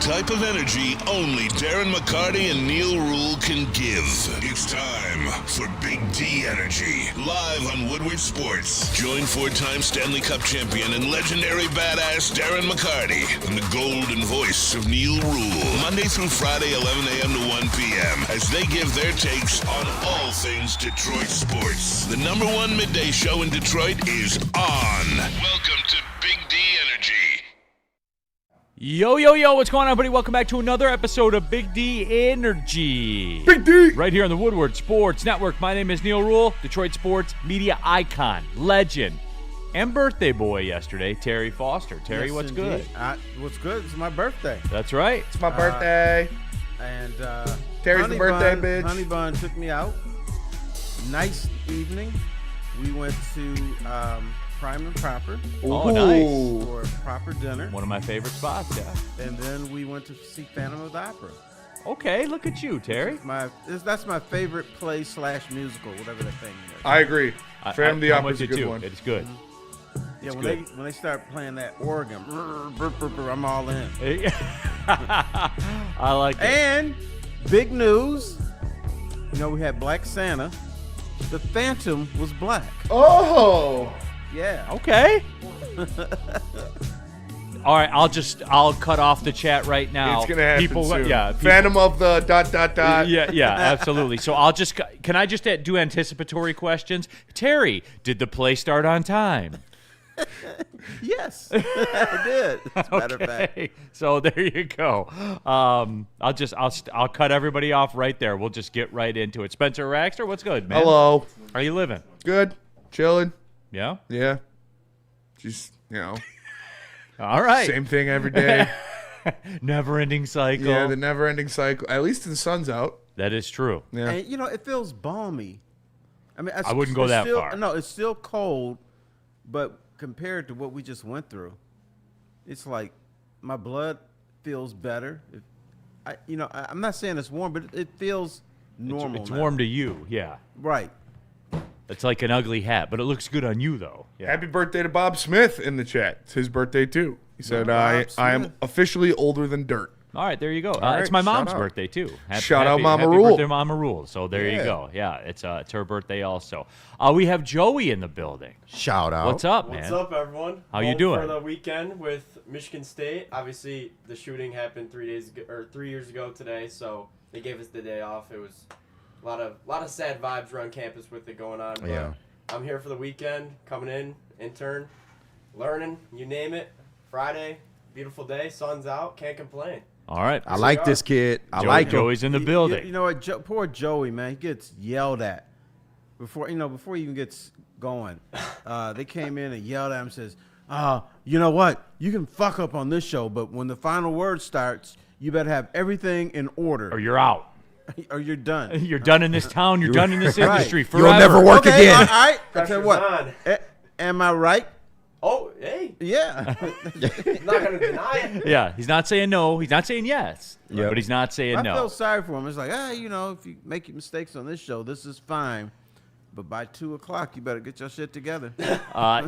type of energy only Darren McCarty and Neal Ruhl can give. It's time for Big D Energy, live on Woodward Sports. Join four-time Stanley Cup champion and legendary badass Darren McCarty and the golden voice of Neal Ruhl, Monday through Friday, 11 a.m. to 1 p.m., as they give their takes on all things Detroit sports. The number one midday show in Detroit is on. Welcome to Big D Energy. Yo, yo, yo, what's going on, buddy? Welcome back to another episode of Big D Energy. Big D! Right here on the Woodward Sports Network. My name is Neal Ruhl, Detroit sports media icon, legend, and birthday boy yesterday, Terry Foster. Terry, Yes, what's indeed. good? What's good? It's my birthday. That's right. It's my birthday. And Terry's Honey the birthday Bun, bitch. Honey Bun took me out. Nice evening. We went to Prime and Proper Oh, nice. for a proper dinner. One of my favorite spots, yeah. And then we went to see Phantom of the Opera. Okay, look at you, Terry. That's my favorite play / musical, whatever that thing is. I agree. Phantom of the I'm Opera's with a you, good too. one. It's good. Yeah, when good. they start playing that organ, I'm all in. I like it. And big news, you know, we had Black Santa. The Phantom was black. Oh! Yeah. Okay. All right, I'll cut off the chat right now. It's going to happen soon. Yeah. Phantom of the ... Yeah, absolutely. So can I just do anticipatory questions? Terry, did the play start on time? Yes, I did. As a matter of fact. Okay. So there you go. I'll cut everybody off right there. We'll just get right into it. Spencer Raxter, what's good, man? Hello. How you living? Good. Chilling. Yeah. Yeah. Just, All right. same thing every day. Never-ending cycle. Yeah, the never-ending cycle. At least the sun's out. That is true. Yeah. And, it feels balmy. I mean, I wouldn't go it's that still, far. No, it's still cold, but compared to what we just went through, it's like my blood feels better. I'm not saying it's warm, but it feels normal. It's now. warm to you, yeah. Right. It's like an ugly hat, but it looks good on you, though. Yeah. Happy birthday to Bob Smith in the chat. It's his birthday, too. He said, Bob I am Smith. officially older than dirt. All right, there you go. right, it's my mom's shout out. birthday, too. Shout out Mama happy Ruhl. birthday, Mama Ruhl. So there you Yeah. go. Yeah, it's her birthday also. We have Joey in the building. Shout out. What's up, man? What's up, everyone? How you Home doing? For the weekend with Michigan State. Obviously, the shooting happened 3 years ago today, so they gave us the day off. It was a lot of sad vibes around campus with it going on. But Yeah. I'm here for the weekend, coming in, intern, learning, you name it. Friday, beautiful day, sun's out, can't complain. All right. I like this kid. I like him. Joey's in the building. You know what? Poor Joey, man. He gets yelled at before he even gets going. They came in and yelled at him and says, you know what? You can fuck up on this show, but when the final word starts, you better have everything in order Or you're out. or you're done. You're done in this town. You're done in this Right. industry You'll forever. never work Okay, again. all right. I tell you Pressure's what. on. Am I right? Oh, hey, Yeah. I'm not going to deny it. Yeah, he's not saying no. He's not saying yes. Yep. But he's not saying I no. feel sorry for him. It's like, if you make mistakes on this show, this is fine. But by 2 o'clock, you better get your shit together.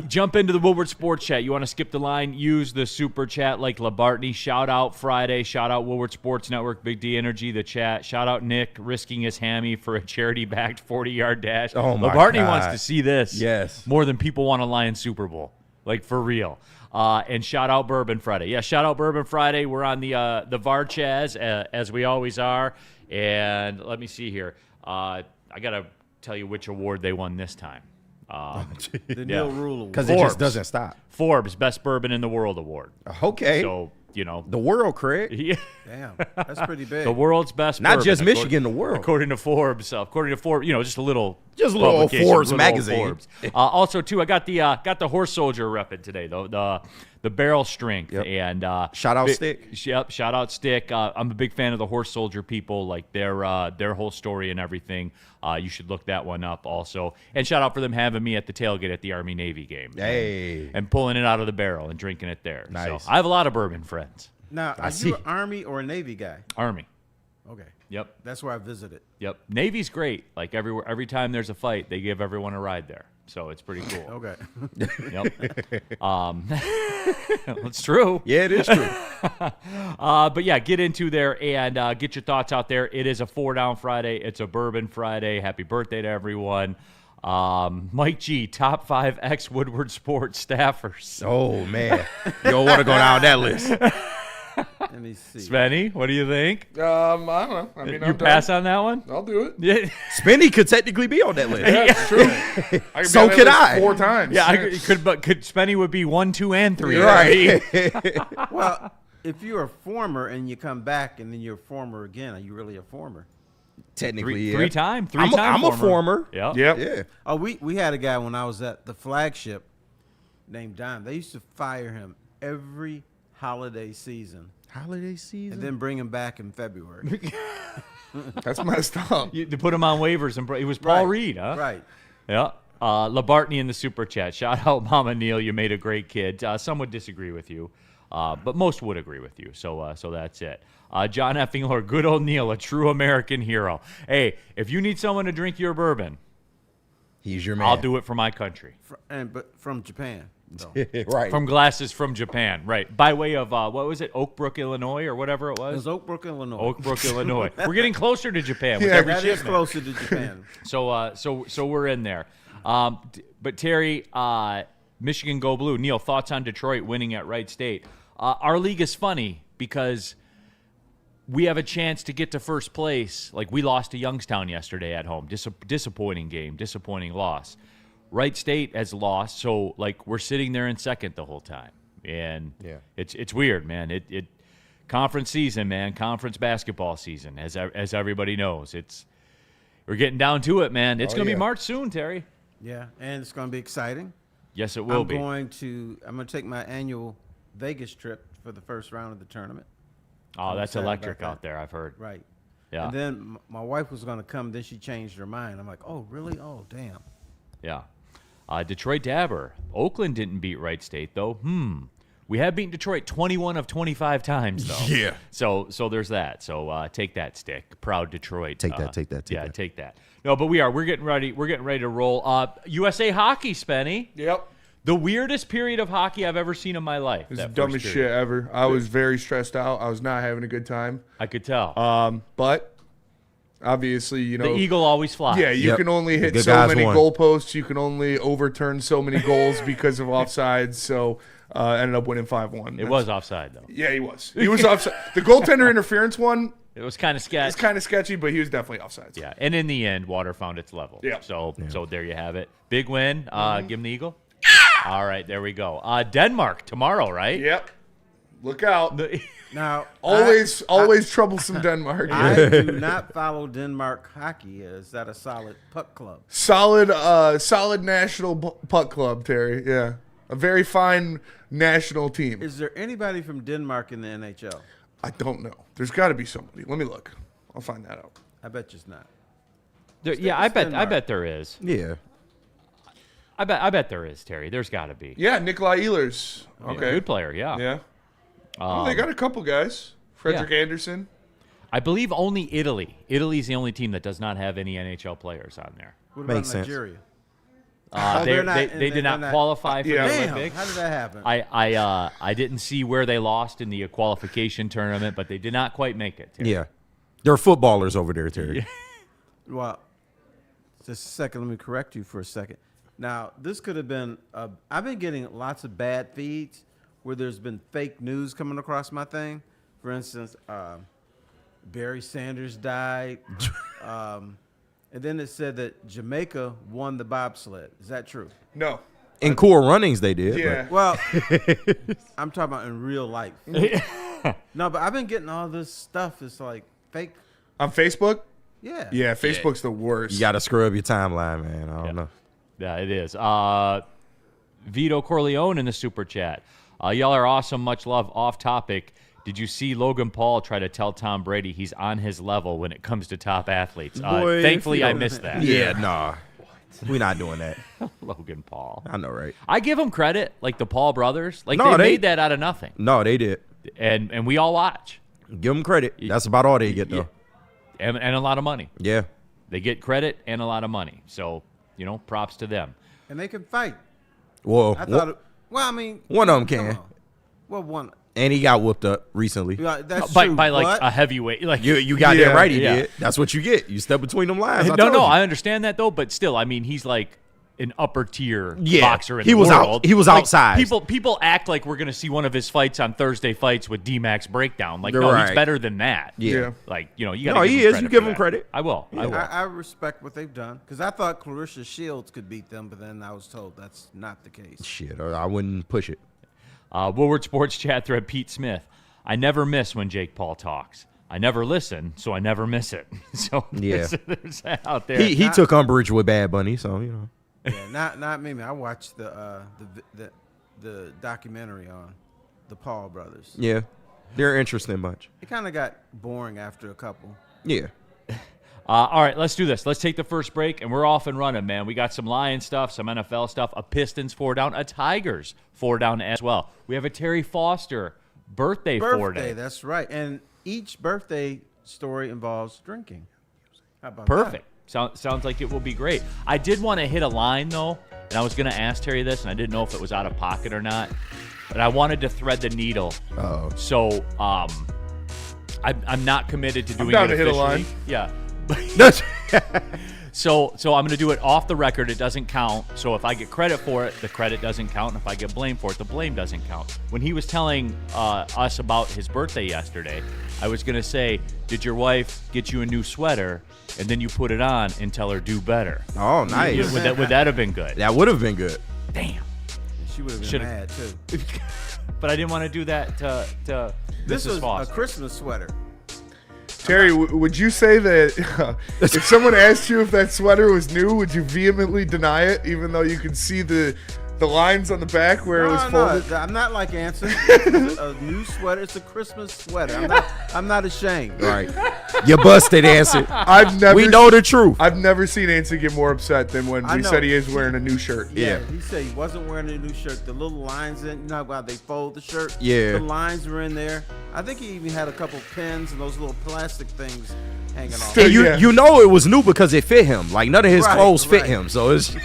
Jump into the Woodward Sports Chat. You want to skip the line? Use the super chat like LaBartney. Shout out Friday. Shout out Woodward Sports Network. Big D Energy, the chat. Shout out Nick risking his hammy for a charity-backed 40-yard dash. Oh, my LaBartney God. wants to see this. Yes. More than people want a Lions Super Bowl. Like, for real. And shout out Bourbon Friday. Yeah, shout out Bourbon Friday. We're on the Varchaz, as we always are. And let me see here. I got to tell you which award they won this time. The Neal Ruhl Award. Because it Forbes. just doesn't stop. Forbes Best Bourbon in the World Award. Okay. So, the world, Craig. yeah, Damn, that's pretty big. the world's best Not bourbon, just according- Michigan, the world. According to Forbes, just a little Forbes little magazine. Forbes. Also, too, I got the horse soldier repping today, though. The barrel strength. Yep. And Shout out Stick. Yep, shout out Stick. I'm a big fan of the horse soldier people, like their whole story and everything. You should look that one up also. And shout out for them having me at the tailgate at the Army-Navy game. Hey. And pulling it out of the barrel and drinking it there. Nice. So I have a lot of bourbon friends. Now, are see. you an Army or a Navy guy? Army. Okay. Yep. That's where I visited. Yep. Navy's great. Like every time there's a fight, they give everyone a ride there. So it's pretty cool. Okay. Yep. It's true. Yeah, it is true. But yeah, get into there and get your thoughts out there. It is a 4-Down Friday. It's a Bourbon Friday. Happy birthday to everyone. Mike G, top 5 ex-Woodward Sports staffers. Oh, man. You don't want to go down that list. Let me see. Spenny, what do you think? I don't know. I mean, You pass on that one? I'll do it. Yeah, Spenny could technically be on that list. Yeah, it's true. I So be on that could list I. 4 times. yeah. Could Spenny would be 1, 2, and 3. Right. Well, if you're a former and you come back and then you're a former again, are you really a former? Technically, yeah. Three-time I'm a former. Yeah. Yep. Yeah. Oh, we had a guy when I was at the flagship named Don. They used to fire him every holiday season Holiday season. and then bring him back in February. That's messed up. To put him on waivers, and it was Paul Right. Reed, huh? Right. Yeah. Labartney in the super chat. Shout out, Mama Neal. You made a great kid. Some would disagree with you, but most would agree with you. So that's it. John Effing Lord, good old Neal, a true American hero. Hey, if you need someone to drink your bourbon, He's your man. I'll do it for my country. But from Japan. though. Right. From glasses from Japan, right? By way of what was it, Oak Brook, Illinois, or whatever it It was. was Oak Brook, Illinois. Oak Brook, Illinois. We're getting closer to Japan with Yeah, every That is shipment. closer to Japan. So we're in there. But Terry, Michigan go blue. Neal, thoughts on Detroit winning at Wright State? Our league is funny because we have a chance to get to first place. Like we lost to Youngstown yesterday at home. Disappointing game, disappointing loss. Wright State has lost, so like we're sitting there in second the whole time, and Yeah. it's weird, man. It conference season, man. Conference basketball season, as everybody knows. We're getting down to it, man. It's gonna be yeah. March soon, Terry. Yeah, and it's going to be exciting. Yes, it will I'm be. going to take my annual Vegas trip for the first round of the tournament. Oh, that's excited electric about out there. I've heard. Right. Yeah. And then my wife was going to come. Then she changed her mind. I'm like, oh, really? Oh, damn. Yeah. Detroit Dabber. Oakland didn't beat Wright State, though. We have beaten Detroit 21 of 25 times, though. Yeah. So there's that. So take that, Stick. Proud Detroit. Take that, take that, take yeah, that. take that. No, but we're getting ready. We're getting ready to roll. USA hockey, Spenny. Yep. The weirdest period of hockey I've ever seen in my life. It's the that dumbest first shit period. ever. I was very stressed out. I was not having a good time. I could tell. But obviously, you know, the eagle always flies. yeah, you Yep. can only hit Good so guys many won. goalposts. You can only overturn so many goals because of offsides. So ended up winning 5-1. It was offside, though. Yeah, he was. He was offside. The goaltender interference one It was kind of sketchy. is kind of sketchy, but he was definitely offsides. Yeah, and in the end, water found its level. Yeah. So there you have it. Big win. Give him the eagle. All right, there we go. Denmark tomorrow, right? Yep. Look out. Now, Always troublesome Denmark. I do not follow Denmark hockey. Is that a solid puck club? Solid national puck club, Terry. Yeah. A very fine national team. Is there anybody from Denmark in the NHL? I don't know. There's got to be somebody. Let me look. I'll find that out. I bet you's not. Yeah, I Denmark. bet there is. Yeah. I bet there is, Terry. There's got to be. Yeah, Nikolai Ehlers. Okay. Good player, yeah. Yeah. Well, they got a couple guys. Frederick Anderson. I believe only Italy. Italy's the only team that does not have any NHL players on there. What Makes about sense. Nigeria? They not- they and did they're not not- qualify for Yeah. the Damn, Olympics. how did that happen? I didn't see where they lost in the qualification tournament, but they did not quite make it. Terry. Yeah. There are footballers over there, Terry. Well, just a second. Let me correct you for a second. Now, this could have been. I've been getting lots of bad feeds where there's been fake news coming across my thing. For instance, Barry Sanders died, and then it said that Jamaica won the bobsled. Is that true? No. In Cool Runnings, they did. Yeah. Well, I'm talking about in real life. No, but I've been getting all this stuff. It's like fake. On Facebook? Yeah. Yeah, Facebook's the worst. You got to scrub your timeline, man. I don't know. Yeah, it is. Vito Corleone in the super chat. Y'all are awesome. Much love. Off topic. Did you see Logan Paul try to tell Tom Brady he's on his level when it comes to top athletes? Boy, Thankfully, if you I don't- missed that. Yeah, nah. We're not doing that. Logan Paul. I know, right? I give him credit, like the Paul brothers. Like No, they they- made that out of nothing, No, they did. and we all watch, Give them credit. That's about all they get, though. and a lot of money. Yeah. They get credit and a lot of money. So props to them. And they can fight. Well, I thought. Well, I mean, one of them come can. on. Well, one. And he got whooped up recently. Yeah, that's by true. like but a heavyweight. Like You got Yeah, that right. He yeah. did. That's what you get. You step between them lines. I no, told you. I understand that though, but still, I mean, he's like an upper tier Yeah, boxer in he the was out- world. he was Like, outsized. People act like we're gonna see one of his fights on Thursday Fights with D-Max Breakdown. Like, You're no, he's right. better than that. Yeah. Like, you know, you got. No, he is. You give him for that. credit. I will. I will. I respect what they've done because I thought Clarissa Shields could beat them, but then I was told that's not the case. Shit, I wouldn't push it. Woodward Sports Chat thread. Pete Smith. I never miss when Jake Paul talks. I never listen, so I never miss it. So Yeah. there's that out there. He took umbrage with Bad Bunny, so you know. Yeah, not me. I watched the documentary on the Paul brothers. Yeah, they're an interesting bunch. It kind of got boring after a couple. Yeah. All right, let's do this. Let's take the first break, and we're off and running, man. We got some Lions stuff, some NFL stuff, a Pistons 4 down, a Tigers 4 down as well. We have a Terry Foster birthday 4-day. That's right. And each birthday story involves drinking. How about Perfect. Sounds like it will be great. I did want to hit a line, though, and I was going to ask Terry this, and I didn't know if it was out of pocket or not, but I wanted to thread the needle. Oh. So I'm not committed to doing down it to hit a officially. line. Yeah. So I'm going to do it off the record. It doesn't count. So if I get credit for it, the credit doesn't count. And if I get blame for it, the blame doesn't count. When he was telling us about his birthday yesterday, I was going to say, did your wife get you a new sweater and then you put it on and tell her do better? Oh, nice. Would that have been good? That would have been good. Damn. She would have been Should've- mad too. But I didn't want to do that to This Mrs. was Foster. a Christmas sweater. Terry, would you say that if someone asked you if that sweater was new, would you vehemently deny it, even though you could see the lines on the back where it was folded? No, I'm not like Anson. It's a new sweater. It's a Christmas sweater. I'm not ashamed. Right. You busted, Answer. I've never. We know the truth. I've never seen Anson get more upset than when I we know. said he is wearing a new shirt. Yeah. He said he wasn't wearing a new shirt. The little lines in, you know how they fold the shirt? Yeah. The lines were in there. I think he even had a couple pins and those little plastic things hanging off. Still- And Yeah. you know it was new because it fit him. Like none of his Right, clothes fit right. him. So it's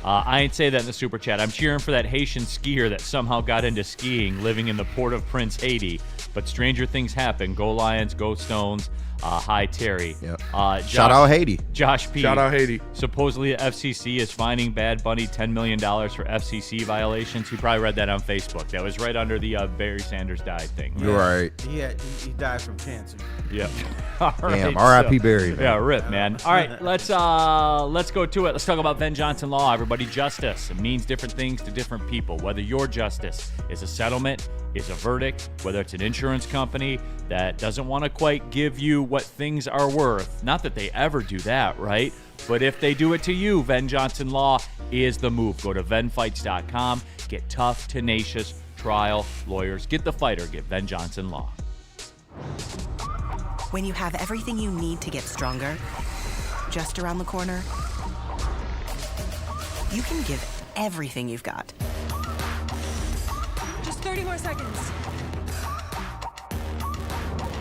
I ain't say that in the super chat. I'm cheering for that Haitian skier that somehow got into skiing, living in the port of Prince, Haiti. But stranger things happen. Go Lions, go Stones. Hi, Terry. Yep. Josh Shout out Haiti. Josh P. Shout out Haiti. Supposedly, the FCC is fining Bad Bunny $10 million for FCC violations. He probably read that on Facebook. That was right under the Barry Sanders died thing. You're right. He died from cancer. Yeah. All Damn. right, R.I.P. so- Barry. Yeah, rip, man. All right, let's go to it. Let's talk about Ben Johnson law. Everybody, justice. It means different things to different people. Whether your justice is a settlement, is a verdict, whether it's an insurance company that doesn't want to quite give you what things are worth. Not that they ever do that, right? But if they do it to you, Ven Johnson Law is the move. Go to venfights.com. Get tough, tenacious trial lawyers. Get the fighter. Get Ven Johnson Law. When you have everything you need to get stronger, just around the corner, you can give everything you've got. Just 30 more seconds.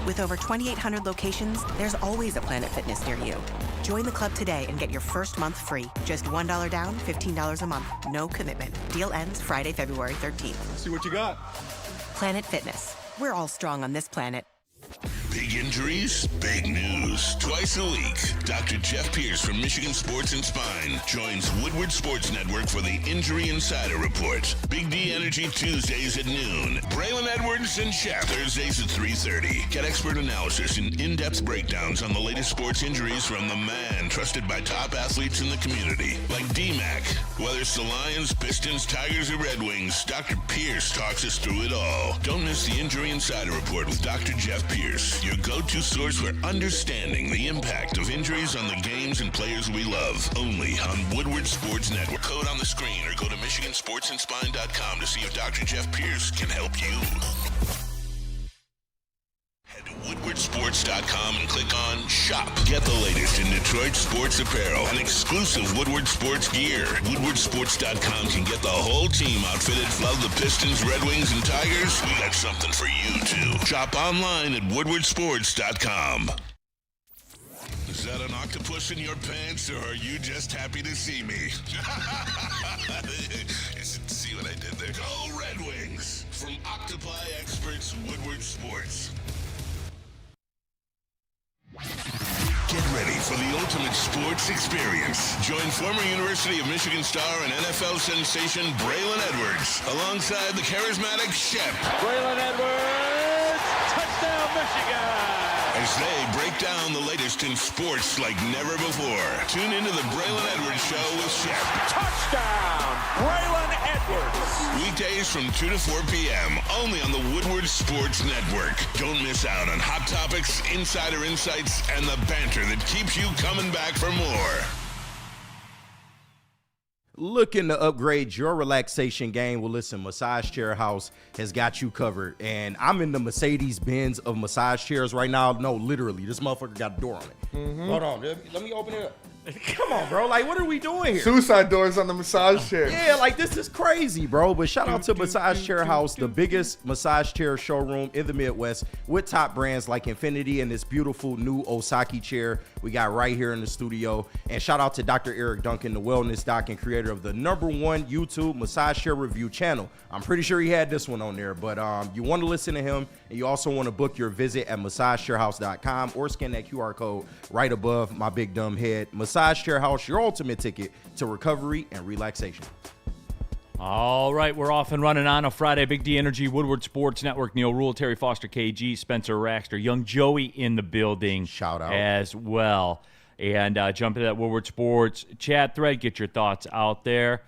With over 2,800 locations, there's always a Planet Fitness near you. Join the club today and get your first month free. Just $1 down, $15 a month. No commitment. Deal ends Friday, February 13th. See what you got. Planet Fitness. We're all strong on this planet. Big injuries, big news. Twice a week, Dr. Jeff Pierce from Michigan Sports and Spine joins Woodward Sports Network for the Injury Insider Report. Big D Energy Tuesdays at noon. Braylon Edwards and Shaq Thursdays at 3:30. Get expert analysis and in-depth breakdowns on the latest sports injuries from the man trusted by top athletes in the community, like D-Mac. Whether it's the Lions, Pistons, Tigers, or Red Wings, Dr. Pierce talks us through it all. Don't miss the Injury Insider Report with Dr. Jeff Pierce, your go-to source for understanding the impact of injuries on the games and players we love. Only on Woodward Sports Network. Code on the screen or go to MichiganSportsandSpine.com to see if Dr. Jeff Pierce can help you. Head to WoodwardSports.com and click on Shop. Get the latest in Detroit sports apparel and exclusive Woodward Sports gear. WoodwardSports.com can get the whole team outfitted. Love the Pistons, Red Wings, and Tigers? We got something for you, too. Shop online at WoodwardSports.com. Is that got an octopus in your pants, or are you just happy to see me? See what I did there? Go Red Wings! From Octopi experts Woodward Sports. Get ready for the ultimate sports experience. Join former University of Michigan star and NFL sensation Braylon Edwards alongside the charismatic Shep. Braylon Edwards, touchdown Michigan! As they break down the latest in sports like never before. Tune into the Braylon Edwards Show with Shep. Touchdown, Braylon Edwards! Weekdays from 2 to 4 p.m. only on the Woodward Sports Network. Don't miss out on hot topics, insider insights, and the banter that keeps you coming back for more. Looking to upgrade your relaxation game? Well, listen, Massage Chair House has got you covered. And I'm in the Mercedes-Benz of massage chairs right now. No, literally, this motherfucker got a door on it. Hold on, let me open it up. Come on, bro. Like, what are we doing here? Suicide doors on the massage chair. Yeah, like, this is crazy, bro. But shout out to Massage Chair House, the biggest massage chair showroom in the Midwest with top brands like Infinity and this beautiful new Osaki chair we got right here in the studio. And shout out to Dr. Eric Duncan, the wellness doc and creator of the #1 YouTube massage chair review channel. I'm pretty sure he had this one on there, but you want to listen to him, and you also want to book your visit at massagechairhouse.com or scan that QR code right above my big dumb head. Massage Chair House, your ultimate ticket to recovery and relaxation. All right, we're off and running on a Friday. Big D Energy, Woodward Sports Network, Neal, Ruhl, Terry Foster, KG, Spencer Raxter, Young Joey in the building. Shout out. As well. And jump into that Woodward Sports chat thread. Get your thoughts out there.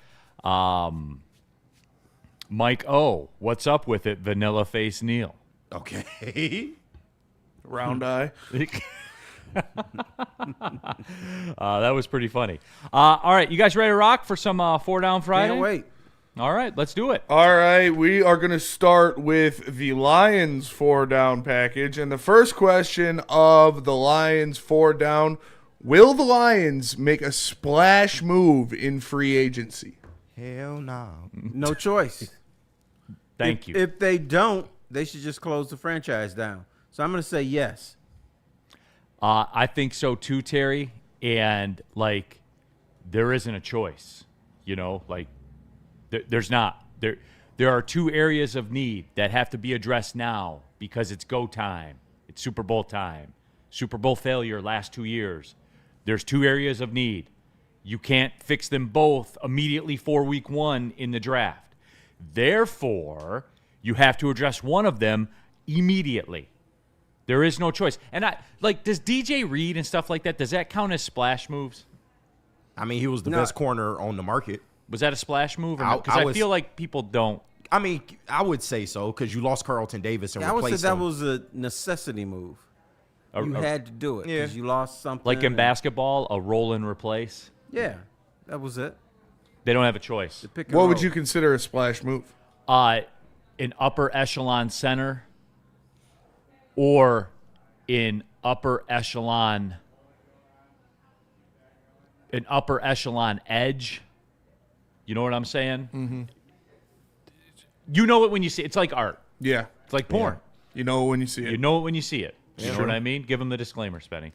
Mike O, what's up with it? Vanilla Face Neal. Okay. Round eye. That was pretty funny. All right, you guys ready to rock for some 4 Down Friday? Can't wait. All right, let's do it. All right, we are going to start with the Lions 4-down package. And the first question of the Lions 4-down, will the Lions make a splash move in free agency? Hell no. No choice. Thank you. If they don't, they should just close the franchise down. So I'm going to say yes. I think so too, Terry. And, like, there isn't a choice. You know, like, there's not. There are 2 areas of need that have to be addressed now because it's go time. It's Super Bowl time. Super Bowl failure last 2 years. There's 2 areas of need. You can't fix them both immediately for week 1 in the draft. Therefore, you have to address one of them immediately. There is no choice. And does DJ Reed and stuff like that, does that count as splash moves? I mean, he was the best corner on the market. Was that a splash move? Because I feel like people don't. I mean, I would say so because you lost Carlton Davis and I would say replaced that him. was a necessity move. You had to do it because you lost something. Like in and- basketball, a roll and replace. Yeah, that was it. They don't have a choice. Pick and What would roll. you consider a splash move? An upper echelon center or an upper echelon edge. You know what I'm saying? Mm-hmm. You know it when you see it. It's like art. Yeah. It's like porn. You know it when you see it. You know it when you see it. You know what I mean? Give them the disclaimer, Spenny.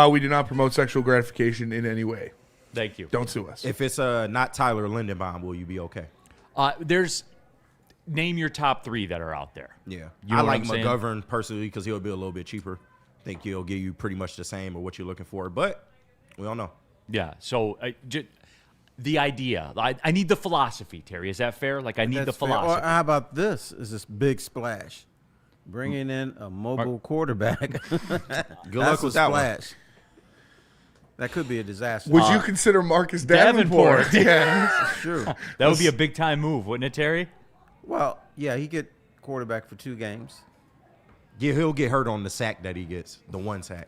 We do not promote sexual gratification in any way. Thank you. Don't sue us. If it's not Tyler Lindenbaum, will you be okay? Name your top 3 that are out there. Yeah. You know I what like I'm saying? McGovern personally because he'll be a little bit cheaper. Think he'll give you pretty much the same or what you're looking for, but we don't know. Yeah. So the idea, I need the philosophy, Terry. Is that fair? Like I need the That's fair. philosophy. Or how about this? Is this big splash? Bringing in a mobile quarterback. Good luck with that one. That could be a disaster. Would you consider Marcus Davenport? Davenport. Yeah. That's true. That would be a big time move, wouldn't it, Terry? Well, yeah, he get quarterback for 2 games. Yeah, he'll get hurt on the sack that he gets, the 1 sack.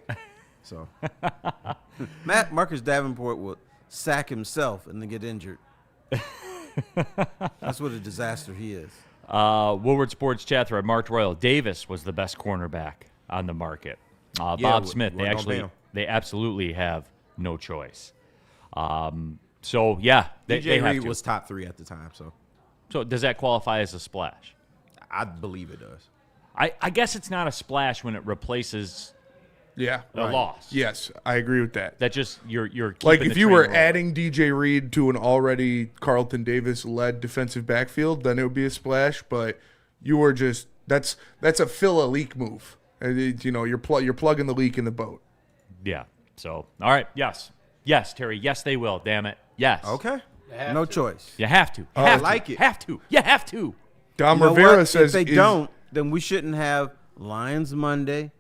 So Marcus Davenport will sack himself and then get injured. That's what a disaster he is. Woodward Sports chat thread, Mark Royal. Davis was the best cornerback on the market. Bob Smith, they absolutely have no choice. So yeah, they DJ have Reed to. was top 3 at the time, So does that qualify as a splash? I believe it does. I guess it's not a splash when it replaces Yeah, a loss. Yes, I agree with that. That just you're Like keeping if the you train were rolling. adding DJ Reed to an already Carlton Davis led defensive backfield, then it would be a splash. But you were just that's a fill a leak move. You're plugging the leak in the boat. Yeah. So all right. Yes, Terry. Yes, they will. Damn it. Yes. Okay. No choice. You have to. I Have to. like it. Have to. You have to. Dom You know Rivera what? says if they don't, then we shouldn't have Lions Monday.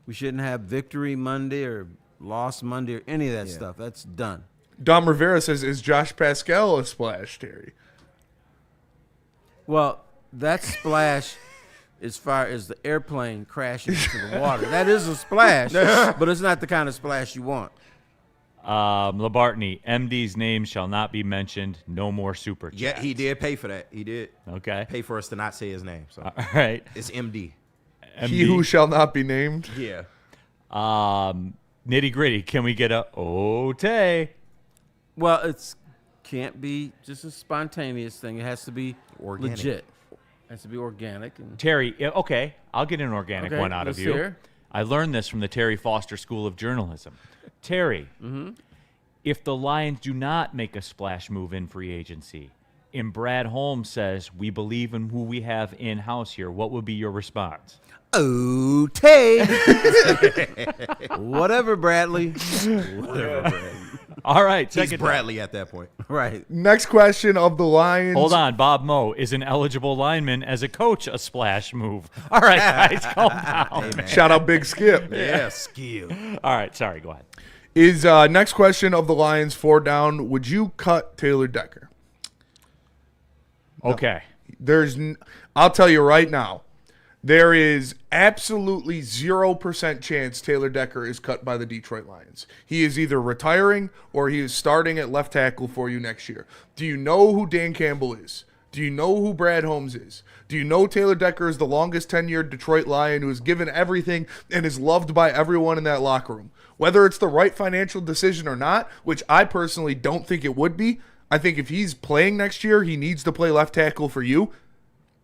We shouldn't have Victory Monday or Loss Monday or any of that stuff. That's done. Dom Rivera says, is Josh Pascal a splash, Terry? Well, that splash, as far as the airplane crashing into the water, that is a splash, but it's not the kind of splash you want. Labartney, MD's name shall not be mentioned. No more super chats. Yeah, he did pay for that. He did Okay. pay for us to not say his name. So All right. it's MD. He who shall not be named. Yeah. Nitty gritty. Can we get a Tay? Well, it's can't be just a spontaneous thing. It has to be Organic. legit. It has to be organic. And Terry, okay, I'll get an organic Okay, one out of let's you. hear. I learned this from the Terry Foster School of Journalism. Terry, if the Lions do not make a splash move in free agency, and Brad Holmes says, we believe in who we have in-house here, what would be your response? oh, Tay. Whatever, Bradley. All right, He's second. Bradley at that point. Right. Next question of the Lions. Hold on, Bob Moe is an eligible lineman as a coach a splash move. All right, guys, calm down. Hey, man. Shout out Big Skip. Yeah, skill. All right, sorry, go ahead. Is next question of the Lions 4 down. Would you cut Taylor Decker? Okay. I'll tell you right now, there is absolutely 0% chance Taylor Decker is cut by the Detroit Lions. He is either retiring or he is starting at left tackle for you next year. Do you know who Dan Campbell is? Do you know who Brad Holmes is? Do you know Taylor Decker is the longest tenured Detroit Lion who is given everything and is loved by everyone in that locker room? Whether it's the right financial decision or not, which I personally don't think it would be, I think if he's playing next year, he needs to play left tackle for you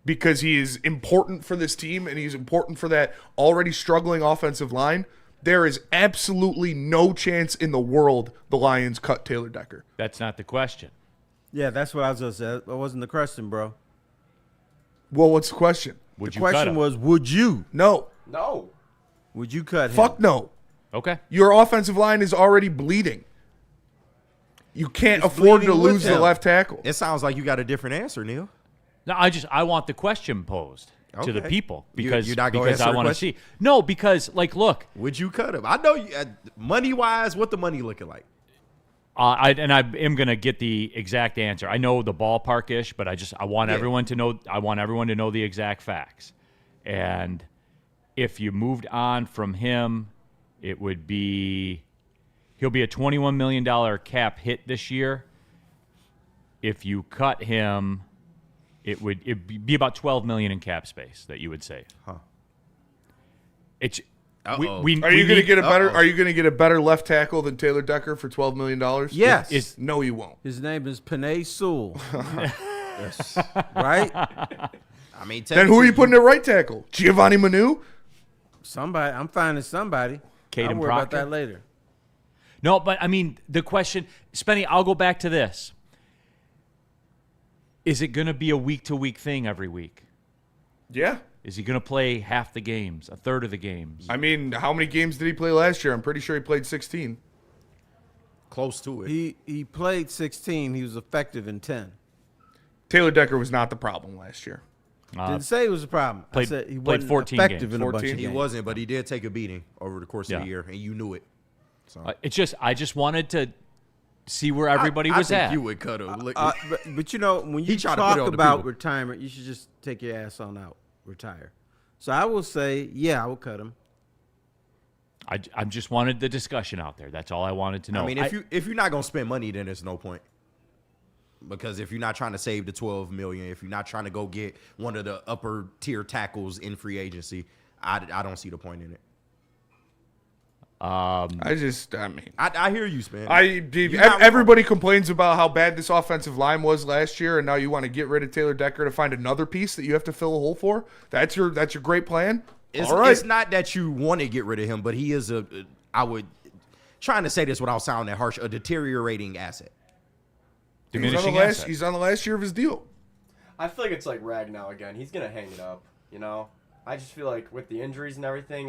because he is important for this team and he's important for that already struggling offensive line. There is absolutely no chance in the world the Lions cut Taylor Decker. That's not the question. Yeah, that's what I was going to say. That wasn't the question, bro. Well, what's the question? Would The you cut question him? was, would you? No. No. Would you cut him? Fuck no. Okay. Your offensive line is already bleeding. You can't It's afford to bleeding with lose the him. left tackle. It sounds like you got a different answer, Neal. No, I want the question posed to the Okay. people You- because, you're not gonna because answer I the want to question? see. No, because look, Would you cut him? I know you, money-wise, what the money looking like? I am gonna get the exact answer. I know the ballpark-ish, but I want everyone to know. I want everyone to know the exact facts. And if you moved on from him, it would be he'll be a $21 million cap hit this year. If you cut him, it'd be about $12 million in cap space that you would save. Huh. It's Uh-oh. we Are you going to need- get a better? Are you going to get a better left tackle than Taylor Decker for $12 million? Yes. No, you won't. His name is Panay Sewell. Right? I mean, Then who are you putting at right tackle? Giovanni Manu? Somebody. I'm finding somebody. I'll Caden worry about Proctor? that later. No, but I mean the question, Spenny. I'll go back to this. Is it going to be a week-to-week thing every week? Yeah. Is he going to play half the games, a third of the games? I mean, how many games did he play last year? I'm pretty sure he played 16. close to it? He played 16. He was effective in 10. Taylor Decker was not the problem last year. Didn't say it was a problem. I played- said he played wasn't 14 effective games. in a bunch 14? of He games. wasn't, but he did take a beating over the course of Yeah. the year, and you knew it. So I just wanted to see where everybody I was think at. you would cut him. Look, But you know, when He you tried to put it talk on the about people. retirement, you should just take your ass on out, retire. So I will say, yeah, I will cut him. I just wanted the discussion out there. That's all I wanted to know. I mean, if you're not gonna spend money, then there's no point. Because if you're not trying to save the $12 million, if you're not trying to go get one of the upper tier tackles in free agency, I don't see the point in it. I mean, I hear you, Span. You're not everybody complains about how bad this offensive line was last year, and now you want to get rid of Taylor Decker to find another piece that you have to fill a hole for. That's your great plan. It's not that you want to get rid of him, but he is trying to say this without sounding that harsh, a deteriorating asset. Diminishing asset. He's on the last year of his deal. I feel like it's like Ragnow again. He's gonna hang it up. You know, I just feel like with the injuries and everything,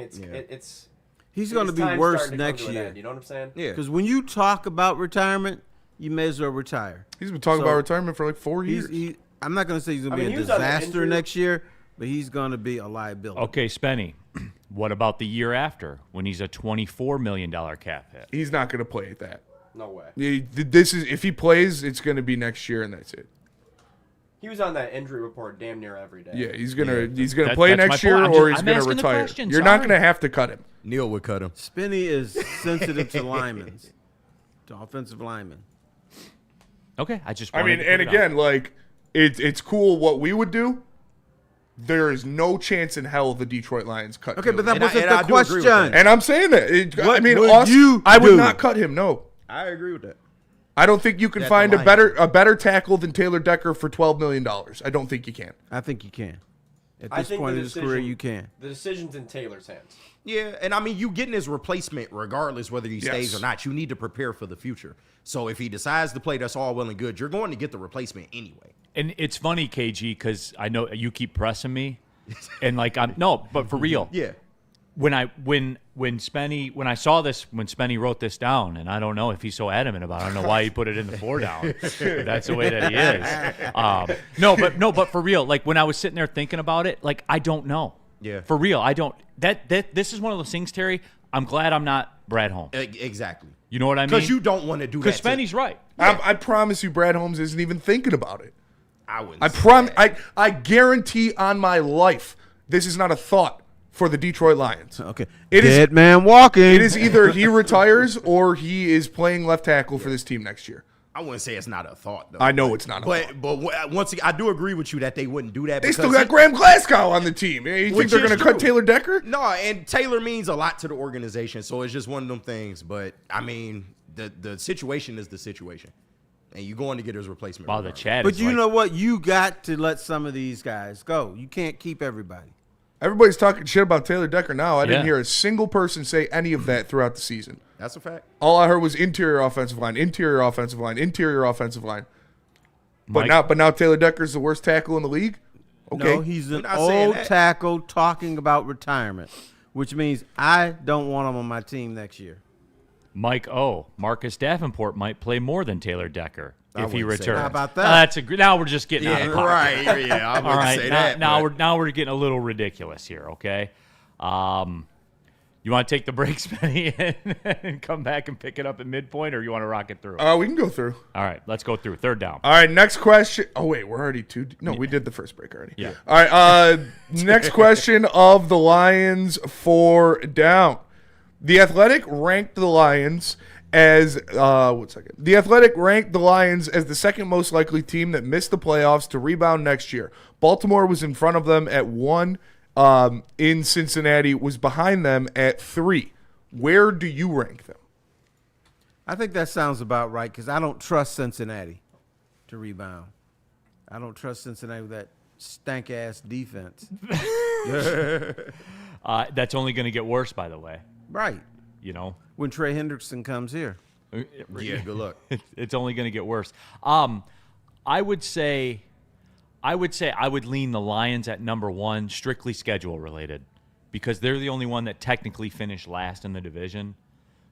he's going to be worse next year. You know what I'm saying? Yeah. Because when you talk about retirement, you may as well retire. He's been talking about retirement for like 4 years. I'm not going to say he's going to be a disaster next year, but he's going to be a liability. Okay, Spenny. What about the year after when he's a $24 million cap hit? He's not going to play at that. No way. If he plays, it's going to be next year, and that's it. He was on that injury report damn near every day. Yeah, he's gonna play next year, or he's gonna retire. You're not gonna have to cut him. Neal would cut him. Spinney is sensitive to linemen, to offensive linemen. Okay, And again, like it's cool what we would do. There is no chance in hell the Detroit Lions cut. Okay, Neal. but that wasn't the question. And I'm saying that. What would I would do? not cut him. No, I agree with that. I don't think you can find a better tackle than Taylor Decker for $12 million. I don't think you can. I think you can. At this point in his career, you can. The decision's in Taylor's hands. Yeah, and I mean, you getting his replacement regardless whether he stays or not. You need to prepare for the future. So if he decides to play, that's all well and good. You're going to get the replacement anyway. And it's funny, KG, because I know you keep pressing me, and like but for real. Yeah. When Spenny wrote this down, and I don't know if he's so adamant about it, I don't know why he put it in the 4 down. That's the way that he is. But for real, like when I was sitting there thinking about it, like I don't know. Yeah. For real, I don't. This is one of those things, Terry. I'm glad I'm not Brad Holmes. Exactly. You know what I mean? Because you don't want to do that. Because Spenny's right. I promise you, Brad Holmes isn't even thinking about it. I wouldn't. I guarantee on my life, this is not a thought for the Detroit Lions. Okay. Dead man walking. It is either he retires or he is playing left tackle for this team next year. I wouldn't say it's not a thought, though. I know it's not a thought. But once again, I do agree with you that they wouldn't do that. They still got Graham Glasgow on the team. You think they're going to cut Taylor Decker? No, and Taylor means a lot to the organization, so it's just one of them things. But, I mean, the situation is the situation. And you're going to get his replacement. Wow, the chat But is you like, know what? You got to let some of these guys go. You can't keep everybody. Everybody's talking shit about Taylor Decker now. I didn't Yeah. hear a single person say any of that throughout the season. That's a fact. All I heard was interior offensive line, interior offensive line, interior offensive line. But Mike? now Taylor Decker's the worst tackle in the league? Okay. No, he's an not saying old that. tackle talking about retirement, which means I don't want him on my team next year. Mike O. Marcus Davenport might play more than Taylor Decker if he wouldn't say returns. that. How about that? That's now we're just getting out of pocket. right. Yeah, I All wouldn't right, say now, that. now we're getting a little ridiculous here. Okay, you want to take the break, Spenny, and come back and pick it up at midpoint, or you want to rock it through? We can go through. All right, let's go through. Third down. All right, next question. Oh, wait, we're already two. No, we did the first break already. Yeah. All right, next question of the Lions 4 down. The Athletic ranked the Lions as The Athletic ranked the Lions as the second most likely team that missed the playoffs to rebound next year. Baltimore was in front of them at 1. In Cincinnati was behind them at 3. Where do you rank them? I think that sounds about right because I don't trust Cincinnati to rebound. I don't trust Cincinnati with that stank-ass defense. That's only going to get worse, by the way. Right. You know, When Trey Hendrickson comes here. Yeah, good luck. it's only going to get worse. I would say I would lean the Lions at number 1, strictly schedule related, because they're the only one that technically finished last in the division.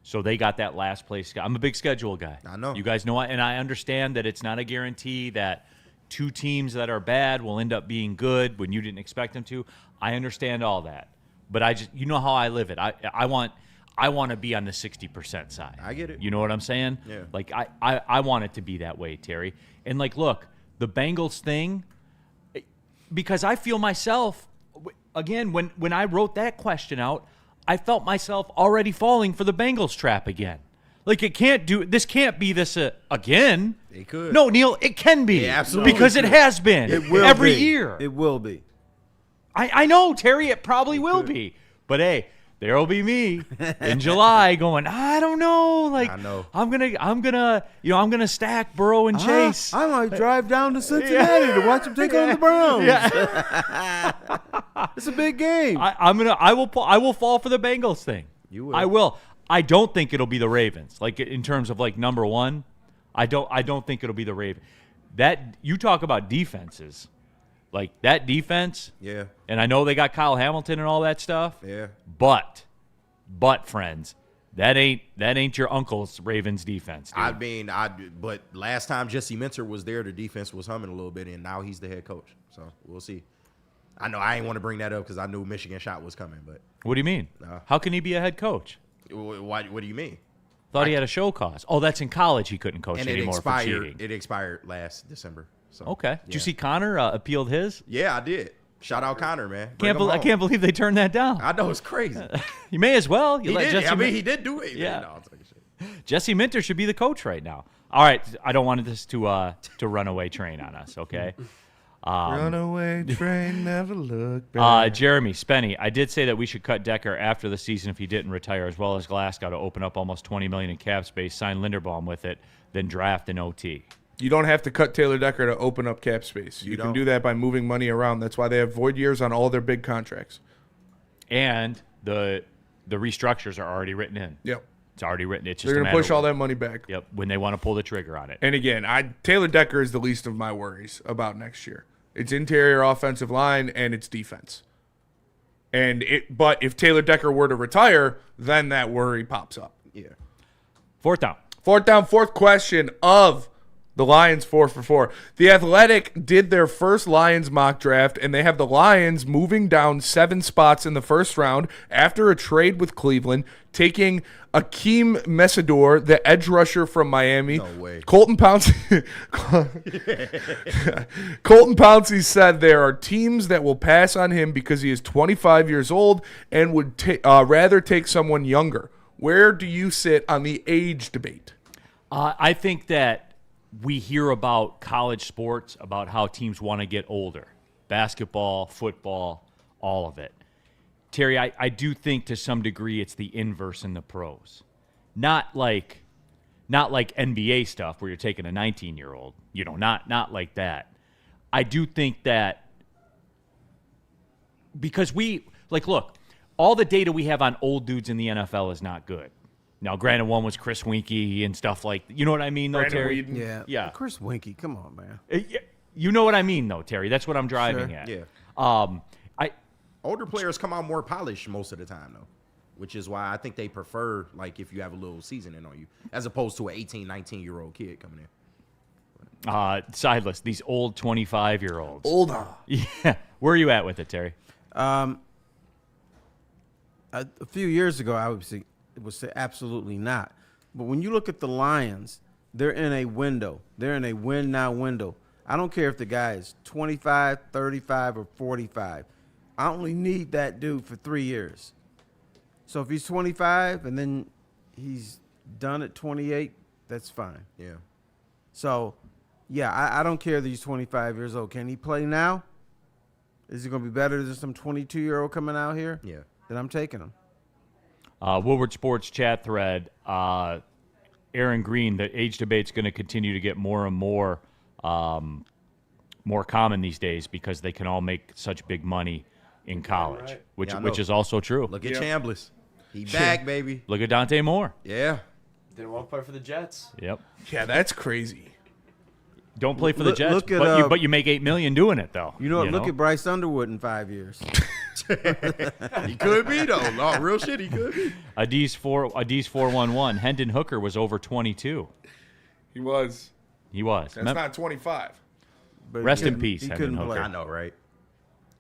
So they got that last place. I'm a big schedule guy. I know. You guys know, and I understand that it's not a guarantee that 2 teams that are bad will end up being good when you didn't expect them to. I understand all that. But I just, you know how I live it. I want to be on the 60% side. I get it. You know what I'm saying? Yeah. Like I want it to be that way, Terry. And like, look, the Bengals thing, because I feel myself, again, when I wrote that question out, I felt myself already falling for the Bengals trap again. Like this can't be this again. It could. No, Neal, it can be. Yeah, absolutely. Because it has been. It will every be. year. It will be. I know, Terry, it probably will be. But hey, there'll be me in July going, I don't know. Like I know. I'm gonna stack Burrow and Chase. I might drive down to Cincinnati to watch them take on the Browns. Yeah. It's a big game. I will fall for the Bengals thing. You will. I will. I don't think it'll be the Ravens. Like in terms of like number one, I don't think it'll be the Ravens. That you talk about defenses, like that defense. Yeah. And I know they got Kyle Hamilton and all that stuff. Yeah. But friends, that ain't your uncle's Ravens defense, dude. But last time Jesse Minter was there, the defense was humming a little bit, and now he's the head coach. So we'll see. I know I ain't want to bring that up because I knew Michigan shot was coming, but What do you mean? How can he be a head coach? what do you mean? Thought he had a show cause. Oh, that's in college. He couldn't coach And anymore for cheating. it expired last December. So Okay. Did you see Connor appealed his? Yeah, I did. Shout out Connor, man. I can't believe they turned that down. I know, it's crazy. You may as well. You He let did. Jesse I mean, Min- he did do it. Yeah. No, I'll take shit. Jesse Minter should be the coach right now. All right, I don't want this to runaway train on us. Okay. Runaway train, never look back. Jeremy Spenny, I did say that we should cut Decker after the season if he didn't retire, as well as Glasgow to open up almost $20 million in cap space, sign Linderbaum with it, then draft an OT. You don't have to cut Taylor Decker to open up cap space. You can don't. do that by moving money around. That's why they have void years on all their big contracts. And the restructures are already written in. Yep. It's already written. It's just They're a going to matter push of- all that money back. Yep, when they want to pull the trigger on it. And again, Taylor Decker is the least of my worries about next year. It's interior offensive line and it's defense. But if Taylor Decker were to retire, then that worry pops up. Yeah. Fourth down. Fourth question of the Lions 4 for 4. The Athletic did their first Lions mock draft, and they have the Lions moving down 7 spots in the first round after a trade with Cleveland, taking Akeem Mesidor, the edge rusher from Miami. No way. Colton Pouncey said there are teams that will pass on him because he is 25 years old and would rather take someone younger. Where do you sit on the age debate? I think that we hear about college sports, about how teams want to get older. Basketball, football, all of it. Terry, I do think to some degree it's the inverse in the pros. Not like NBA stuff where you're taking a 19-year-old. Not like that. I do think that because look, all the data we have on old dudes in the NFL is not good. Now, granted, one was Chris Winkie and stuff like – you know what I mean, though, Brandon Terry? Whedon. Yeah. Chris Winkie, come on, man. You know what I mean, though, Terry. That's what I'm driving Sure. at. Yeah. Older players come out more polished most of the time, though, which is why I think they prefer, like, if you have a little seasoning on you, as opposed to an 18, 19-year-old kid coming in. Sideless, these old 25-year-olds. Older. Yeah. Where are you at with it, Terry? A few years ago, I would say absolutely not. But when you look at the Lions, they're in a window. They're in a win-now window. I don't care if the guy is 25, 35, or 45. I only need that dude for 3 years. So if he's 25 and then he's done at 28, that's fine. Yeah. So, yeah, I don't care that he's 25 years old. Can he play now? Is he going to be better than some 22-year-old coming out here? Yeah. Then I'm taking him. Woodward Sports chat thread, Aaron Green, the age debate's going to continue to get more and more common these days because they can all make such big money in college, right. which Yeah, I know. is also true. Look at Chambliss. He back, baby. Look at Dante Moore. Yeah. Didn't want to play for the Jets. Yep. Yeah, that's crazy. Don't play for the Look- Jets, look at, but you make $8 million doing it, though. You know what? Look at Bryce Underwood in 5 years. He could be, though. No, real shit, he could be. Adis 411. Hendon Hooker was over 22. He was. He was. That's not 25. But Rest he in couldn't- peace, He Hendon couldn't Hooker. play. I know, right?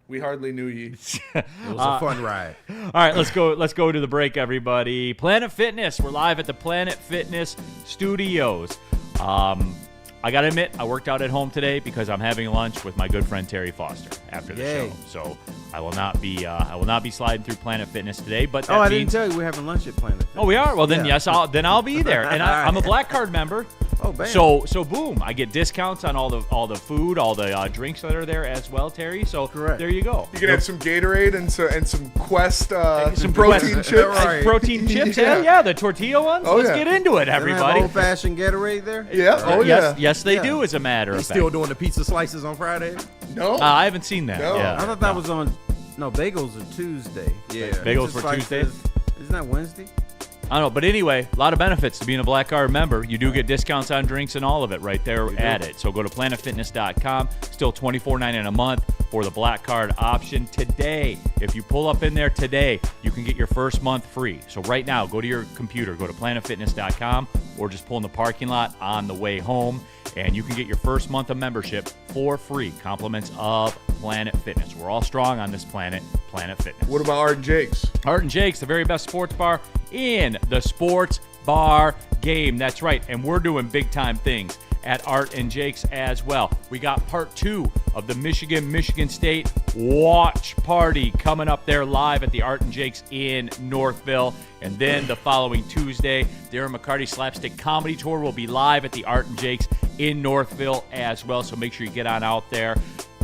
We hardly knew ye. It was a fun ride. All right, let's go to the break, everybody. Planet Fitness. We're live at the Planet Fitness Studios. I got to admit, I worked out at home today because I'm having lunch with my good friend Terry Foster after the Yay. show. So I will not be sliding through Planet Fitness today. But that Oh, I means, didn't tell you we're having lunch at Planet. Oh, we are. Well, then Yeah. yes, I'll be there, and I'm a Black Card member. Oh, bam. So boom, I get discounts on all the food, all the drinks that are there as well, Terry. So Correct. there you go. You can have some Gatorade and some Quest Some protein Quest- chips. Right. Protein chips, hell yeah, the tortilla ones. Oh, Let's yeah. get into it, They don't have everybody. old-fashioned Gatorade there? Yeah. Oh yeah. Yes, they Yeah. do. As a matter of He's fact, still doing the pizza slices on Friday. No. I haven't seen that. No. Yeah. I thought that was on No, bagels are Tuesday. Yeah. Bagels It's for like Tuesday? Isn't that Wednesday? I don't know, but anyway, a lot of benefits to being a Black Card member. You do get discounts on drinks and all of it right there at it. So go to planetfitness.com. Still $24.99 a month for the Black Card option. Today, if you pull up in there today, you can get your first month free. So right now, go to your computer, go to planetfitness.com, or just pull in the parking lot on the way home, and you can get your first month of membership for free. Compliments of Planet Fitness. We're all strong on this planet, Planet Fitness. What about Art and Jake's? Art and Jake's, the very best sports bar in the sports bar game. That's right, and we're doing big time things at Art and Jake's as well. We got part 2 of the Michigan State watch party coming up there live at the Art and Jake's in Northville. And then the following Tuesday, Darren McCarty Slapstick Comedy Tour will be live at the Art and Jake's in Northville as well. So make sure you get on out there.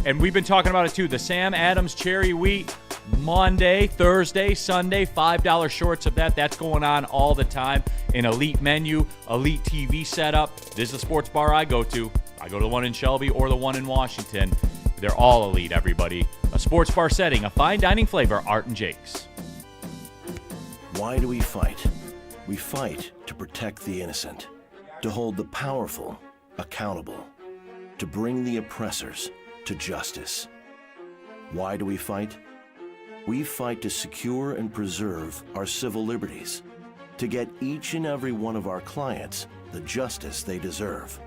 And we've been talking about it too. The Sam Adams Cherry Wheat, Monday, Thursday, Sunday, $5 shorts of that. That's going on all the time. An elite menu, elite TV setup. This is the sports bar I go to. I go to the one in Shelby or the one in Washington. They're all elite, everybody. A sports bar setting, a fine dining flavor, Art and Jake's. Why do we fight? We fight to protect the innocent, to hold the powerful accountable, to bring the oppressors to justice. Why do we fight? We fight to secure and preserve our civil liberties, to get each and every one of our clients the justice they deserve,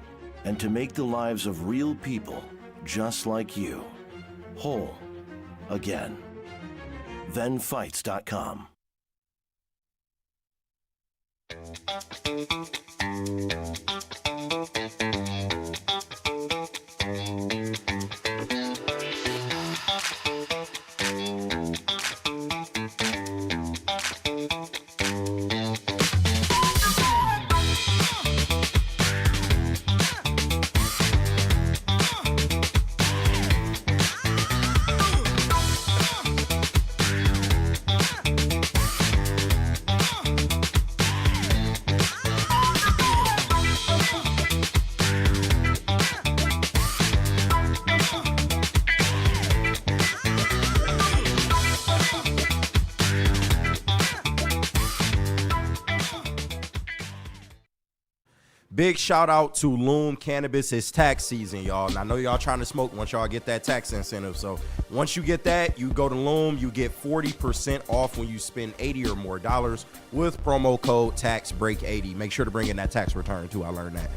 and to make the lives of real people just like you whole again. ThenFights.com. Big shout out to Loom Cannabis. It's tax season, y'all. And I know y'all trying to smoke once y'all get that tax incentive. So once you get that, you go to Loom, you get 40% off when you spend $80 or more with promo code TAXBREAK80. Make sure to bring in that tax return too. I learned that.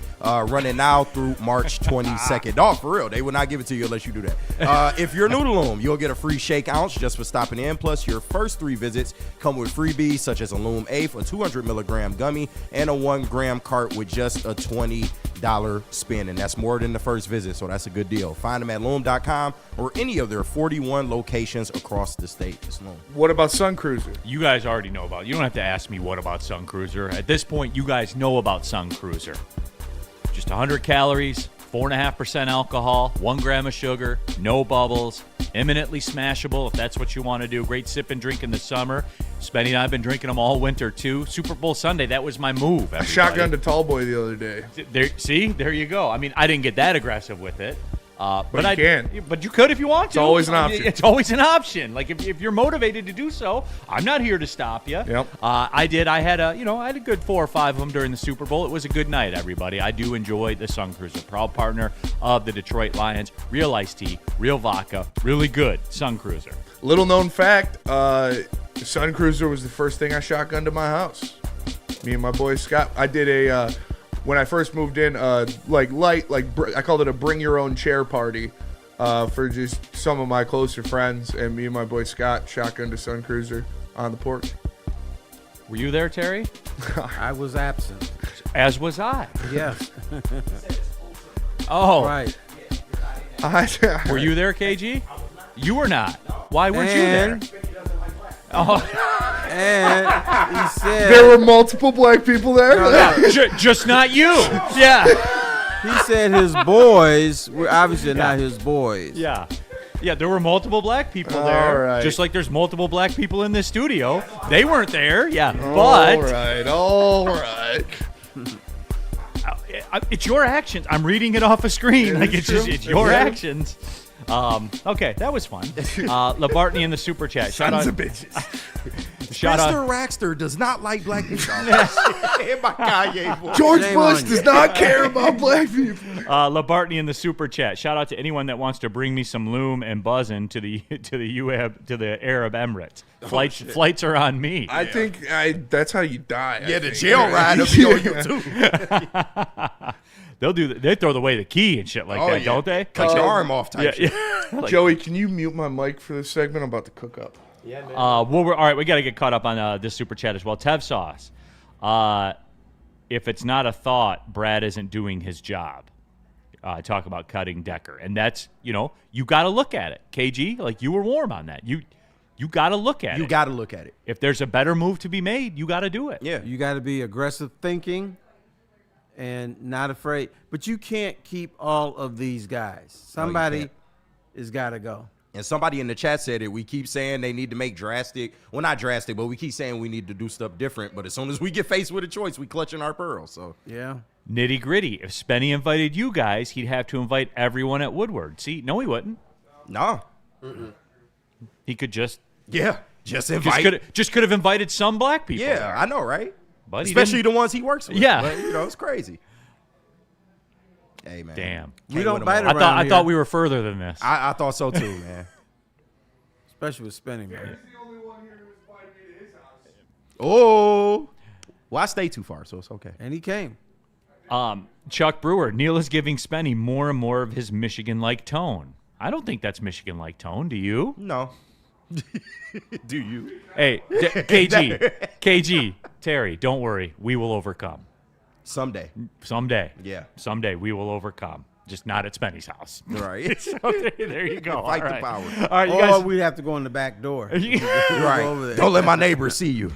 Running now through March 22nd. No, for real. They will not give it to you unless you do that. If you're new to Loom, you'll get a free shake ounce just for stopping in. Plus, your first 3 visits come with freebies such as a Loom Eighth, a 200 milligram gummy, and a 1 gram cart with just a $20 spin, and that's more than the first visit, so that's a good deal. Find them at loom.com or any of their 41 locations across the state. It's Loom. What about Sun Cruiser? You guys already know about it. You don't have to ask me what about Sun Cruiser. At this point, you guys know about Sun Cruiser. Just 100 calories, 4.5% alcohol, 1 gram of sugar, no bubbles, eminently smashable if that's what you want to do. Great sip and drink in the summer. Spenny and I have been drinking them all winter too. Super Bowl Sunday, that was my move. I shotgunned a tall boy the other day. There you go. I mean, I didn't get that aggressive with it. But you can. But you could if you want to. It's always an option. It's always an option. Like if you're motivated to do so, I'm not here to stop you. Yep. I did. I had a good 4 or 5 of them during the Super Bowl. It was a good night, everybody. I do enjoy the Sun Cruiser, proud partner of the Detroit Lions. Real iced tea, real vodka, really good Sun Cruiser. Little known fact, Sun Cruiser was the first thing I shotgunned to my house. Me and my boy Scott. I did a when I first moved in, I called it a bring your own chair party for just some of my closer friends, and me and my boy Scott shotgunned to Sun Cruiser on the porch. Were you there, Terry? I was absent. As was I. Yes. Oh, Right. Were you there, KG? You were not. Why weren't you there? Oh, And he said There were multiple black people there. just not you. Yeah. he said his boys were obviously not his boys. Yeah. Yeah, there were multiple black people there. All right. Just like there's multiple black people in this studio. They weren't there. Yeah. All right. It's your actions. I'm reading it off a screen. Yeah, like it's it's true. just your Yeah. actions. Okay, that was fun. Labartney in the super chat. Shout out. Sons of bitches. Shout Mr. out. Rackster does not like black people. In my Kanye voice. George Shame Bush on you. does not care about black people. Labartney in the super chat. Shout out to anyone that wants to bring me some loom and buzzing to the Arab Emirates. Flights are on me. I think that's how you die. Yeah, the jail ride will be on you too. They throw away the key and shit like that, don't they? Cut your arm off type shit. Joey, can you mute my mic for this segment? I'm about to cook up. Yeah, man. All right, we got to get caught up on this super chat as well. Tev Sauce. If it's not a thought, Brad isn't doing his job. Talk about cutting Decker. And that's, you got to look at it. KG, like you were warm on that. You got to look at it. You got to look at it. If there's a better move to be made, you got to do it. Yeah. You got to be aggressive thinking and not afraid. But you can't keep all of these guys. Somebody can't. has got to go. And somebody in the chat said it. We keep saying they need to make drastic. Well, not drastic, but we keep saying we need to do stuff different. But as soon as we get faced with a choice, we clutching our pearls. So Yeah. Nitty gritty. If Spenny invited you guys, he'd have to invite everyone at Woodward. See, no, he wouldn't. no. He could just Yeah. Just invite. just could have invited some black people. Yeah, there. I know, right? But he especially didn't. the ones he works with. Yeah. But, it's crazy. Hey, man. Damn. We don't win 'em bite all. around I here, thought we were further than this. I thought so too, man. especially with spending, man. Oh. Well, I stay too far, so it's okay. And he came. Chuck Brewer, Neal is giving Spenny more and more of his Michigan-like tone. I don't think that's Michigan-like tone. Do you? No. Do you? Hey, KG, Terry, don't worry. We will overcome. Someday. Someday. Yeah. Someday we will overcome. Just not at Spenny's house. Right. So there you go. Fight All the right. power. All right, you Or guys. we'd have to go in the back door. Right. over there. Don't let my neighbors see you.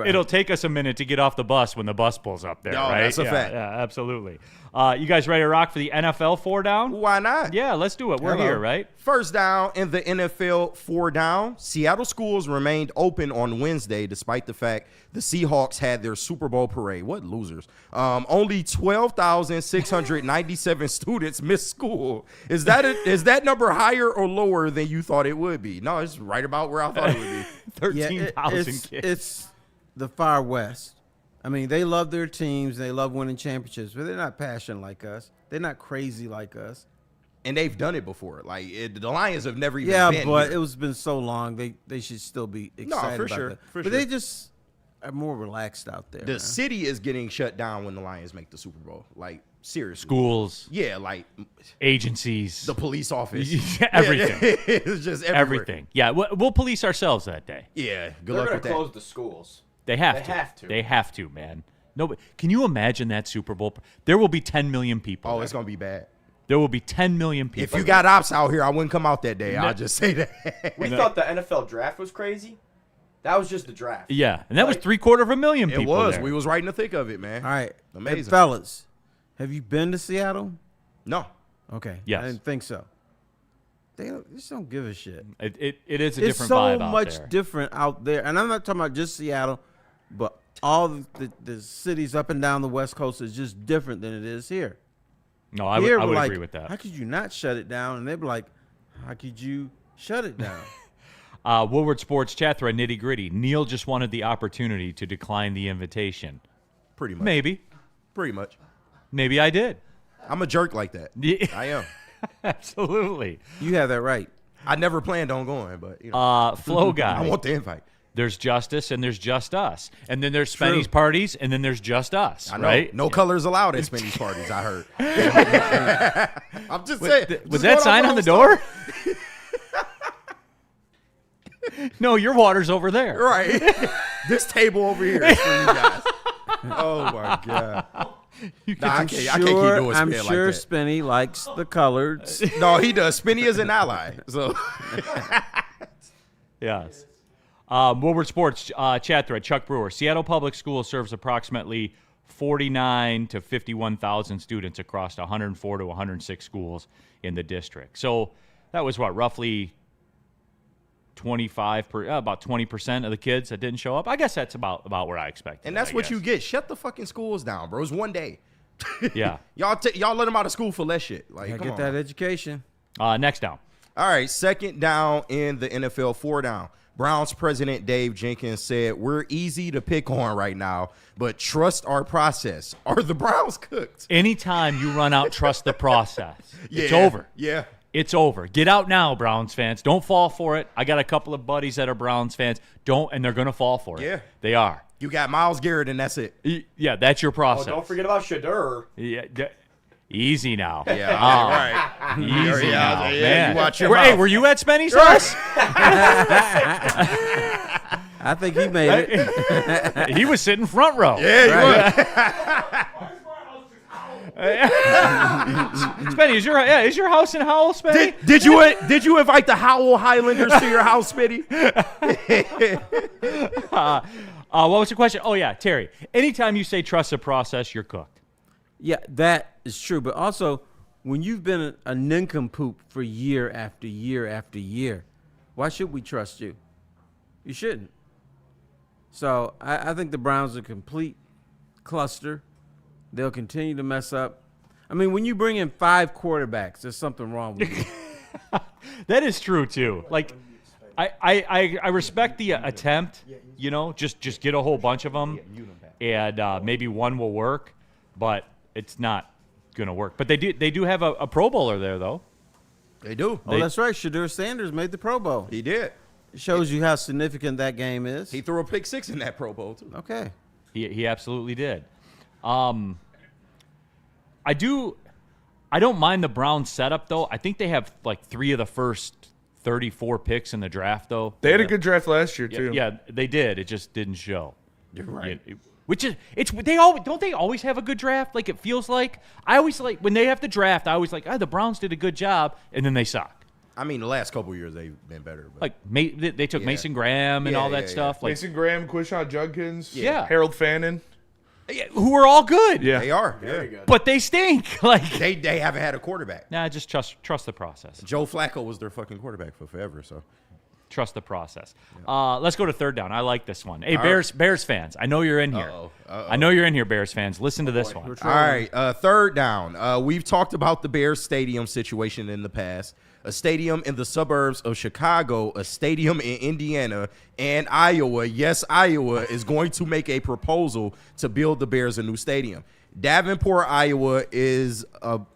It'll take us a minute to get off the bus when the bus pulls up there, No, right? that's a yeah, fact. Yeah, absolutely. You guys ready to rock for the NFL 4 down? Why not? Yeah, let's do it. We're Hello. here, right? First down in the NFL 4 down. Seattle schools remained open on Wednesday despite the fact the Seahawks had their Super Bowl parade. What losers. Only 12,697 students missed school. Is that number higher or lower than you thought it would be? No, it's right about where I thought it would be. 13,000 it's, kids. it's the far west. I mean, they love their teams. They love winning championships, but they're not passionate like us. They're not crazy like us. And they've done it before. Like the Lions have never even Yeah, been but here. it was been so long. They should still be excited for about sure, that. for but sure. they just are more relaxed out there. The man. city is getting shut down when the Lions make the Super Bowl. Like, seriously. Schools, Yeah, like agencies, the police office. everything. It's just everywhere. Everything. Yeah, we'll police ourselves that day. Yeah, good They're luck gonna with that. close the schools. They have They to. have to. They have to, man. Nobody. Can you imagine that Super Bowl? There will be 10 million people. Oh, there. it's gonna be bad. There will be 10 million people. If you got ops out here, I wouldn't come out that day. I'll just say that. We thought the NFL draft was crazy. That was just the draft. Yeah, and that was Like- 750,000 It people. was. there. We was right in the thick of it, man. All right, Amazing. Hey, fellas, have you been to Seattle? No. Okay. Yes. I didn't think so. They just don't give a shit. It is a It's different so vibe out much there. different out there, and I'm not talking about just Seattle, but all the cities up and down the West Coast is just different than it is here. No, I Here, would we're like, agree with How that. could you not shut it down? And they'd be like, how could you shut it down? Woodward Sports chat thread nitty gritty. Neal just wanted the opportunity to decline the invitation. Pretty much. Maybe I did. I'm a jerk like that. Yeah. I am. Absolutely. You have that right. I never planned on going, but you know, Flow guy. I want the invite. There's Justice and there's Just Us. And then there's Spenny's parties and then there's Just Us, I know. right? No colors allowed at Spenny's parties, I heard. I'm just saying. Was just that going sign off on the AllStar. door? No, your water's over there. Right. This table over here is for you guys. Oh, my God. Nah, I can't keep doing I'm spin sure like that. Spenny likes the colors. No, he does. Spinny is an ally. So Yes. Woodward Sports chat thread, Chuck Brewer. Seattle Public Schools serves approximately 49 to 51,000 students across 104 to 106 schools in the district. So that was what, roughly about 20% of the kids that didn't show up. I guess that's about where I expected. and that's I what guess. you get. Shut the fucking schools down, bro. It's one day. Yeah. Y'all let them out of school for less shit. Like, I come get on. that education. Next down. All right, second down in the NFL, 4 down. Browns president Dave Jenkins said, "We're easy to pick on right now, but trust our process." Are the Browns cooked? Anytime you run out, trust the process. It's Yeah, over. Yeah. It's over. Get out now, Browns fans. Don't fall for it. I got a couple of buddies that are Browns fans. And they're going to fall for it. Yeah. They are. You got Myles Garrett, and that's it. Yeah, that's your Oh, process. don't forget about Shadur. Yeah, easy now. Yeah, right. Easy now, man. you watch your Hey, mouth. were you at Spenny's house? I think he made it. He was sitting front row. Yeah, you Right. Spenny, is your house in Howell, Spenny? Did you invite the Howell Highlanders to your house, Smitty? What was the question? Oh, yeah, Terry. Anytime you say trust the process, you're cooked. Yeah, that is true. But also, when you've been a nincompoop for year after year after year, why should we trust you? You shouldn't. So I think the Browns are a complete cluster. They'll continue to mess up. I mean, when you bring in 5 quarterbacks, there's something wrong with you. That is true, too. Like, I respect the attempt, just get a whole bunch of them, and maybe one will work, but it's not going to work. But they do have a Pro Bowler there, though. They do. Oh, that's right. Shadur Sanders made the Pro Bowl. He did. It shows you how significant that game is. He threw a pick 6 in that Pro Bowl, too. Okay. He absolutely did. I don't mind the Browns setup, though. I think they have like 3 of the first 34 picks in the draft, though. They had a good draft last year, too. Yeah, they did. It just didn't show. You're right. Don't they always have a good draft? Like, it feels like I always like when they have the draft. I always like, the Browns did a good job, and then they suck. I mean, the last couple of years they've been better. But. Like they took Mason Graham and all that stuff. Like, Mason Graham, Quishon Judkins, Yeah. Harold Fannin. who are all good. Yeah. They are. Very good. But they stink. Like, They haven't had a quarterback. nah, just trust the process. Joe Flacco was their fucking quarterback for forever. So Trust the process. Let's go to third down. I like this one. Hey, Bears fans, I know you're in here. I know you're in here, Bears fans. Listen to this one. all right, third down. We've talked about the Bears stadium situation in the past. A stadium in the suburbs of Chicago, a stadium in Indiana, and Iowa. Yes, Iowa is going to make a proposal to build the Bears a new stadium. Davenport, Iowa is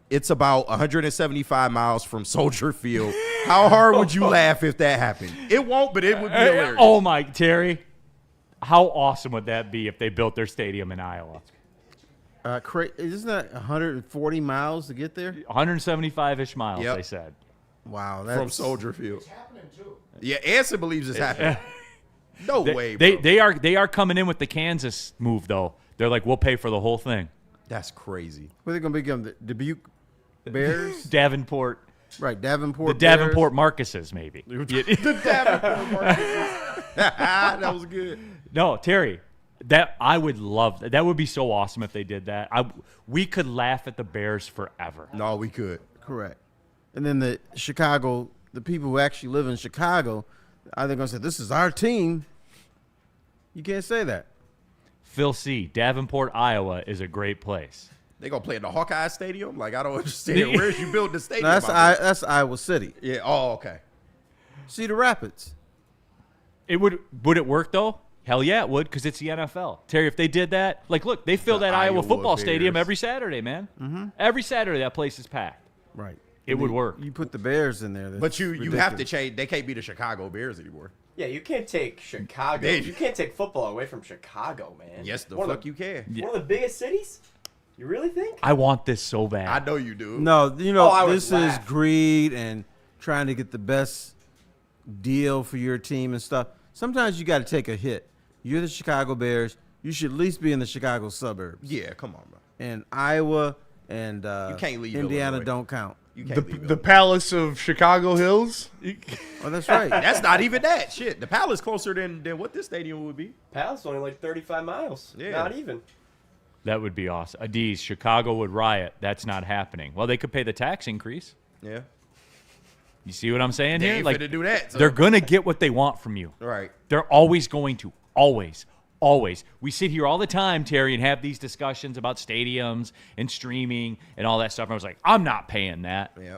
it's about 175 miles from Soldier Field. How hard would you laugh if that happened? It won't, but it would be hilarious. Oh my, Terry, how awesome would that be if they built their stadium in Iowa? Isn't that 140 miles to get there? 175-ish miles, Yep. they said. Wow, From Soldier Field. Yeah, Anson believes it's happening. No way, bro. They are coming in with the Kansas move though. They're like, we'll pay for the whole thing. That's crazy. What are they going to become? The Dubuque Bears? Davenport, Right, Davenport the Davenport Marcuses, maybe. That was good. No, Terry, that I would love. That would be so awesome if they did that. We could laugh at the Bears forever. No, we could. Correct. And then the people who actually live in Chicago, are they going to say, this is our team? You can't say that. Phil C. Davenport, Iowa is a great place. They gonna play in the Hawkeye Stadium? Like, I don't understand. Where's you build the stadium? No, out there? that's Iowa City. Yeah. Oh, okay. Cedar Rapids. Would it work though? Hell yeah, it would, because it's the NFL. Terry, if they did that, like, look, they fill that Iowa football stadium every Saturday, man. Mm-hmm. Every Saturday, that place is packed. Right. It would work. You put the Bears in there. But you have to change. They can't be the Chicago Bears anymore. Yeah, you can't take Chicago. Dude. You can't take football away from Chicago, man. Yes, the One of fuck you can. One of the biggest cities? You really think? I want this so bad. I know you do. No, I would this is laugh. greed and trying to get the best deal for your team and stuff. Sometimes you got to take a hit. You're the Chicago Bears. You should at least be in the Chicago suburbs. Yeah, come on, bro. And Iowa and You can't leave Indiana Illinois. don't count. You can't leave The Palace of Chicago Hills. Oh, that's right. That's not even that shit. The Palace closer than what this stadium would be. Palace only like 35 miles. Yeah. Not even. That would be awesome. Adiz, Chicago would riot. That's not happening. Well, they could pay the tax increase. Yeah. You see what I'm saying They here? ain't Like, finna do that. So. they're going to get what they want from you. Right. They're always going to. Always. Always. We sit here all the time, Terry, and have these discussions about stadiums and streaming and all that stuff. And I was like, I'm not paying that. Yeah.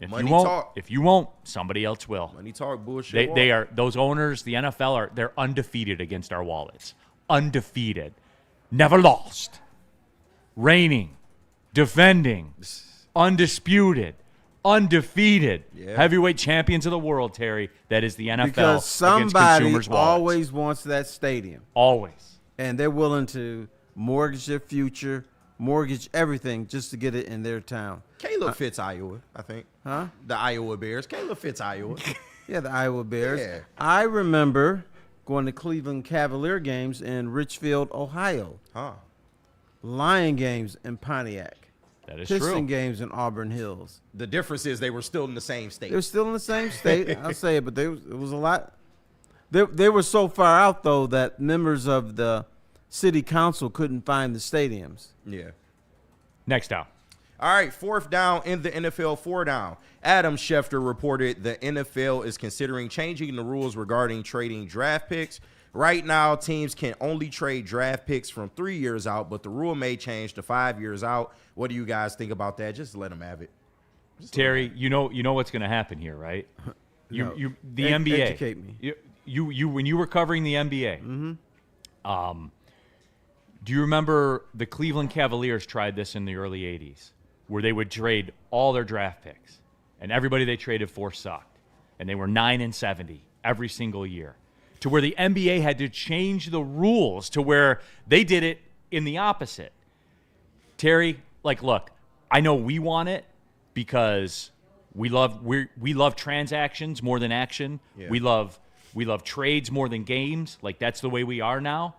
Money If you won't, somebody else will. Money talk bullshit. They are those owners. The NFL they're undefeated against our wallets. Undefeated, never lost, reigning, defending, undisputed, undefeated, heavyweight champions of the world. Terry, that is the NFL because against somebody consumers' wallets. always wants that stadium, Always. and they're willing to mortgage their future, mortgage everything just to get it in their town. Caleb fits Iowa, I think. Huh? The Iowa Bears. Caleb fits Iowa. Yeah, the Iowa Bears. Yeah. I remember going to Cleveland Cavalier games in Richfield, Ohio. Huh. Lion games in Pontiac. That is Piston true. games in Auburn Hills. The difference is they were still in the same state. They were still in the same state, I'll say it, but it was a lot. They were so far out, though, that members of the city council couldn't find the stadiums. Yeah. Next down. All right, fourth down in the NFL, 4 down. Adam Schefter reported the NFL is considering changing the rules regarding trading draft picks. Right now, teams can only trade draft picks from 3 years out, but the rule may change to 5 years out. What do you guys think about that? Just let them have it. Terry, you know what's going to happen here, right? No. The NBA. Educate me. You when you were covering the NBA. Do you remember the Cleveland Cavaliers tried this in the early '80s, where they would trade all their draft picks, and everybody they traded for sucked, and they were 9-70 every single year, to where the NBA had to change the rules to where they did it in the opposite. Terry, look, I know we want it because we love transactions more than action. Yeah. We love trades more than games. That's the way we are now.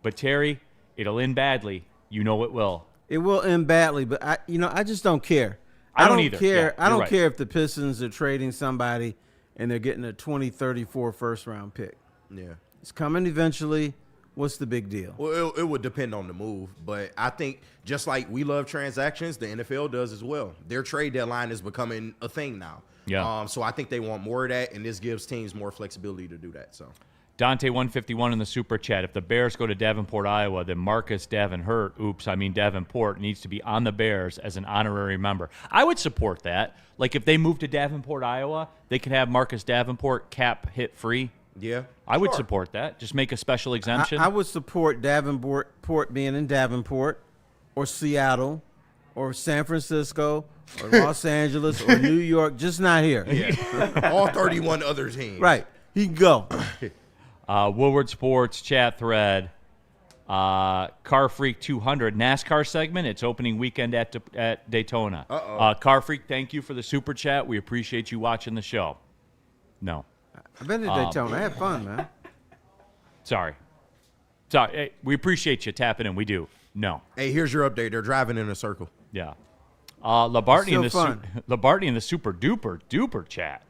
But Terry, it'll end badly. You know it will. It will end badly, but I just don't care. I don't either. care. Yeah, I don't right. care if the Pistons are trading somebody and they're getting a 2034 first round pick. Yeah. It's coming eventually. What's the big deal? Well, it would depend on the move, but I think just like we love transactions, the NFL does as well. Their trade deadline is becoming a thing now. Yeah. So I think they want more of that, and this gives teams more flexibility to do that. So Dante 151 in the super chat. If the Bears go to Davenport, Iowa, then Marcus Davenport needs to be on the Bears as an honorary member. I would support that. If they move to Davenport, Iowa, they can have Marcus Davenport cap hit free. yeah, I would support that. Just make a special exemption. I would support Davenport being in Davenport or Seattle or San Francisco or Los Angeles or New York, just not here. all 31 other teams. Right. He can go. Woodward Sports chat thread. Car Freak 200 NASCAR segment. It's opening weekend at Daytona. Car Freak, thank you for the super chat. We appreciate you watching the show. No. I've been to Daytona. I had fun, man. Sorry. Hey, we appreciate you tapping in. We do. No. Hey, here's your update. They're driving in a circle. Yeah. Labartney in Still the super duper chat.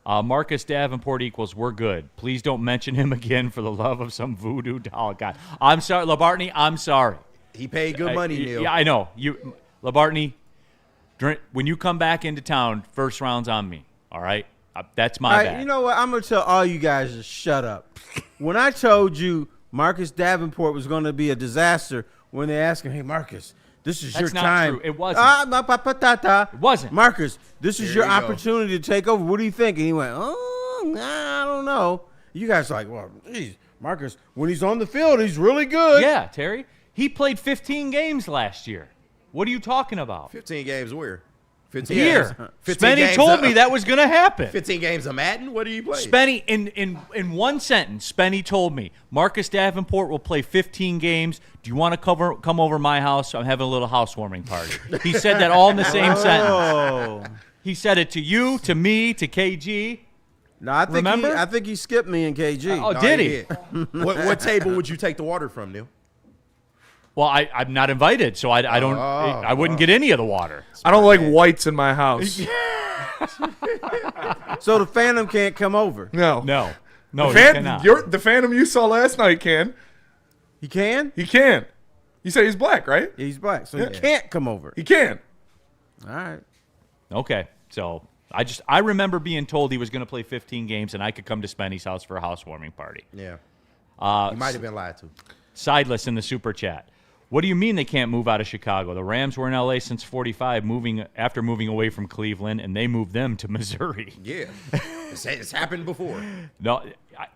Marcus Davenport equals we're good. Please don't mention him again for the love of some voodoo doll god. I'm sorry, Labartney. I'm sorry. He paid good money, Neal. Yeah, I know. Labartney, when you come back into town, first round's on me. All right? That's my bad. You know what? I'm going to tell all you guys to shut up. When I told you Marcus Davenport was going to be a disaster, when they asked him, hey, Marcus, this is your That's not time. true. It wasn't. It wasn't. Marcus, this is your you go. opportunity to take over. What do you think? And he went, I don't know. You guys are like, well, geez, Marcus, when he's on the field, he's really good. Yeah, Terry. He played 15 games last year. What are you talking about? 15 games where? 15 Here. games. 15 Spenny games told me that was going to happen. 15 games of Madden? What do you play? Spenny, in one sentence, Spenny told me, Marcus Davenport will play 15 games. Do you want to come over my house? I'm having a little housewarming party. He said that all in the same sentence. Oh. He said it to you, to me, to KG. No, I think Remember? I think he skipped me and KG. Oh, No, did he? What table would you take the water from, Neal? Well, I'm not invited, so I don't. I wouldn't get any of the water. I don't like whites in my house. So the Phantom can't come over. No. No, The, you Phan- cannot. the Phantom you saw last night can. He can? He can. You say he's black, right? Yeah, he's black, so Yeah. he can't come over. He can. All right. Okay, so I remember being told he was going to play 15 games and I could come to Spenny's house for a housewarming party. Yeah. Uh, You might have been lied to. Sideless in the super chat. What do you mean they can't move out of Chicago? The Rams were in L.A. since 45, after moving away from Cleveland, and they moved them to Missouri. Yeah, it's happened before. No,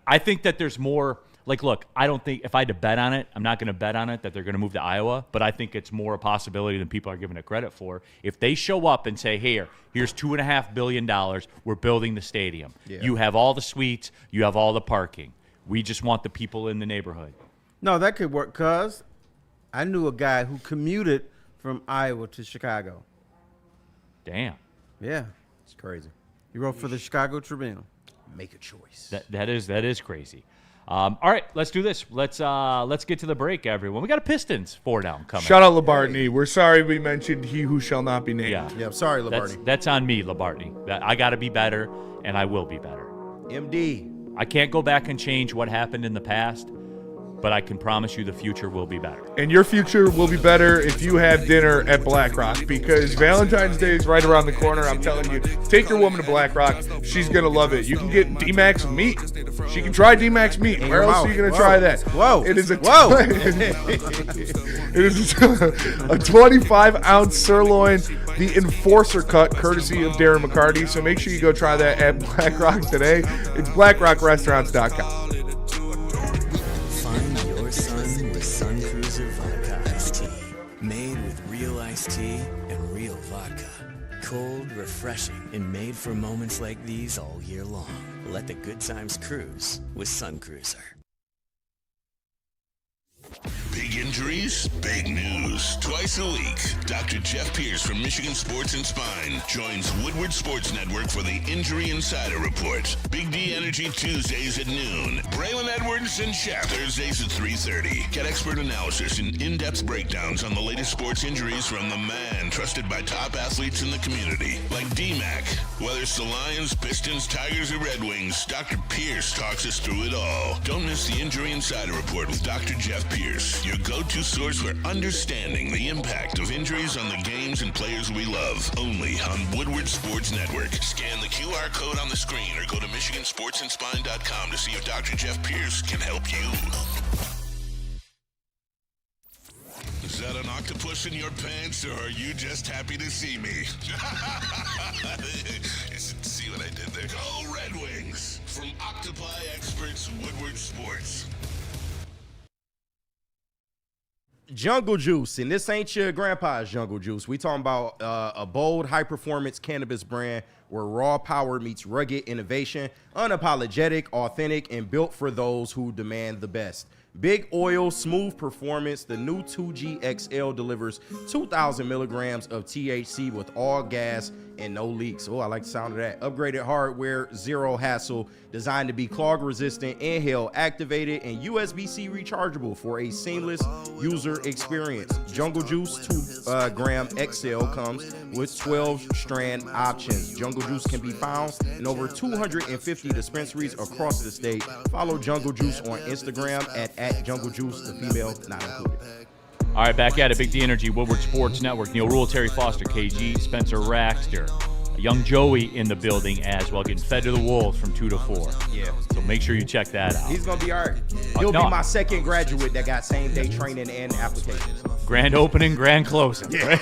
I think that there's more. Like, look, I don't think if I had to bet on it, I'm not going to bet on it that they're going to move to Iowa, but I think it's more a possibility than people are giving it credit for. If they show up and say, hey, here's $2.5 billion, we're building the stadium. Yeah. You have all the suites, you have all the parking. We just want the people in the neighborhood. No, that could work, cuz I knew a guy who commuted from Iowa to Chicago. Damn. Yeah. It's crazy. He wrote for the Chicago Tribune. Make a choice. That is crazy. All right, let's do this. Let's get to the break, everyone. We got a Pistons 4 down coming. Shout out Labartney. We're sorry we mentioned he who shall not be named. Yeah, sorry, Labartney. That's on me, Labartney. I got to be better, and I will be better. MD. I can't go back and change what happened in the past, but I can promise you the future will be better. And your future will be better if you have dinner at Black Rock, because Valentine's Day is right around the corner. I'm telling you, take your woman to Black Rock. She's going to love it. You can get D-Max meat. She can try D-Max meat. Where else are you going to try that? Whoa. It is a it is a 25-ounce sirloin, the Enforcer cut, courtesy of Darren McCarty. So make sure you go try that at Black Rock today. It's blackrockrestaurants.com. Iced tea and real vodka. Cold, refreshing, and made for moments like these all year long. Let the good times cruise with Sun Cruiser. Big injuries, big news. Twice a week, Dr. Jeff Pierce from Michigan Sports and Spine joins Woodward Sports Network for the Injury Insider Report. Big D Energy Tuesdays at noon. Braylon Edwards and Shaq Thursdays at 3:30. Get expert analysis and in-depth breakdowns on the latest sports injuries from the man trusted by top athletes in the community, like D-Mac. Whether it's the Lions, Pistons, Tigers, or Red Wings, Dr. Pierce talks us through it all. Don't miss the Injury Insider Report with Dr. Jeff Pierce, your go-to source for understanding the impact of injuries on the games and players we love. Only on Woodward Sports Network. Scan the QR code on the screen or go to MichiganSportsandSpine.com to see if Dr. Jeff Pierce can help you. Is that an octopus in your pants, or are you just happy to see me? See what I did there? Go Red Wings! From Octopi Experts, Woodward Sports. Jungle Juice, and this ain't your grandpa's Jungle Juice. We talking about a bold, high-performance cannabis brand where raw power meets rugged innovation, unapologetic, authentic, and built for those who demand the best. Big oil, smooth performance. The new 2G XL delivers 2,000 milligrams of THC with all gas and no leaks. Oh, I like the sound of that. Upgraded hardware, zero hassle, designed to be clog resistant, inhale activated, and USB-C rechargeable for a seamless user experience. Jungle Juice 2-gram XL comes with 12 strand options. Jungle Juice can be found in over 250 dispensaries across the state. Follow Jungle Juice on Instagram at Jungle Juice, the female not included. All right, back at it. Big D Energy, Woodward Sports Network. Neal, Ruhl, Terry Foster, KG, Spencer Raxter. Young Joey in the building as well, getting fed to the wolves from 2 to 4. Yeah. So make sure you check that out. He's going to be all right. He'll be my second graduate that got same-day training and applications. Grand opening, grand closing. Yeah.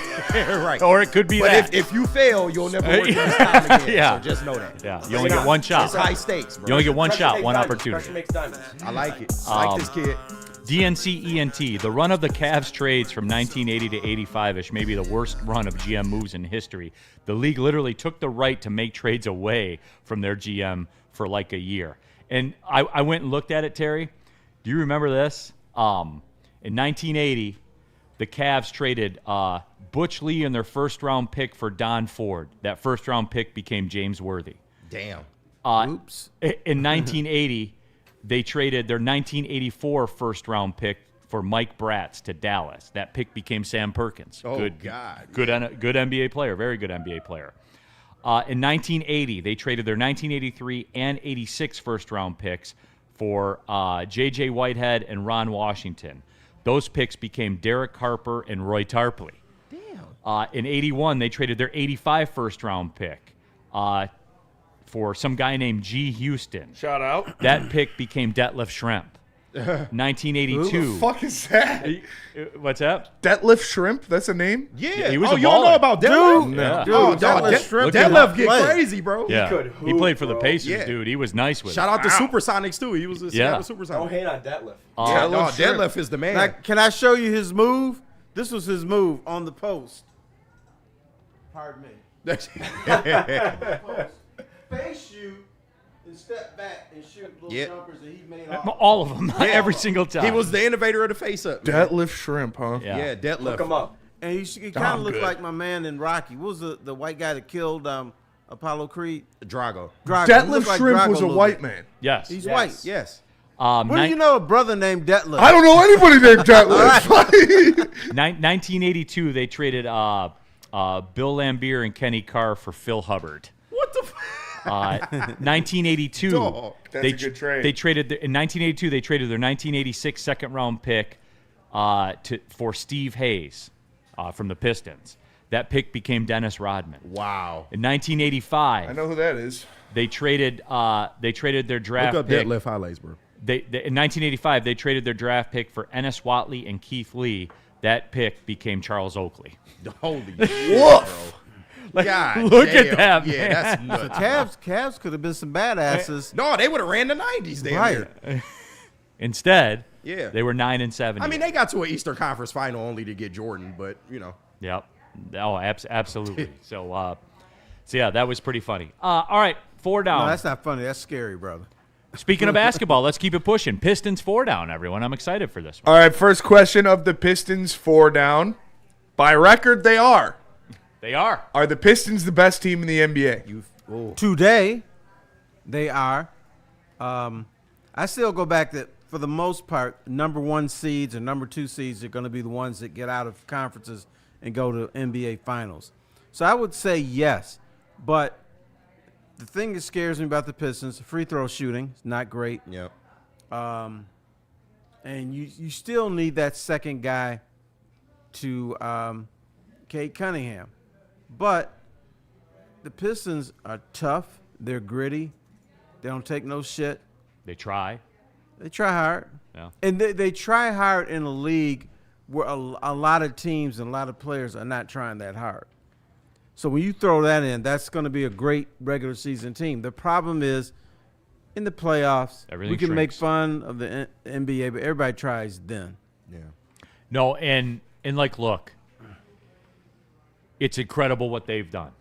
Right. Or it could be that. But if you fail, you'll never work this time again. Yeah. So just know that. Yeah. You only get one shot. It's high stakes, bro. You only get one Pressure shot, makes one diamonds. opportunity. Pressure makes diamonds. I like it. I like this kid. DNC ENT, the run of the Cavs trades from 1980 to 85-ish, may be the worst run of GM moves in history. The league literally took the right to make trades away from their GM for like a year. And I went and looked at it, Terry. Do you remember this? In 1980, the Cavs traded Butch Lee and their first-round pick for Don Ford. That first-round pick became James Worthy. Damn. Oops. In 1980, they traded their 1984 first-round pick for Mike Bratz to Dallas. That pick became Sam Perkins. Oh, good NBA player, very good NBA player. In 1980, they traded their 1983 and 86 first-round picks for J.J. Whitehead and Ron Washington. Those picks became Derek Harper and Roy Tarpley. Damn. In 81, they traded their 85 first-round pick for some guy named G. Houston. Shout out. That pick became Detlef Schrempf. 1982. Who the fuck is that? What's that? Detlef Shrimp? That's a name? Yeah. he was oh, a you don't know baller. about Detlef? Dude, Yeah. dude, Oh, Detlef Shrimp Detlef get play. crazy, bro. Yeah, could he played for the hoop, Pacers, bro. dude. He was nice with Shout it. out to Supersonics, too. He was a Seattle Don't Supersonics. hate on Detlef. Yeah, no, Detlef Shrimp. Detlef is the man. Now, can I show you his move? This was his move on the post. Pardon me. Face you and step back and shoot little Yeah. jumpers that he made All of them, every single time. He was the innovator of the face-up. man. Detlef Shrimp, huh? Yeah, Detlef. Look him up. And he kind of looked good. like my man in Rocky. What was the white guy that killed Apollo Creed? Drago. Drago. He Detlef looked like Shrimp Drago was a little white bit. man. Yes. He's Yes. white. Yes. What do you know a brother named Detlef? I don't know anybody named Detlef. 1982, they traded Bill Lambier and Kenny Carr for Phil Hubbard. What the 1982, Dog. That's a good trade. They traded in 1982. They traded their 1986 second-round pick for Steve Hayes from the Pistons. That pick became Dennis Rodman. Wow. In 1985, I know who that is. they traded their draft Look up pick. Detlef highlights, bro. In 1985, they traded their draft pick for Ennis Watley and Keith Lee. That pick became Charles Oakley. Holy shit, bro. God look damn. at that, Yeah, man. that's nuts. Cavs could have been some badasses. No, they would have ran the 90s, damn Right. near. Instead, Yeah. they were 9-7. I mean, they got to an Eastern Conference final only to get Jordan, but, you know. Yep. Oh, absolutely. So yeah, that was pretty funny. All right, 4 down. No, that's not funny. That's scary, brother. Speaking of basketball, let's keep it pushing. Pistons 4 down, everyone. I'm excited for this one. All right, first question of the Pistons 4 down. By record, they are. They are. Are the Pistons the best team in the NBA? Today, they are. I still go back that for the most part, number 1 seeds or number 2 seeds are going to be the ones that get out of conferences and go to NBA finals. So I would say yes, but the thing that scares me about the Pistons, free throw shooting is not great. Yeah. And you still need that second guy to Kate Cunningham. But the Pistons are tough. They're gritty. They don't take no shit. They try. They try hard. Yeah. And they try hard in a league where a lot of teams and a lot of players are not trying that hard. So when you throw that in, that's going to be a great regular season team. The problem is in the playoffs, Everything we can make shrinks. fun of the NBA, but everybody tries then. Yeah. No, and like, look, it's incredible what they've done,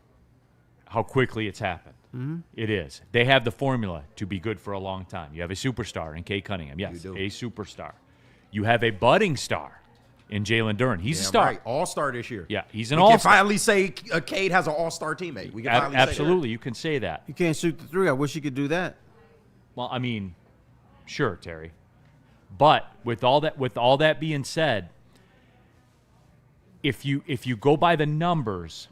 how quickly it's happened. Mm-hmm. It is. They have the formula to be good for a long time. You have a superstar in Kay Cunningham. Yes, You do. a superstar. You have a budding star in Jalen Duren. He's a Damn star. right. All-star this year. Yeah, he's an We can all-star. finally say Cade has an all-star teammate. We can finally say that. Absolutely, you can say that. You can't shoot the three. I wish you could do that. Well, I mean, sure, Terry. But with all that being said, if you go by the numbers,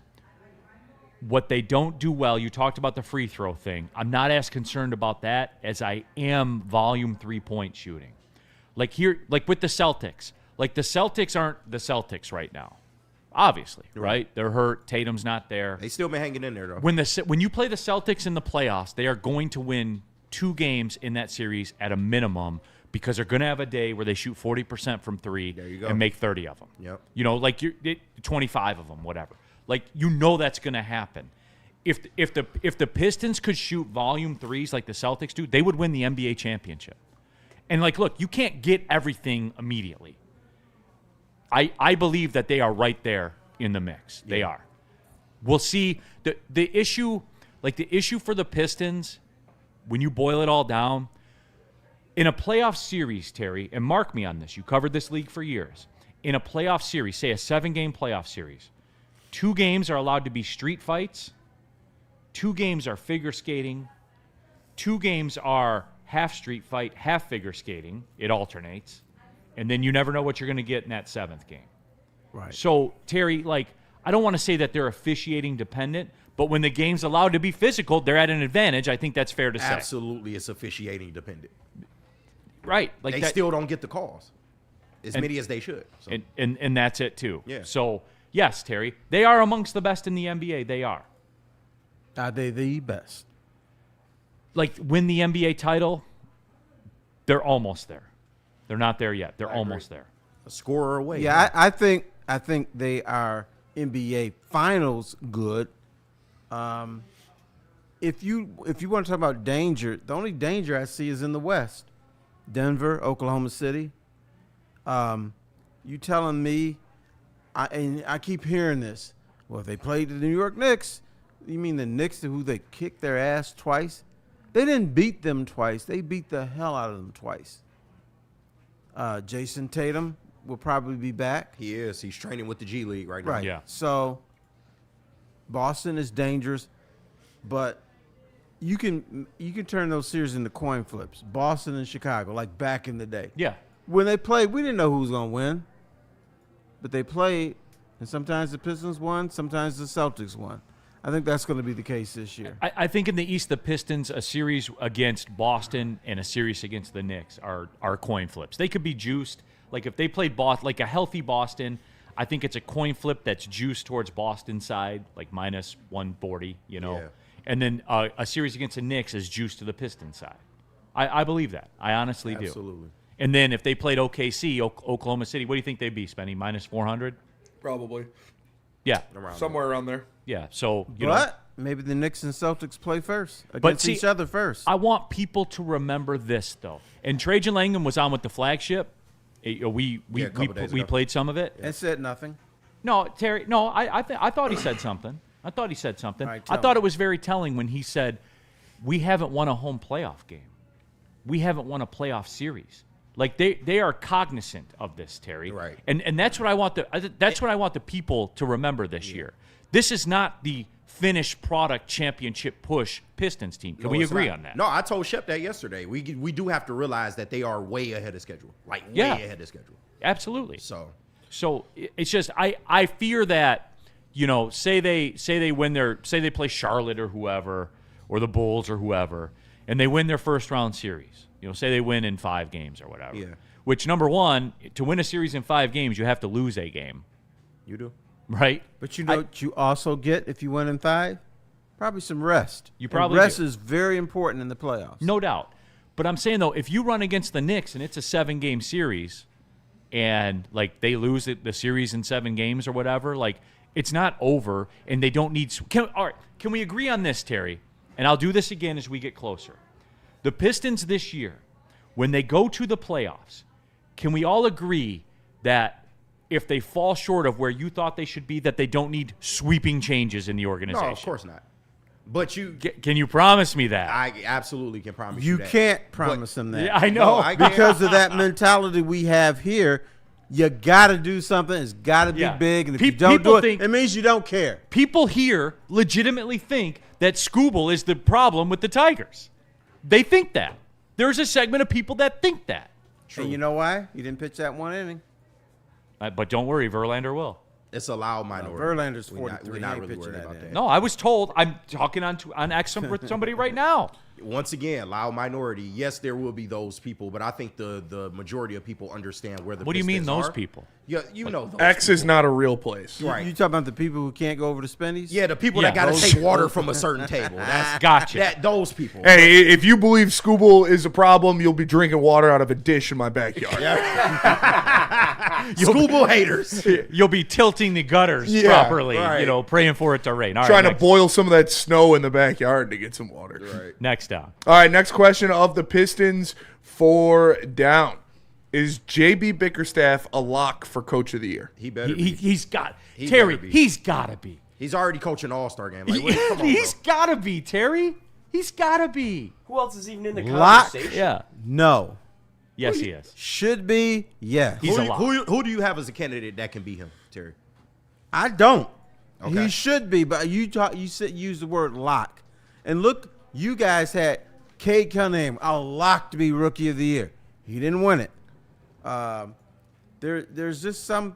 what they don't do well, you talked about the free throw thing. I'm not as concerned about that as I am volume 3-point shooting. Like with the Celtics. Like the Celtics aren't the Celtics right now. Obviously, right? They're hurt. Tatum's not there. They still been hanging in there, though. When you play the Celtics in the playoffs, they are going to win 2 games in that series at a minimum because they're going to have a day where they shoot 40% from 3 There you go. and make 30 of them. Yep. You know, like 25 of them, whatever. Like, that's going to happen. If the Pistons could shoot volume 3s like the Celtics do, they would win the NBA championship. And like, look, you can't get everything immediately. I believe that they are right there in the mix. They are. We'll see. The issue for the Pistons, when you boil it all down, in a playoff series, Terry, and mark me on this, you covered this league for years. In a playoff series, say a 7-game playoff series, 2 games are allowed to be street fights, 2 games are figure skating, 2 games are half street fight, half figure skating. It alternates. And then you never know what you're going to get in that 7th game. Right. So, Terry, I don't want to say that they're officiating dependent, but when the game's allowed to be physical, they're at an advantage. I think that's fair to say. Absolutely, it's officiating dependent. Right. Like They that, still don't get the calls as many as they should. So. and that's it, too. Yeah. So, yes, Terry, they are amongst the best in the NBA. They are. Are they the best? Win the NBA title, they're almost there. They're not there yet. They're almost there. A scorer away. Yeah, I think they are NBA Finals good. If you want to talk about danger, the only danger I see is in the West. Denver, Oklahoma City. You telling me, and I keep hearing this. Well, if they played the New York Knicks, you mean the Knicks who they kicked their ass twice? They didn't beat them twice. They beat the hell out of them twice. Jason Tatum will probably be back. He is. He's training with the G League right now. Right. Yeah. So Boston is dangerous, but you can turn those series into coin flips. Boston and Chicago, like back in the day. Yeah. When they played, we didn't know who was going to win, but they played, and sometimes the Pistons won, sometimes the Celtics won. I think that's going to be the case this year. I think in the East, the Pistons, a series against Boston and a series against the Knicks are coin flips. They could be juiced. Like if they played Boston, like a healthy Boston, I think it's a coin flip that's juiced towards Boston's side, like minus 140, you know. Yeah. And then a series against the Knicks is juiced to the Pistons side. I believe that. I honestly do. Absolutely. And then if they played OKC, Oklahoma City, what do you think they'd be spending? Minus 400? Probably Yeah. somewhere around there. Yeah. So, you But know. maybe the Knicks and Celtics play first against see, each other first. I want people to remember this, though. And Trajan Langham was on with the flagship. We couple days ago. played some of it. and said nothing. No, Terry. No, I thought he said something. I thought he said something. All right, I tell thought me. it was very telling when he said, "We haven't won a home playoff game. We haven't won a playoff series." Like they are cognizant of this, Terry. Right. And that's what I want the people to remember this year. This is not the finished product championship push Pistons team. Can we it's agree not. on that? No, I told Shep that yesterday. We do have to realize that they are way ahead of schedule. Like way ahead of schedule. Absolutely. So It's just I fear that, you know, say they play Charlotte or whoever or the Bulls or whoever, and they win their first round series. You know, say they win in 5 games or whatever. Yeah. Which, number one, to win a series in 5 games, you have to lose a game, you do. right? But you know what you also get if you win in 5? Probably some rest. You And probably rest do. is very important in the playoffs. No doubt. But I'm saying, though, if you run against the Knicks and it's a 7-game series and, like, they lose the series in 7 games or whatever, like, it's not over and they don't need – all right, can we agree on this, Terry? And I'll do this again as we get closer. The Pistons this year, when they go to the playoffs, can we all agree that if they fall short of where you thought they should be, that they don't need sweeping changes in the organization? No, of course not. But Can you promise me that? I absolutely can promise you You that. can't promise them that. Yeah, I know. No, I can't. Because of that mentality we have here, you got to do something. It's got to be Yeah. big. And if Pe- you don't people do it, think- it means you don't care. People here legitimately think that Scooble is the problem with the Tigers. They think that. There's a segment of people that think that. And you know why? You didn't pitch that 1 inning. But don't worry, Verlander will. It's a loud minority. Verlander's We're not- 43. We're not He ain't really pitching worried that about that. No, I was told. I'm talking on X with somebody right now. Once again, loud minority. Yes, there will be those people, but I think the majority of people understand where the What do you mean Pistons those are. people? Yeah, you know those X is people. not a real place. Right. You talking about the people who can't go over to Spenny's? Yeah, the people Yeah, that got to those- take water from a certain table. That's Gotcha. those people. Hey, if you believe Scooble is a problem, you'll be drinking water out of a dish in my backyard. Scooble haters. You'll be tilting the gutters Yeah, properly, right. you know, praying for it to rain. All right, Trying to next, boil some of that snow in the backyard to get some water. Right. next down. All right, next question of the Pistons for down. Is JB Bickerstaff a lock for Coach of the Year? He better be. He's got He Terry. better be. He's got to be. He's already coaching an All-Star game. Like, come on, He's bro. got to be, Terry. He's got to be. Who else is even in the Lock. conversation? Yeah. No. Yes, he is. Should be, yes. He's Who, a lock. who do you have as a candidate that can beat him, Terry? I don't. Okay. He should be, but you use the word lock. And look, you guys had Cade Cunningham, a lock to be Rookie of the Year. He didn't win it. There's just some,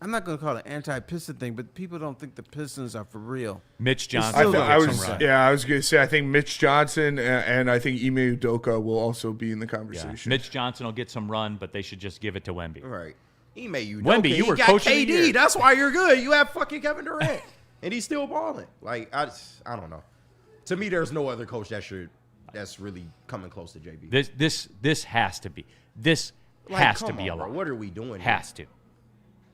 I'm not going to call it anti-Piston thing, but people don't think the Pistons are for real. Mitch Johnson. Still will got get some some run. run. I was going to say, I think Mitch Johnson and I think Ime Udoka will also be in the Yeah. conversation. Mitch Johnson will get some run, but they should just give it to Wemby. Right. He made you. Wemby, you he were got coach of the KD. year. That's why you're good. You have fucking Kevin Durant, and he's still balling. Like I don't know. To me, there's no other coach that should that's really coming close to JB. This has to be. This has to be a lot. What are we doing? Has to.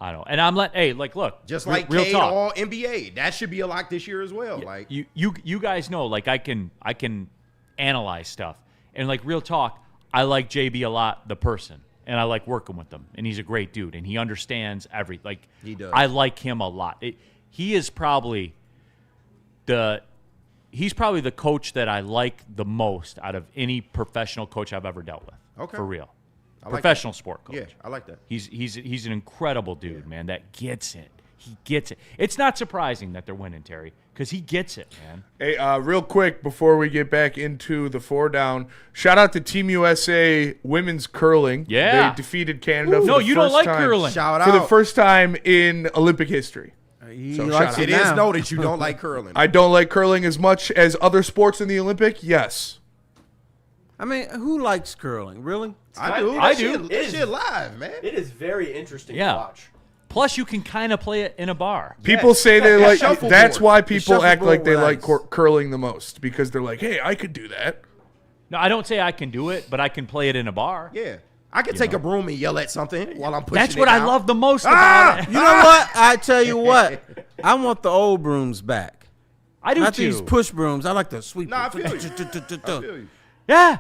I don't. And I'm look. Just like real Cade talk. all NBA. That should be a lock this year as well. Like you guys know, like I can analyze stuff. And like real talk, I like JB a lot, the person. And I like working with him. And he's a great dude. And he understands he does. I like him a lot. He is probably the coach that I like the most out of any professional coach I've ever dealt with. Okay. For real. I like Professional sport coach. Yeah, I like that. He's an incredible dude, man, that gets it. He gets it. It's not surprising that they're winning, Terry, because he gets it, man. Hey, real quick before we get back into the 4 down, shout out to Team USA women's curling. Yeah. They defeated Canada for No, the you don't first like time. curling. Shout For out. the first time in Olympic history. He So likes shout It it is now. noted you don't like curling. I don't like curling as much as other sports in the Olympic. Yes. I mean, who likes curling? Really? I do. I That do. shit- That shit live, man. It is very interesting Yeah. to watch. Plus, you can kind of play it in a bar. People say they like. shuffleboard. That's why people act like they shuffleboard like ice. curling the most, because they're like, "Hey, I could do that." No, I don't say I can do it, but I can play it in a bar. Yeah. I could take a broom and yell at something while I'm pushing That's it what I out. love the most about it. You know what? I tell you what. I want the old brooms back. I do Not too. these push brooms. I like the sweep. Nah, I feel you. I feel you. Yeah.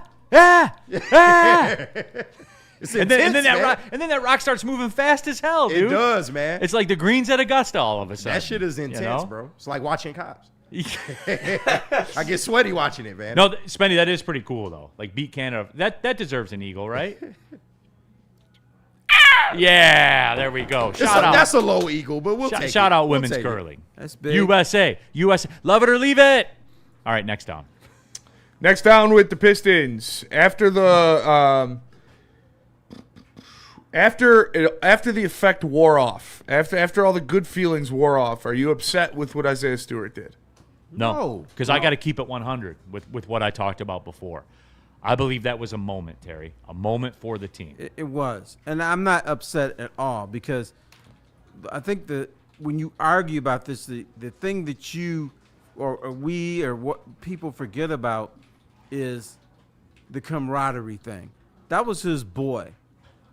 It's And then intense, man. that rock starts moving fast as hell, dude. It does, man. It's like the greens at Augusta all of a sudden. That shit is intense, you know? bro. It's like watching cops. I get sweaty watching it, man. No, Spenny, that is pretty cool though. Like beat Canada. That deserves an eagle, right? Yeah, there we go. Shout out. That's a low eagle, but we'll take it. Shout out We'll women's take it. curling. That's big. USA. Love it or leave it. All right, next down. Next down with the Pistons. After the after the effect wore off, after all the good feelings wore off, are you upset with what Isaiah Stewart did? No, because I got to keep it 100 with what I talked about before. I believe that was a moment, Terry, a moment for the team. It was. And I'm not upset at all because I think that when you argue about this, the thing that you or we or what people forget about is the camaraderie thing. That was his boy.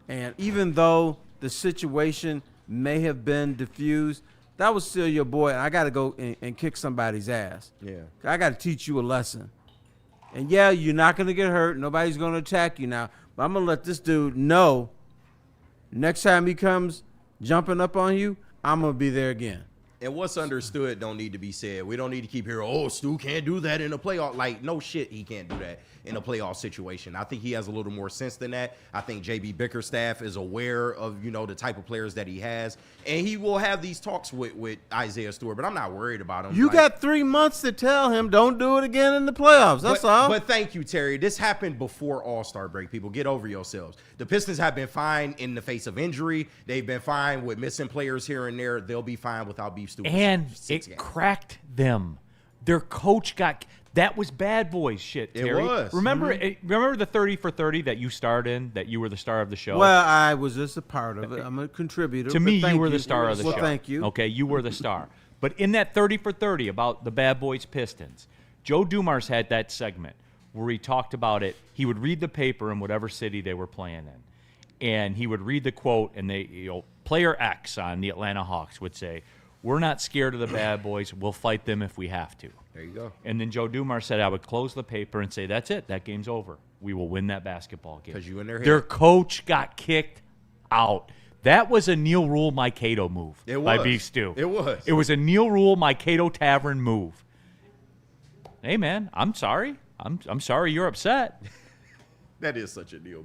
And even though the situation may have been diffused, that was still your boy. And I got to go and kick somebody's ass. Yeah. I got to teach you a lesson. And yeah, you're not going to get hurt. Nobody's going to attack you now. But I'm going to let this dude know next time he comes jumping up on you, I'm going to be there again. And what's understood don't need to be said. We don't need to keep hearing, oh, Stu can't do that in a playoff. Like, no shit, he can't do that in a playoff situation. I think he has a little more sense than that. I think JB Bickerstaff is aware of, the type of players that he has. And he will have these talks with Isaiah Stewart, but I'm not worried about him. You got 3 months to tell him don't do it again in the playoffs. That's all. But thank you, Terry. This happened before All-Star break, people. Get over yourselves. The Pistons have been fine in the face of injury. They've been fine with missing players here and there. They'll be fine without Beef Stew. And it cracked them. Their coach that was bad boys shit, Terry. It was. Remember the 30 for 30 that you starred in, that you were the star of the show? Well, I was just a part of it. I'm a contributor. To but me, thank you were the star of the show. Well, thank you. Okay, you were the star. But in that 30 for 30 about the bad boys Pistons, Joe Dumars had that segment where he talked about it. He would read the paper in whatever city they were playing in, and he would read the quote, and player X on the Atlanta Hawks would say, "We're not scared of the bad boys. We'll fight them if we have to." There you go. And then Joe Dumars said, I would close the paper and say, that's it. That game's over. We will win that basketball game. 'Cause you in their Their head. coach got kicked out. That was a Neal Ruhl Mikado move by was. Beef Stew. It was. It was a Neal Ruhl Mikado Tavern move. Hey, man, I'm sorry. I'm sorry you're upset. That is such a deal.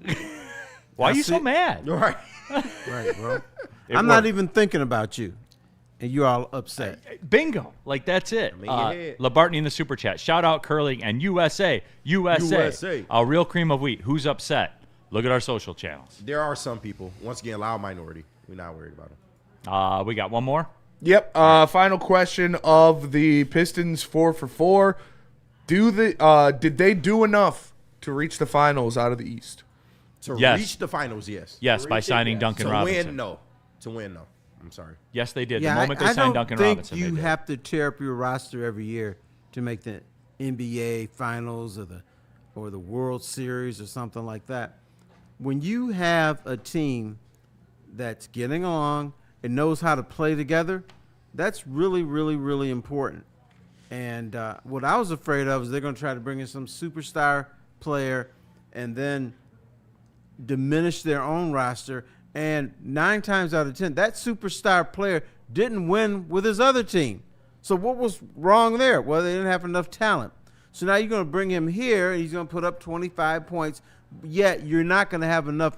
Why are you That's so it. mad? Right. Right, bro. It I'm not worked. even thinking about you, and you're all upset. Bingo. Like, that's it. in your head. Labartney in the super chat. Shout out curling and USA. USA. A real cream of wheat. Who's upset? Look at our social channels. There are some people. Once again, loud minority. We're not worried about them. We got one more. Yep. Final question of the Pistons 4 for 4. Did they do enough to reach the finals out of the East? To Yes. reach the finals, yes. Yes, by signing Duncan To Robinson. win, no. To win, no. I'm sorry. Yes, they did. Yeah, the moment they I signed don't Duncan think Robinson, you they did. have to tear up your roster every year to make the NBA Finals or the or the World Series or something like that. When you have a team that's getting along and knows how to play together, that's really, really, really important. And what I was afraid of is they're going to try to bring in some superstar player and then diminish their own roster. And 9 times out of 10, that superstar player didn't win with his other team. So what was wrong there? Well, they didn't have enough talent. So now you're going to bring him here, and he's going to put up 25 points, yet you're not going to have enough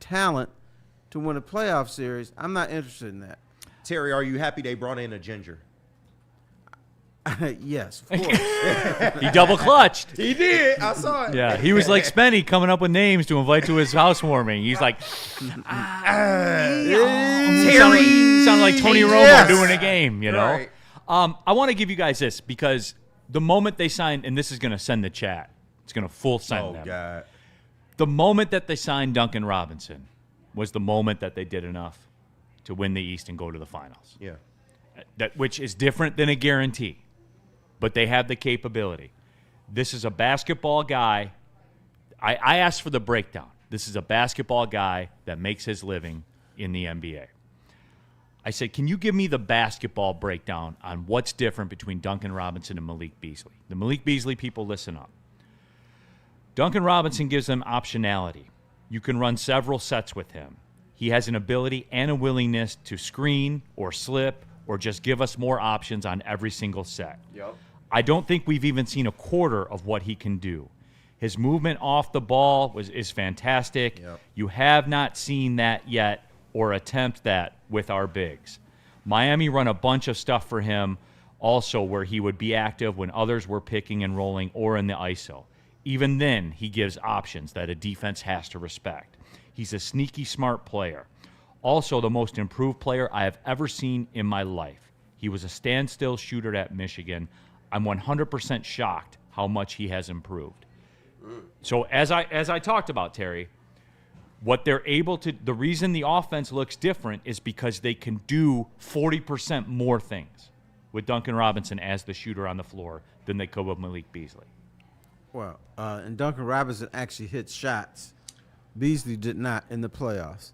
talent to win a playoff series. I'm not interested in that. Terry, are you happy they brought in a ginger? Yes, of course. He double clutched. He did. I saw it. Yeah, he was like Spenny coming up with names to invite to his housewarming. He's like, sounded like Tony Romo doing a game, you know? Right. I want to give you guys this because the moment they signed, and this is going to send the chat, it's going to full send them. Oh, God. The moment that they signed Duncan Robinson was the moment that they did enough to win the East and go to the finals. Yeah. Which is different than a guarantee, but they have the capability. This is a basketball guy. I asked for the breakdown. This is a basketball guy that makes his living in the NBA. I said, can you give me the basketball breakdown on what's different between Duncan Robinson and Malik Beasley? The Malik Beasley people, listen up. Duncan Robinson gives them optionality. You can run several sets with him. He has an ability and a willingness to screen or slip or just give us more options on every single set. Yep. I don't think we've even seen a quarter of what he can do. His movement off the ball is fantastic. Yep. You have not seen that yet or attempt that with our bigs. Miami run a bunch of stuff for him also where he would be active when others were picking and rolling or in the ISO. Even then, he gives options that a defense has to respect. He's a sneaky, smart player. Also, the most improved player I have ever seen in my life. He was a standstill shooter at Michigan. I'm 100% shocked how much he has improved. So as I talked about, Terry, what they're able to, the reason the offense looks different is because they can do 40% more things with Duncan Robinson as the shooter on the floor than they could with Malik Beasley. Well, and Duncan Robinson actually hit shots. Beasley did not in the playoffs.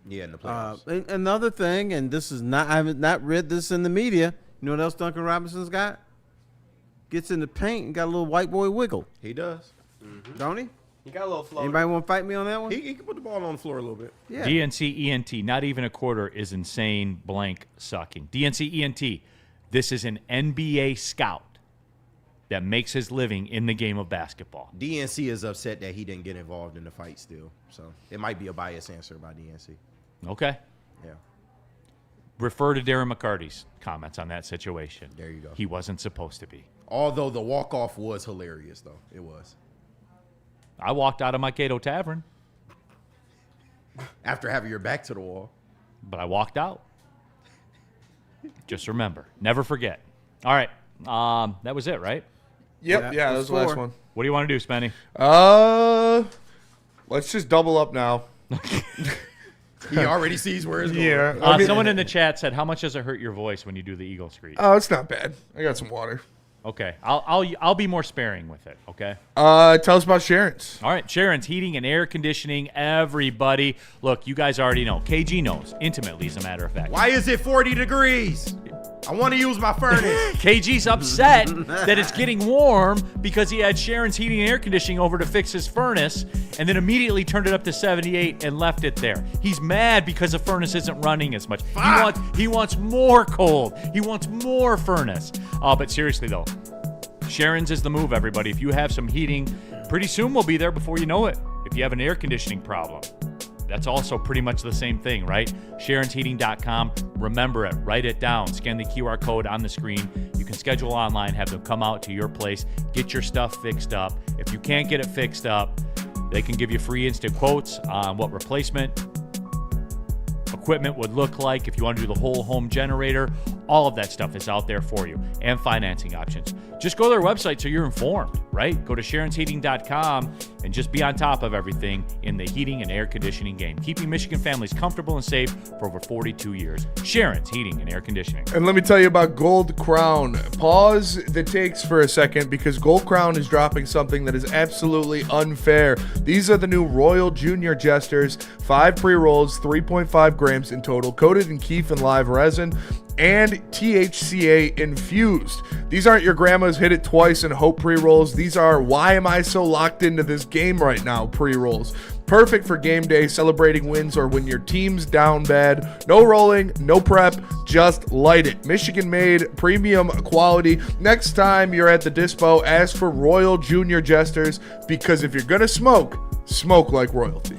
Yeah, in the playoffs. And another thing, and this is not, I have not read this in the media. You know what else Duncan Robinson's got? Gets in the paint and got a little white boy wiggle. He does. Don't he? He got a little flow. Anybody want to fight me on that one? He can put the ball on the floor a little bit. Yeah. DNC ENT, not even a quarter is insane blank sucking. DNC ENT, this is an NBA scout that makes his living in the game of basketball. DNC is upset that he didn't get involved in the fight still. So it might be a biased answer by DNC. Okay. Yeah. Refer to Darren McCarty's comments on that situation. There you go. He wasn't supposed to be. Although the walk-off was hilarious, though. It was. I walked out of my Cato Tavern, After having your back to the wall. but I walked out. Just remember, never forget. All right. That was it, right? Yep, yeah, that was the last 4. one. What do you want to do, Spenny? Let's just double up now. He already sees where it's going. Yeah. I mean, Someone in the chat said, how much does it hurt your voice when you do the Eagle screech? oh, it's not bad. I got some water. Okay. I'll be more sparing with it, okay? Tell us about Sharon's. All right, Sharon's Heating and Air Conditioning, everybody. Look, you guys already know. KG knows intimately, as a matter of fact. Why is it 40 degrees? I want to use my furnace. KG's upset that it's getting warm because he had Sharon's Heating and Air Conditioning over to fix his furnace and then immediately turned it up to 78 and left it there. He's mad because the furnace isn't running as much. He wants more cold. He wants more furnace. But seriously, though, Sharon's is the move, everybody. If you have some heating, pretty soon we'll be there before you know it. If you have an air conditioning problem, that's also pretty much the same thing, right? SharonsHeating.com. Remember it. Write it down. Scan the QR code on the screen. You can schedule online, have them come out to your place, get your stuff fixed up. If you can't get it fixed up, they can give you free instant quotes on what replacement equipment would look like if you want to do the whole home generator. All of that stuff is out there for you, and financing options. Just go to their website so you're informed, right? Go to Sharon'sHeating.com and just be on top of everything in the heating and air conditioning game. Keeping Michigan families comfortable and safe for over 42 years. Sharon's Heating and Air Conditioning. And let me tell you about Gold Crown. Pause the takes for a second because Gold Crown is dropping something that is absolutely unfair. These are the new Royal Junior Jesters, 5 pre-rolls, 3.5 grams in total, coated in keef and live resin, and THCA infused. These aren't your grandma's hit it twice and hope pre-rolls. These are why am I so locked into this game right now pre-rolls. Perfect for game day, celebrating wins, or when your team's down bad. No rolling, no prep, just light it. Michigan made, premium quality. Next time you're at the dispo, ask for Royal Junior Jesters, because if you're gonna smoke, smoke like royalty.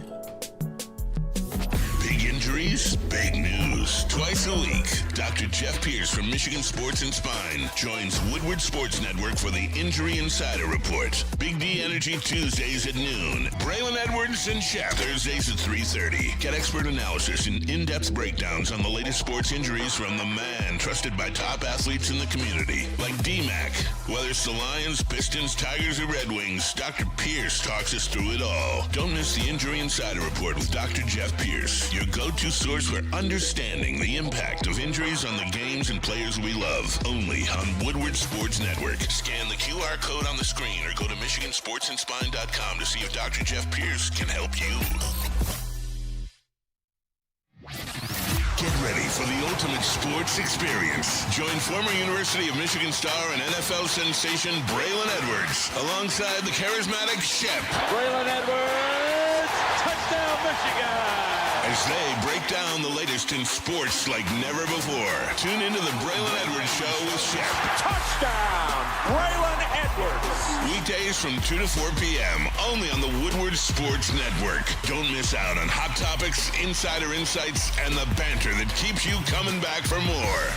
Big injuries, big news. Twice a week, Dr. Jeff Pierce from Michigan Sports and Spine joins Woodward Sports Network for the Injury Insider Report. Big D Energy Tuesdays at noon. Braylon Edwards and Shaq Thursdays at 3:30. Get expert analysis and in-depth breakdowns on the latest sports injuries from the man trusted by top athletes in the community, like D-Mac. Whether it's the Lions, Pistons, Tigers, or Red Wings, Dr. Pierce talks us through it all. Don't miss the Injury Insider Report with Dr. Jeff Pierce, your go-to source for understanding the impact of injuries on the games and players we love. Only on Woodward Sports Network. Scan the QR code on the screen or go to MichiganSportsandSpine.com to see if Dr. Jeff Pierce can help you. Get ready for the ultimate sports experience. Join former University of Michigan star and NFL sensation Braylon Edwards alongside the charismatic Shep. Braylon Edwards, touchdown Michigan! As they break down the latest in sports like never before. Tune into the Braylon Edwards Show with Shep. Touchdown, Braylon Edwards! Weekdays from 2 to 4 p.m. only on the Woodward Sports Network. Don't miss out on hot topics, insider insights, and the banter that keeps you coming back for more.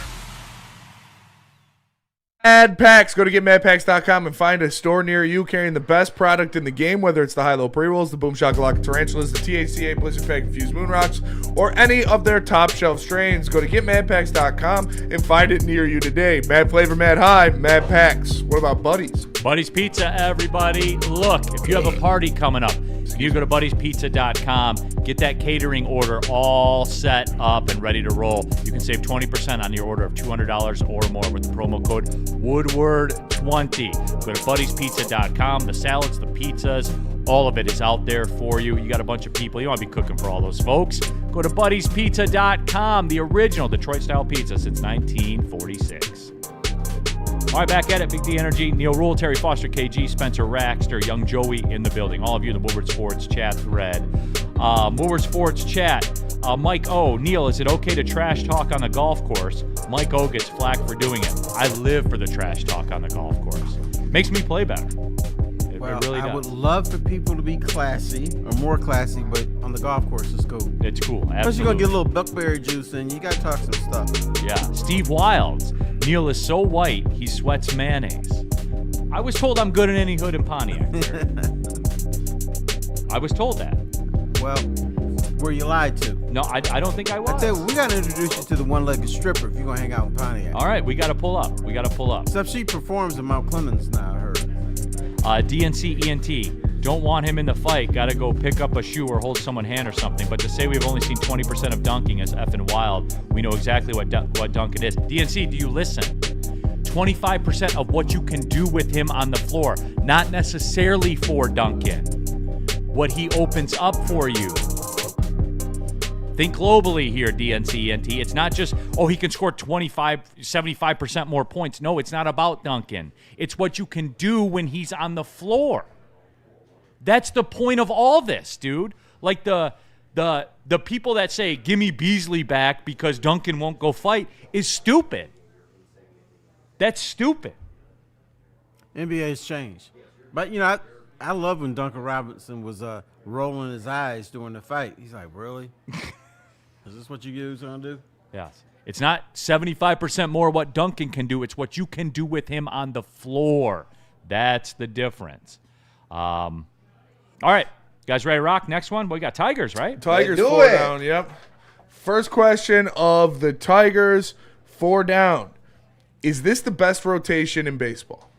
Mad Packs. Go to getmadpacks.com and find a store near you carrying the best product in the game, whether it's the high-low pre-rolls, the Boom Shakalaka Tarantulas, the THCA Blizzard Pack Infused Moon Rocks, or any of their top-shelf strains. Go to getmadpacks.com and find it near you today. Mad Flavor, Mad High, Mad Packs. What about Buddies? Buddy's Pizza, everybody. Look, if you have a party coming up, you go to buddiespizza.com, get that catering order all set up and ready to roll. You can save 20% on your order of $200 or more with the promo code Woodward20. Go to buddiespizza.com. The salads, the pizzas, all of it is out there for you. You got a bunch of people. You don't want to be cooking for all those folks. Go to buddiespizza.com, the original Detroit-style pizza since 1946. All right, back at it. Big D Energy, Neal, Ruhl, Terry Foster, KG, Spencer Raxter, Young Joey in the building. All of you in the Woodward Sports chat thread. Woodward Sports chat. Mike O. Neal, is it okay to trash talk on the golf course? Mike O gets flack for doing it. I live for the trash talk on the golf course. Makes me play better. It really does. I would love for people to be classy or more classy, but on the golf course, it's cool. It's cool. Absolutely. Plus, you're going to get a little buckberry juice in. You got to talk some stuff. Yeah. Steve Wilds. Neal is so white, he sweats mayonnaise. I was told I'm good in any hood in Pontiac. I was told that. Well, were you lied to? No, I don't think I was. I tell you, we got to introduce you to the one-legged stripper if you're going to hang out in Pontiac. All right, we got to pull up. Except she performs in Mount Clemens now, I heard. DNC ENT. Don't want him in the fight. Got to go pick up a shoe or hold someone's hand or something. But to say we've only seen 20% of dunking as effing wild, we know exactly what dunking is. DNC, do you listen? 25% of what you can do with him on the floor. Not necessarily for dunking. What he opens up for you. Think globally here, DNC ENT. It's not just, he can score 75% more points. No, it's not about dunking. It's what you can do when he's on the floor. That's the point of all this, dude. Like the people that say, give me Beasley back because Duncan won't go fight is stupid. That's stupid. NBA's changed. But, I love when Duncan Robinson was rolling his eyes during the fight. He's like, really? Is this what you guys going to do? Yes. It's not 75% more what Duncan can do. It's what you can do with him on the floor. That's the difference. All right. Guys ready to rock? Next one. We got Tigers, right? Tigers 4 down, yep. First question of the Tigers 4 down. Is this the best rotation in baseball?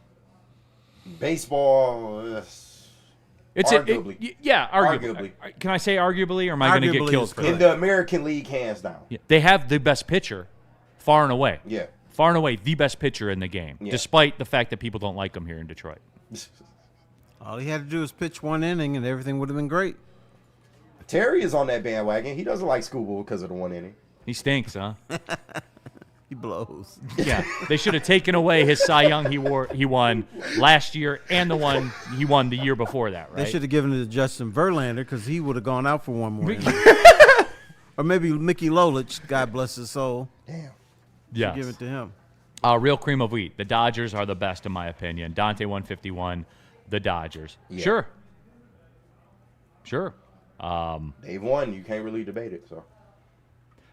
Baseball, It's arguably. arguably. Can I say arguably, or am I going to get Arguably killed is for in that? the American League, hands down. Yeah. They have the best pitcher, far and away. Yeah. Far and away, the best pitcher in the game, Yeah. despite the fact that people don't like him here in Detroit. All he had to do was pitch 1 inning, and everything would have been great. Terry is on that bandwagon. He doesn't like Scooble because of the 1 inning. He stinks, huh? He blows. Yeah. They should have taken away his Cy Young he won last year and the one he won the year before that, right? They should have given it to Justin Verlander because he would have gone out for 1 more inning. Or maybe Mickey Lolich, God bless his soul. Damn. Yes. Give it to him. Real cream of wheat. The Dodgers are the best, in my opinion. Dante 151, the Dodgers. Yeah. Sure. They've won. You can't really debate it. So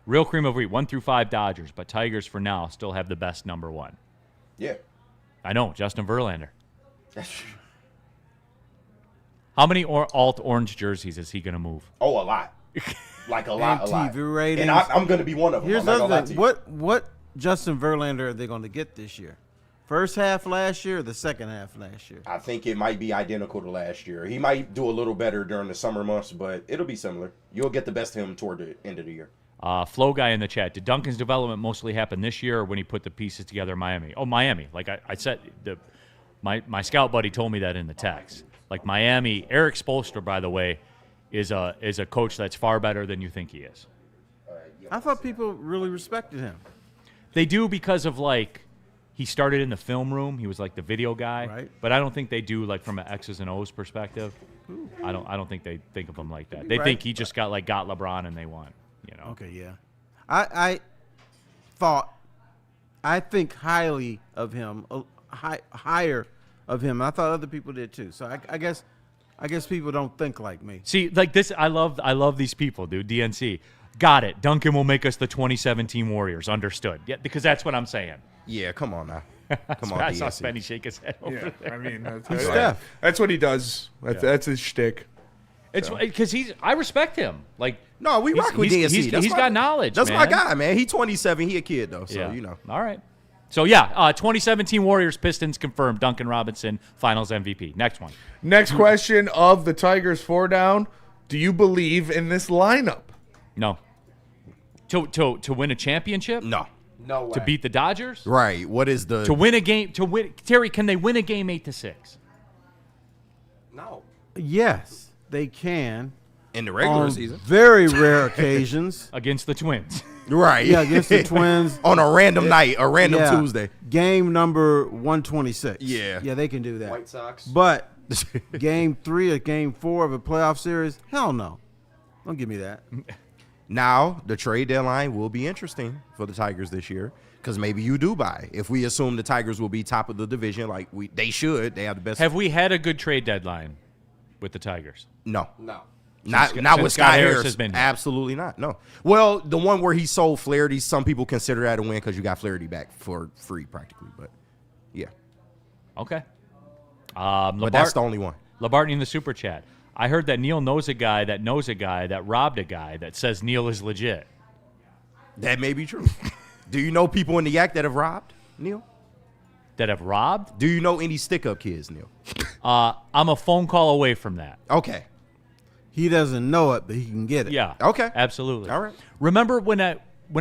Real cream of wheat, 1 through 5 Dodgers, but Tigers for now still have the best number 1. yeah. I know, Justin Verlander. How many alt orange jerseys is he going to move? Oh, a lot. Like a lot. TV ratings. And I'm going to be one of them. Here's I'm not the gonna lie other to thing. you. What Justin Verlander are they going to get this year? First half last year or the second half last year? I think it might be identical to last year. He might do a little better during the summer months, but it'll be similar. You'll get the best of him toward the end of the year. Flow guy in the chat. Did Duncan's development mostly happen this year or when he put the pieces together in Miami? Oh, Miami. Like I said, my scout buddy told me that in the text. Like Miami, Eric Spoelstra, by the way, is a coach that's far better than you think he is. I thought people really respected him. They do because of like he started in the film room. He was like the video guy. Right. But I don't think they do like from an X's and O's perspective. I don't think they think of him like that. They right. think he just got LeBron and they won. You know. Okay, yeah. I think highly of him, higher of him. I thought other people did too. So I guess people don't think like me. See, like this, I love these people, dude. DNC, got it. Duncan will make us the 2017 Warriors. Understood. Yeah, because that's what I'm saying. Yeah, come on now. Come on, I saw DSC. Spenny shake his head over Yeah, there. I mean, Steph. that's what he does. That's his shtick. It's because I respect him. Like, No, we rock with he's- DSC. he's got knowledge, That's man. my guy, man. He 27. He a kid though, so yeah. you know. All right. So yeah, 2017 Warriors Pistons confirmed. Duncan Robinson Finals MVP. Next one. Next question of the Tigers 4 down. Do you believe in this lineup? No. To win a championship? No. No way. To beat the Dodgers? Right. What is the To win a game? Terry, can they win a game 8-6 No. Yes, they can. in the regular On season? very rare occasions. against the Twins? Right. Yeah, against the Twins. On a random night, a random Yeah. Tuesday. Game number 126. Yeah. Yeah, they can do that. White Sox. But game 3 or game 4 of a playoff series, hell no. Don't give me that. Now, the trade deadline will be interesting for the Tigers this year because maybe you do buy. If we assume the Tigers will be top of the division, like they should, they have the best. Have we had a good trade deadline with the Tigers? No. No. Not since with Scott Scott Harris Harris. has been here? Absolutely not. No. Well, the one where he sold Flaherty, some people consider that a win because you got Flaherty back for free practically. But yeah, Okay. but that's the only one. Labartney in the super chat. I heard that Neal knows a guy that robbed a guy that says Neal is legit. That may be true. Do you know people in the Yak that have robbed, Neal? That have robbed? Do you know any stick-up kids, Neal? I'm a phone call away from that. Okay. He doesn't know it, but he can get it. Yeah. Okay. Absolutely. All right. Remember when I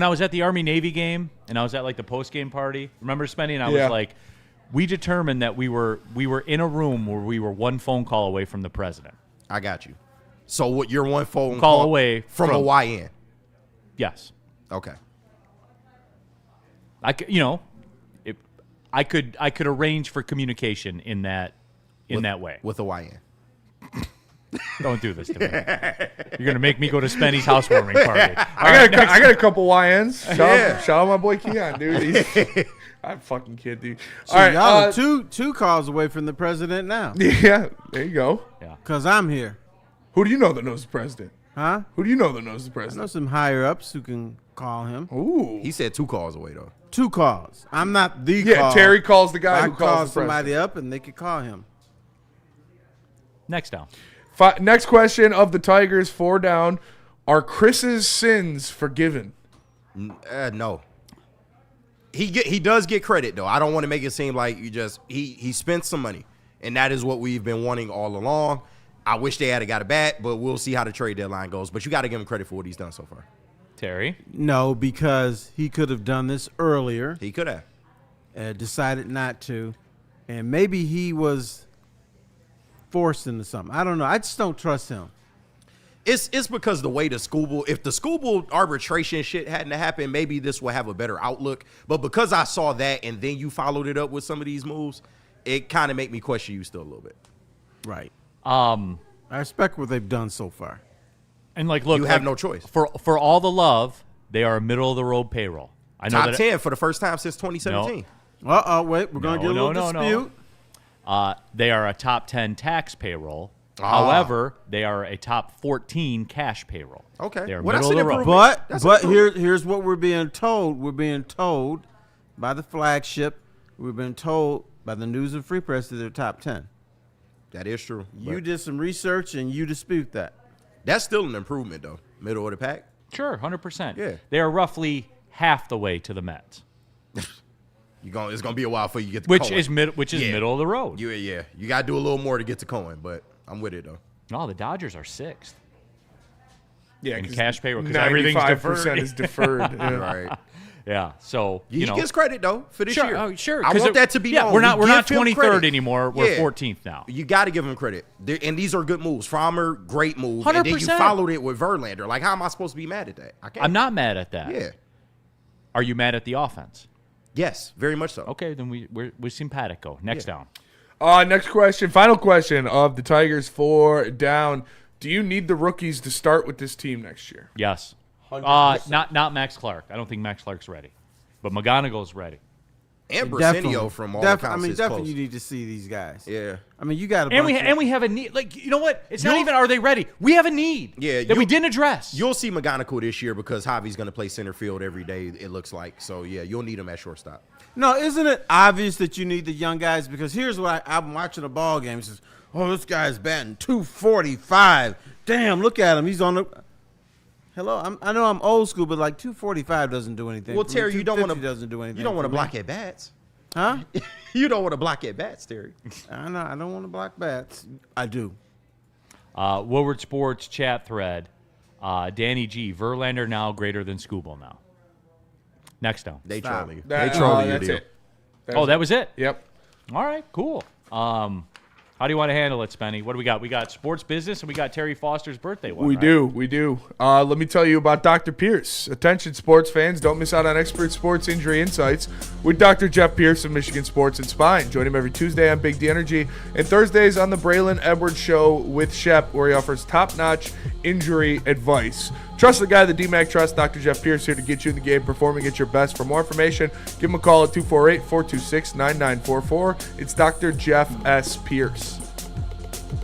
was at the Army-Navy game and I was at like the post-game party? Remember, Spenny? And I Yeah. was like, we determined that we were in a room where we were one phone call away from the president. I got you. So what? You're one phone Call away from a YN. Yes. Okay. I could, I could arrange for communication in that way. With a YN. Don't do this to me. You're gonna make me go to Spenny's housewarming party. I got a couple YNs. Shout out my boy Keon, dude. I'm fucking kid, dude. So y'all are two calls away from the president now. Yeah, there you go. Because I'm here. Who do you know that knows the president? Huh? Who do you know that knows the I know president? some higher ups who can call him. Ooh. He said 2 calls away though. 2 calls. I'm not the Yeah, call. Terry calls the guy I who call calls the somebody president. up and they could call him. Next down. Next question of the Tigers 4 down. Are Chris's sins forgiven? No. He does get credit though. I don't want to make it seem like he spent some money, and that is what we've been wanting all along. I wish they had got a bat, but we'll see how the trade deadline goes. But you got to give him credit for what he's done so far. Terry? No, because he could have done this earlier. He could have. Decided not to, and maybe he was forced into something. I don't know. I just don't trust him. It's because the way if the Scooble arbitration shit hadn't happened, maybe this will have a better outlook. But because I saw that and then you followed it up with some of these moves, it kind of made me question you still a little bit. Right. I respect what they've done so far. And look, you have no choice. For all the love, they are a middle of the road payroll. I know top 10 for the first time since 2017. No. Wait, we're gonna get a little dispute. They are a top 10 tax payroll. However, they are a top 14 cash payroll. Okay. They are Well, middle of the road. But here's what we're being told. We're being told by the flagship. We've been told by the News and Free Press that they're top 10. That is true. You did some research and you dispute that. That's still an improvement though. Middle of the pack. Sure, 100%. Yeah. They are roughly half the way to the Mets. It's gonna be a while before you get to Which Cohen. is middle of the road. You got to do a little more to get to Cohen, but I'm with it though. No, the Dodgers are 6th. Yeah, in cash payroll because everything's 95% is deferred. Yeah. Right. Yeah. So he gets credit though for this year. Oh, sure. I want that to be known. We're not 23rd credit. anymore. We're 14th now. You got to give him credit. And these are good moves. Frommer, great move. 100%. And then you followed it with Verlander. Like, how am I supposed to be mad at that? I can't. I'm not mad at that. Yeah. Are you mad at the offense? Yes, very much so. Okay, then we're simpatico. Next down. Next question. Final question of the Tigers 4 down. Do you need the rookies to start with this team next year? Yes. 100%. Not Max Clark. I don't think Max Clark's ready, but McGonigal's ready. And Brasenio from all accounts is definitely close. you need to see these guys. Yeah. I mean, you got to. And we have a need. Like, you know what? It's not even are they ready. We have a need that we didn't address. You'll see McGonigal this year because Javi's going to play center field every day, it looks like. So, yeah, you'll need him at shortstop. No, isn't it obvious that you need the young guys? Because here's what I'm watching a ball game. It says, oh, this guy's batting 245. Damn, look at him. He's on the – hello, I know I'm old school, but like 245 doesn't do anything. Well, Terry, you don't want to – doesn't do anything. You don't want to block at bats. Huh? You don't want to block at bats, Terry. I know. I don't want to block bats. I do. Woodward Sports chat thread. Danny G. Verlander now greater than Scooble now. Next down. They trolling you. They trolling you, that's deal. it. That was it? Yep. All right, cool. How do you want to handle it, Spenny? What do we got? We got sports business, and we got Terry Foster's birthday one. We do. Let me tell you about Dr. Pierce. Attention, sports fans. Don't miss out on expert sports injury insights with Dr. Jeff Pierce of Michigan Sports and Spine. Join him every Tuesday on Big D Energy and Thursdays on the Braylon Edwards Show with Shep, where he offers top-notch injury advice. Trust the guy that DMAC trusts. Dr. Jeff Pierce here to get you in the game, performing at your best. For more information, give him a call at 248-426-9944. It's Dr. Jeff S. Pierce.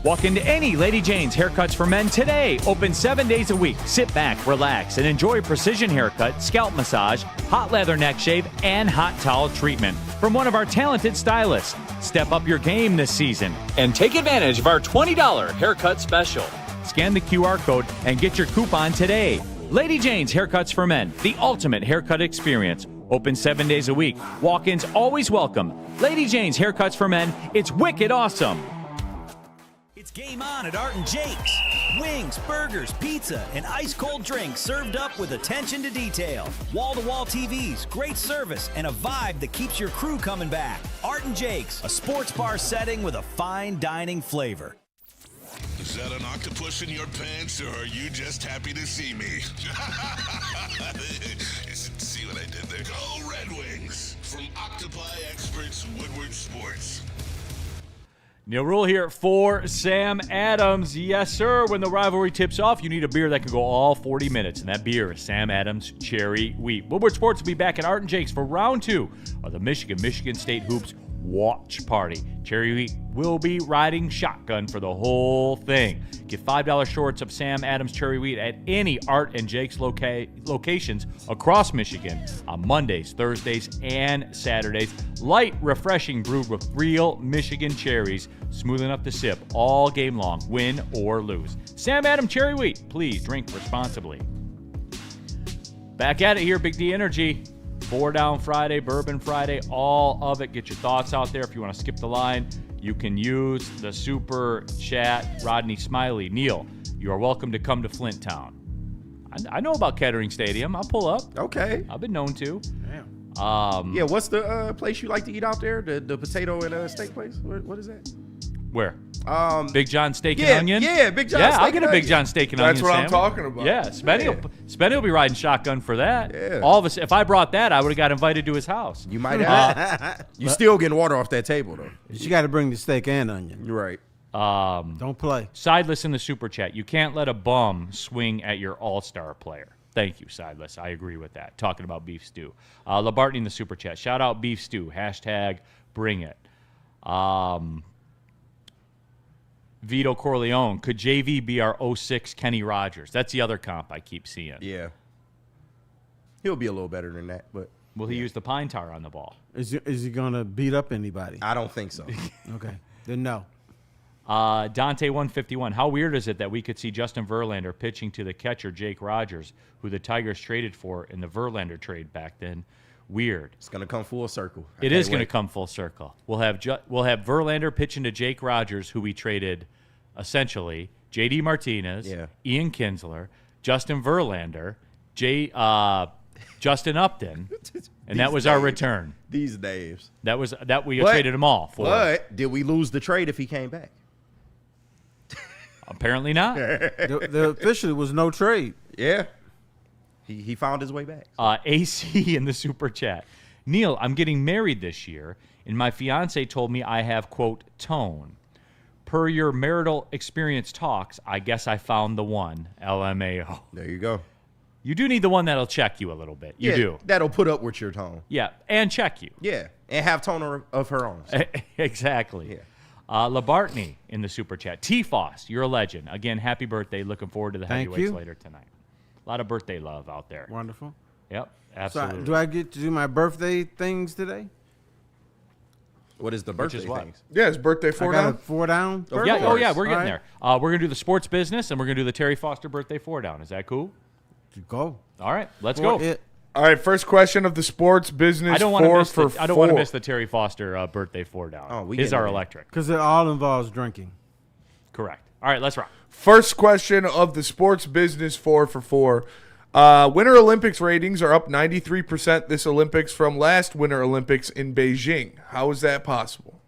Walk into any Lady Jane's Haircuts for Men today. Open 7 days a week. Sit back, relax, and enjoy precision haircut, scalp massage, hot leather neck shave, and hot towel treatment from one of our talented stylists. Step up your game this season and take advantage of our $20 haircut special. Scan the QR code and get your coupon today. Lady Jane's Haircuts for Men, the ultimate haircut experience. Open 7 days a week. Walk-ins always welcome. Lady Jane's Haircuts for Men. It's wicked awesome. It's game on at Art and Jake's. Wings, burgers, pizza, and ice-cold drinks served up with attention to detail. Wall-to-wall TVs, great service, and a vibe that keeps your crew coming back. Art and Jake's, a sports bar setting with a fine dining flavor. Is that an octopus in your pants, or are you just happy to see me? See what I did there? Go Red Wings! From Octopi Experts Woodward Sports. Neal Ruhl here for Sam Adams. Yes, sir. When the rivalry tips off, you need a beer that can go all 40 minutes, and that beer is Sam Adams Cherry Wheat. Woodward Sports will be back at Art and Jake's for round 2 of the Michigan State Hoops Watch Party. Cherry Wheat will be riding shotgun for the whole thing. Get $5 shorts of Sam Adams Cherry Wheat at any Art and Jake's locations across Michigan on Mondays, Thursdays, and Saturdays. Light, refreshing, brewed with real Michigan cherries, smooth enough to sip all game long, win or lose. Sam Adams Cherry Wheat. Please drink responsibly. Back at it here, Big D Energy. 4 Down Friday, Bourbon Friday, all of it. Get your thoughts out there. If you want to skip the line, you can use the super chat. Rodney Smiley, Neal, you are welcome to come to Flint Town. I know about Kettering Stadium. I'll pull up. Okay. I've been known to. Damn. Yeah, what's the place you like to eat out there? The potato and steak place? What is that? Where? Big John Steak and yeah, Onion? Yeah, Big John Yeah, Steak I'll get a and Big Onion. John Steak and That's Onion what I'm sandwich. talking about. Yeah, Spenny will be riding shotgun for that. Yeah. All of us. If I brought that, I would have got invited to his house. You might have. You still getting water off that table, though. You got to bring the steak and onion. You're right. Don't play. Sideless in the super chat. You can't let a bum swing at your all-star player. Thank you, Sideless. I agree with that. Talking about beef stew. Labartney in the super chat. Shout out beef stew. Hashtag bring it. Vito Corleone. Could JV be our 06 Kenny Rogers? That's the other comp I keep seeing. Yeah. He'll be a little better than that, but Will he use the pine tar on the ball? Is he going to beat up anybody? I don't think so. Okay. Then no. Dante 151. How weird is it that we could see Justin Verlander pitching to the catcher Jake Rogers, who the Tigers traded for in the Verlander trade back then? Weird. It's going to come full circle. It is going to come full circle. We'll have Verlander pitching to Jake Rogers, who we traded essentially J.D. Martinez, Ian Kinsler, Justin Verlander, Justin Upton, and that was our return. These names. That we traded them all for. But did we lose the trade if he came back? Apparently not. There officially was no trade. Yeah. He found his way back. AC in the super chat. Neal, I'm getting married this year, and my fiance told me I have, quote, tone. Per your marital experience talks, I guess I found the one. LMAO. There you go. You do need the one that'll check you a little bit. You do. That'll put up with your tone. Yeah, and check you. Yeah, and have tone of her own. So. Exactly. Yeah. Labartney in the super chat. T-Foss, you're a legend. Again, happy birthday. Looking forward to the Thank heavyweights you. later tonight. A lot of birthday love out there. Wonderful. Yep, So absolutely. do I get to do my birthday things today? What is the birthday is what? things? Yeah, his birthday I 4 got down. a 4 down. Oh, yeah, we're getting All there. We're going to do the sports business, and we're going to do the Terry Foster birthday 4 down. Is that cool? Go. All right, let's For go. it. All right, first question of the sports business. I don't want to miss for I don't want to miss the Terry Foster birthday 4 down. Oh, we His getting are there. electric. Because it all involves drinking. Correct. All right, let's rock. First question of the sports business 4 for 4. Winter Olympics ratings are up 93% this Olympics from last Winter Olympics in Beijing. How is that possible?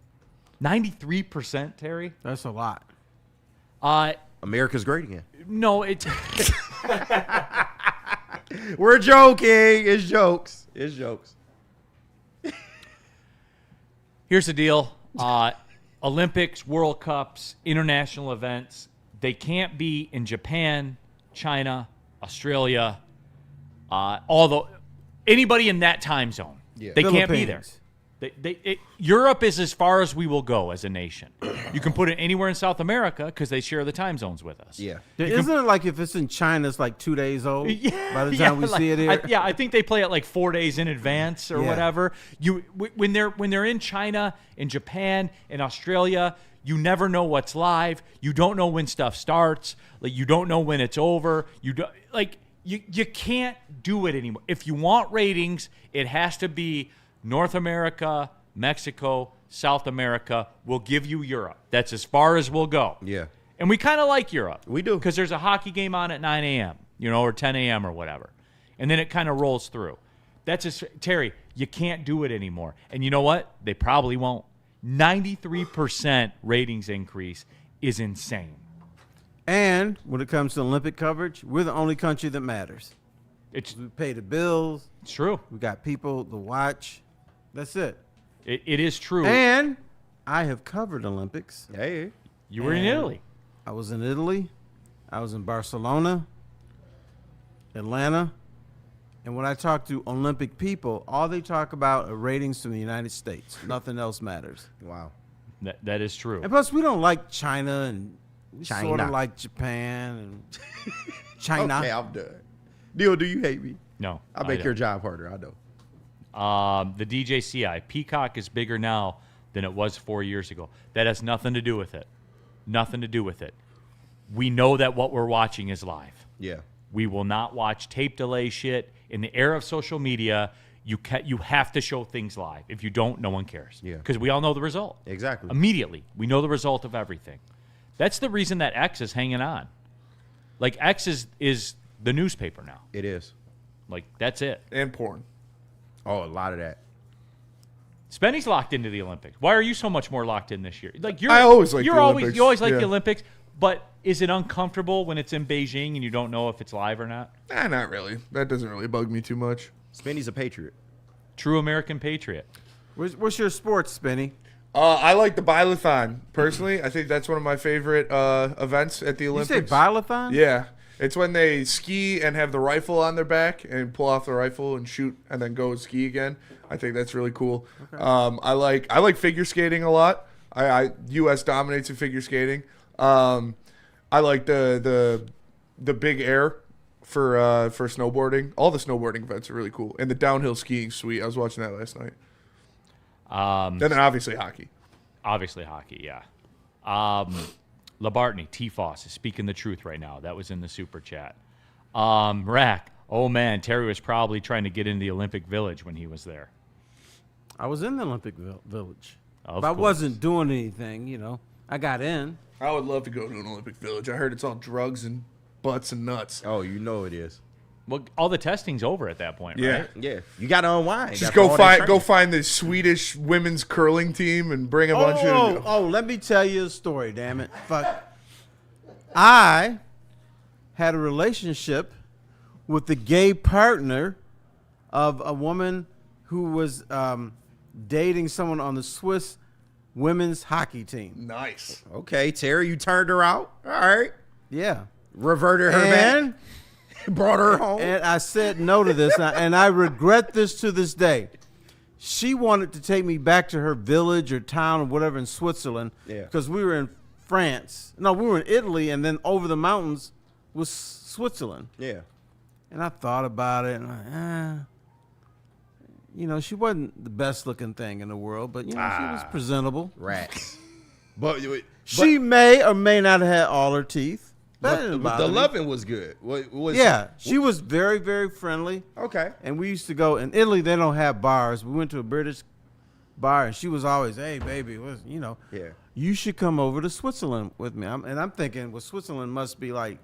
93%, Terry? That's a lot. America's great again. No, it. We're joking. It's jokes. It's jokes. Here's the deal. Olympics, World Cups, international events, they can't be in Japan, China, Australia, although anybody in that time zone. Yeah. They can't be there. Philippines. Europe is as far as we will go as a nation. You can put it anywhere in South America because they share the time zones with us. Yeah. Isn't it like if it's in China, it's like 2 days old by the time we see it here? I think they play it like 4 days in advance or Yeah. whatever. When they're in China, in Japan, in Australia, you never know what's live. You don't know when stuff starts. Like you don't know when it's over. You can't do it anymore. If you want ratings, it has to be North America, Mexico, South America. We'll give you Europe. That's as far as we'll go. Yeah. And we kind of like Europe. We do. Because there's a hockey game on at 9 a.m., or 10 a.m. or whatever. And then it kind of rolls through. That's just, Terry, you can't do it anymore. And you know what? They probably won't. 93% ratings increase is insane. And when it comes to Olympic coverage, we're the only country that matters. It's We pay the bills. true. We got people to watch. That's it. It is true. And I have covered Olympics. Hey. You were in and Italy. I was in Italy. I was in Barcelona, Atlanta. And when I talk to Olympic people, all they talk about are ratings from the United States. Nothing else matters. Wow. That is true. And plus, we don't like China, and we sort China. of like Japan and China. Okay, I'm done. Neal, do you hate me? No. I make don't. your job harder. I know. The DJCI. Peacock is bigger now than it was 4 years ago. That has nothing to do with it. Nothing to do with it. We know that what we're watching is live. Yeah. We will not watch tape delay shit. In the era of social media, You have to show things live. If you don't, no one cares. Yeah. Because we all know the result. Exactly. Immediately, we know the result of everything. That's the reason that X is hanging on. Like, X is the newspaper now. It is. Like, that's it. And porn. Oh, a lot of that. Spenny's locked into the Olympics. Why are you so much more locked in this year? Like, I always like the Olympics. You always like Yeah. the Olympics, but is it uncomfortable when it's in Beijing and you don't know if it's live or not? Not really. That doesn't really bug me too much. Spenny's a patriot. True American patriot. What's your sports, Spenny? I like the Bilathon, personally. I think that's one of my favorite events at the Olympics. You say Bilathon? Yeah. It's when they ski and have the rifle on their back and pull off the rifle and shoot and then go ski again. I think that's really cool. Okay. I like figure skating a lot. U.S. dominates in figure skating. I like the big air for snowboarding. All the snowboarding events are really cool, and the downhill skiing sweet. I was watching that last night. Then obviously hockey. Obviously hockey, yeah. Labartney, T-Foss is speaking the truth right now. That was in the super chat. Rack, oh man, Terry was probably trying to get into the Olympic Village when he was there. I was in the Olympic Village. Of But I course. wasn't doing anything, I got in. I would love to go to an Olympic Village. I heard it's all drugs and butts and nuts. Oh, you know it is. Well, all the testing's over at that point, right? Yeah. You got to unwind. Just after all that go training. find the Swedish women's curling team and bring a bunch of. Oh, let me tell you a story, damn it. Fuck. I had a relationship with the gay partner of a woman who was dating someone on the Swiss women's hockey team. Nice. Okay, Terry, you turned her out. All right. Yeah. Reverted her back. Brought her home. And I said no to this, and I regret this to this day. She wanted to take me back to her village or town or whatever in Switzerland. Yeah. Because we were in France. No, we were in Italy, and then over the mountains was Switzerland. Yeah. And I thought about it, and she wasn't the best looking thing in the world, but she was presentable. Rats. But She may or may not have had all her teeth. That didn't the bother me. loving was good. She was very, very friendly. Okay. And we used to go in Italy. They don't have bars. We went to a British bar, and she was always, "Hey, baby, Yeah. you should come over to Switzerland with me." I'm thinking, well, Switzerland must be like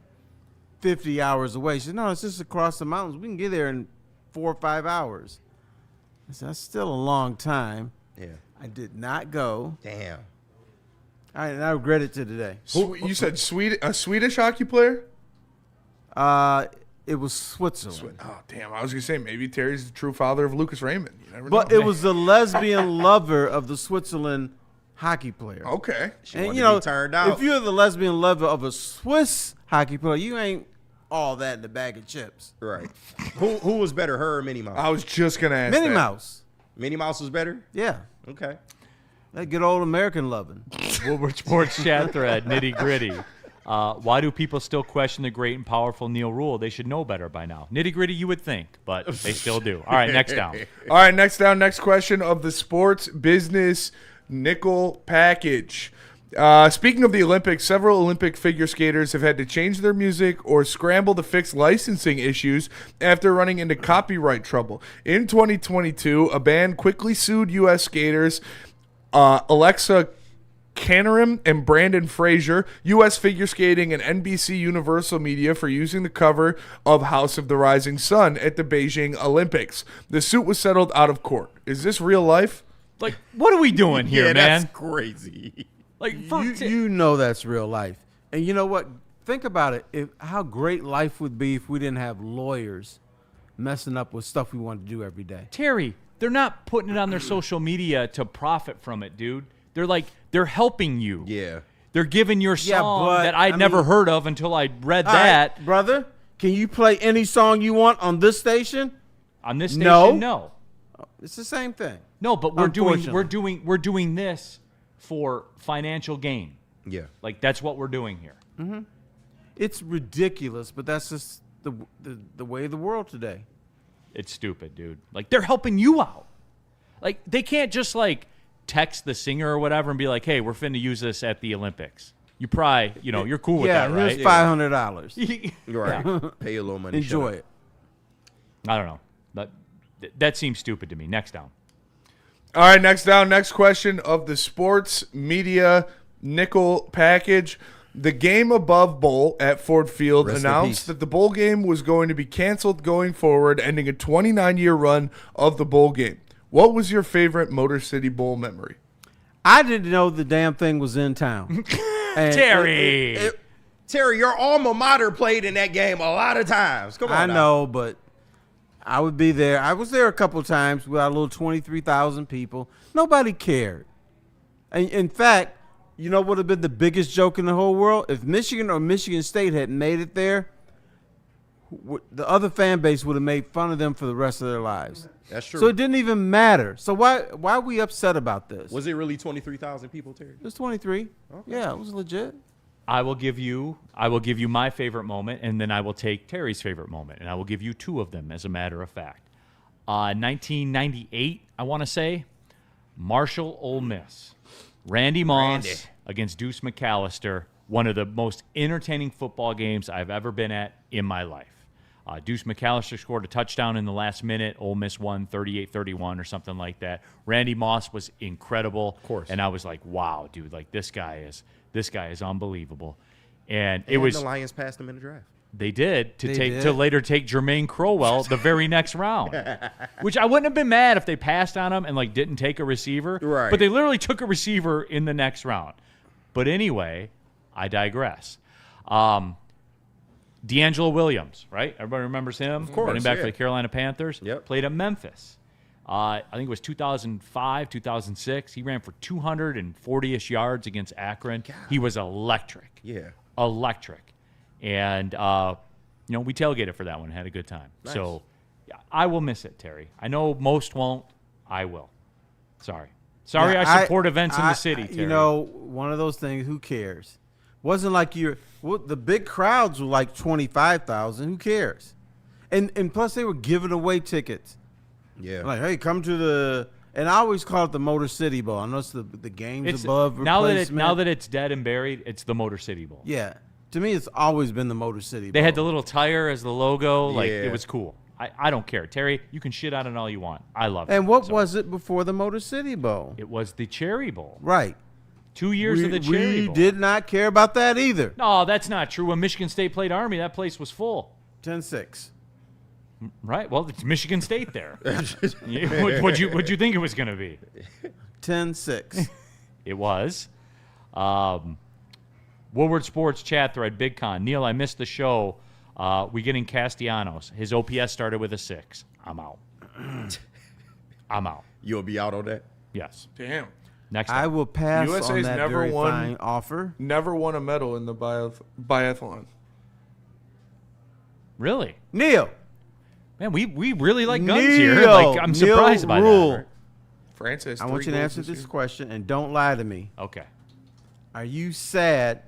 50 hours away. She said, "No, it's just across the mountains. We can get there in 4 or 5 hours." I said, "That's still a long time." Yeah. I did not go. Damn. And I regret it to today. You said a Swedish hockey player? It was Switzerland. Oh, damn. I was going to say, maybe Terry's the true father of Lucas Raymond. You never But know. it was the lesbian lover of the Switzerland hockey player. Okay. And wanted to be turned out. if you're the lesbian lover of a Swiss hockey player, you ain't all that in the bag of chips. Right. Who was better, her or Minnie Mouse? I was just going to ask Minnie that. Mouse. Minnie Mouse was better? Yeah. Okay. That good old American loving. Woodward Sports chat thread, nitty gritty. Why do people still question the great and powerful Neal Ruhl? They should know better by now. Nitty gritty, you would think, but they still do. All right, next down. All right, next down. Next question of the sports business nickel package. Speaking of the Olympics, several Olympic figure skaters have had to change their music or scramble to fix licensing issues after running into copyright trouble. In 2022, a band quickly sued U.S. skaters Alexa Cannerim and Brandon Frazier, U.S. Figure Skating, and NBC Universal Media for using the cover of House of the Rising Sun at the Beijing Olympics. The suit was settled out of court. Is this real life? Like, what are we doing here, man? That's crazy. Like, You know that's real life. And you know what? Think about it. How great life would be if we didn't have lawyers messing up with stuff we want to do every day. Terry, they're not putting it on their social media to profit from it, dude. They're helping you. Yeah. They're giving your song but, that I'd never heard of until I read All that. right, brother, can you play any song you want on this station? On this station, No. no. It's the same thing. No, but we're Unfortunately. doing this for financial gain. Yeah. Like, that's what we're doing here. It's ridiculous, but that's just the way of the world today. It's stupid, dude. Like, they're helping you out. Like, they can't just, like, text the singer or whatever and be like, hey, we're finna use this at the Olympics. You probably, you're cool with that, right? Here's $500. Right. Pay a little money. Enjoy shut it. I don't know. But that seems stupid to me. Next down. All right, next down. Next question of the sports media nickel package. The Game Above Bowl at Ford Field Rest in announced peace. that the bowl game was going to be canceled going forward, ending a 29-year run of the bowl game. What was your favorite Motor City Bowl memory? I didn't know the damn thing was in town. And Terry. Terry, your alma mater played in that game a lot of times. Come on, I now. know, but I would be there. I was there a couple times with our little 23,000 people. Nobody cared. And in fact, you know what would have been the biggest joke in the whole world? If Michigan or Michigan State had made it there, the other fan base would have made fun of them for the rest of their lives. That's true. So it didn't even matter. So why are we upset about this? Was it really 23,000 people, Terry? It was 23. Okay. Yeah, it was legit. I will give you my favorite moment, and then I will take Terry's favorite moment, and I will give you two of them as a matter of fact. 1998, I want to say, Marshall, Ole Miss. Randy Moss against Deuce McAllister, one of the most entertaining football games I've ever been at in my life. Deuce McAllister scored a touchdown in the last minute. Ole Miss won 38-31 or something like that. Randy Moss was incredible. Of course. And I was like, wow, dude, like this guy is unbelievable. And it And was the Lions passed him in the draft. they did to later take Jermaine Crowell the very next round, which I wouldn't have been mad if they passed on him and like didn't take a receiver. Right. But they literally took a receiver in the next round. But anyway, I digress. D'Angelo Williams, right? Everybody remembers him? Of course, Running back yeah. for the Carolina Panthers. Yep. Played at Memphis. I think it was 2005, 2006. He ran for 240-ish yards against Akron. He was electric. Yeah. Electric. And, we tailgated for that one and had a good time. Nice. So yeah, I will miss it, Terry. I know most won't. I will. Sorry. Yeah, I support events in the city, Terry. You know, one of those things, who cares? Wasn't like the big crowds were like 25,000. Who cares? And plus they were giving away tickets. Yeah. Like, hey, come to the – and I always call it the Motor City Bowl. I know it's the games It's, above now replacement. that it's dead and buried, it's the Motor City Bowl. Yeah. To me, it's always been the Motor City Bowl. They had the little tire as the logo. Like, Yeah. it was cool. I don't care. Terry, you can shit on it all you want. I love it. And what So, was it before the Motor City Bowl? It was the Cherry Bowl. Right. 2 years of the Cherry We Bowl. did not care about that either. No, that's not true. When Michigan State played Army, that place was full. 10-6. Right. Well, it's Michigan State there. What'd you think it was going to be? 10-6. It was. Woodward Sports chat thread, Big Con. Neal, I missed the show. We getting Castellanos. His OPS started with a 6. I'm out. I'm out. You'll be out on that? Yes. Damn. Next I time. will pass USA's on that never very won- fine offer. Never won a medal in the biathlon. Really? Neal. Man, we really like guns Neal. here. Like, I'm surprised by Ruhl. that. France has I want you to answer this question, and don't lie to me. Okay. Are you sad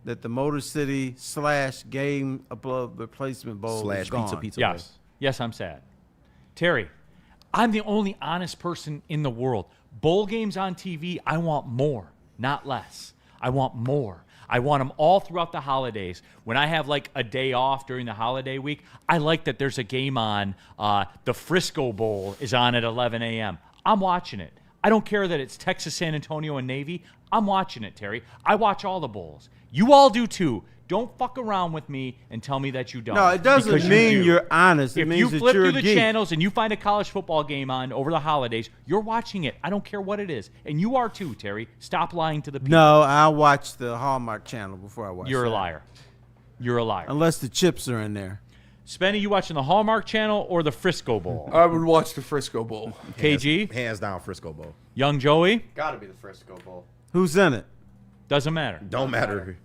that the Motor City / Game Above Replacement Bowl is / gone? pizza. Yes. Yes, I'm sad. Terry, I'm the only honest person in the world. Bowl games on TV, I want more, not less. I want more. I want them all throughout the holidays. When I have like a day off during the holiday week, I like that there's a game on. The Frisco Bowl is on at 11 a.m. I'm watching it. I don't care that it's Texas, San Antonio, and Navy. I'm watching it, Terry. I watch all the bowls. You all do too. Don't fuck around with me and tell me that you don't. No, it doesn't because you mean do. you're honest. It If means you that flip you're through a the geek. channels and you find a college football game on over the holidays, you're watching it. I don't care what it is. And you are too, Terry. Stop lying to the people. No, I'll watch the Hallmark Channel before I watch You're a that. liar. You're a liar. Unless the chips are in there. Spenny, you watching the Hallmark Channel or the Frisco Bowl? I would watch the Frisco Bowl. KG? Hands down, Frisco Bowl. Young Joey? Gotta be the Frisco Bowl. Who's in it? Doesn't matter. Don't matter.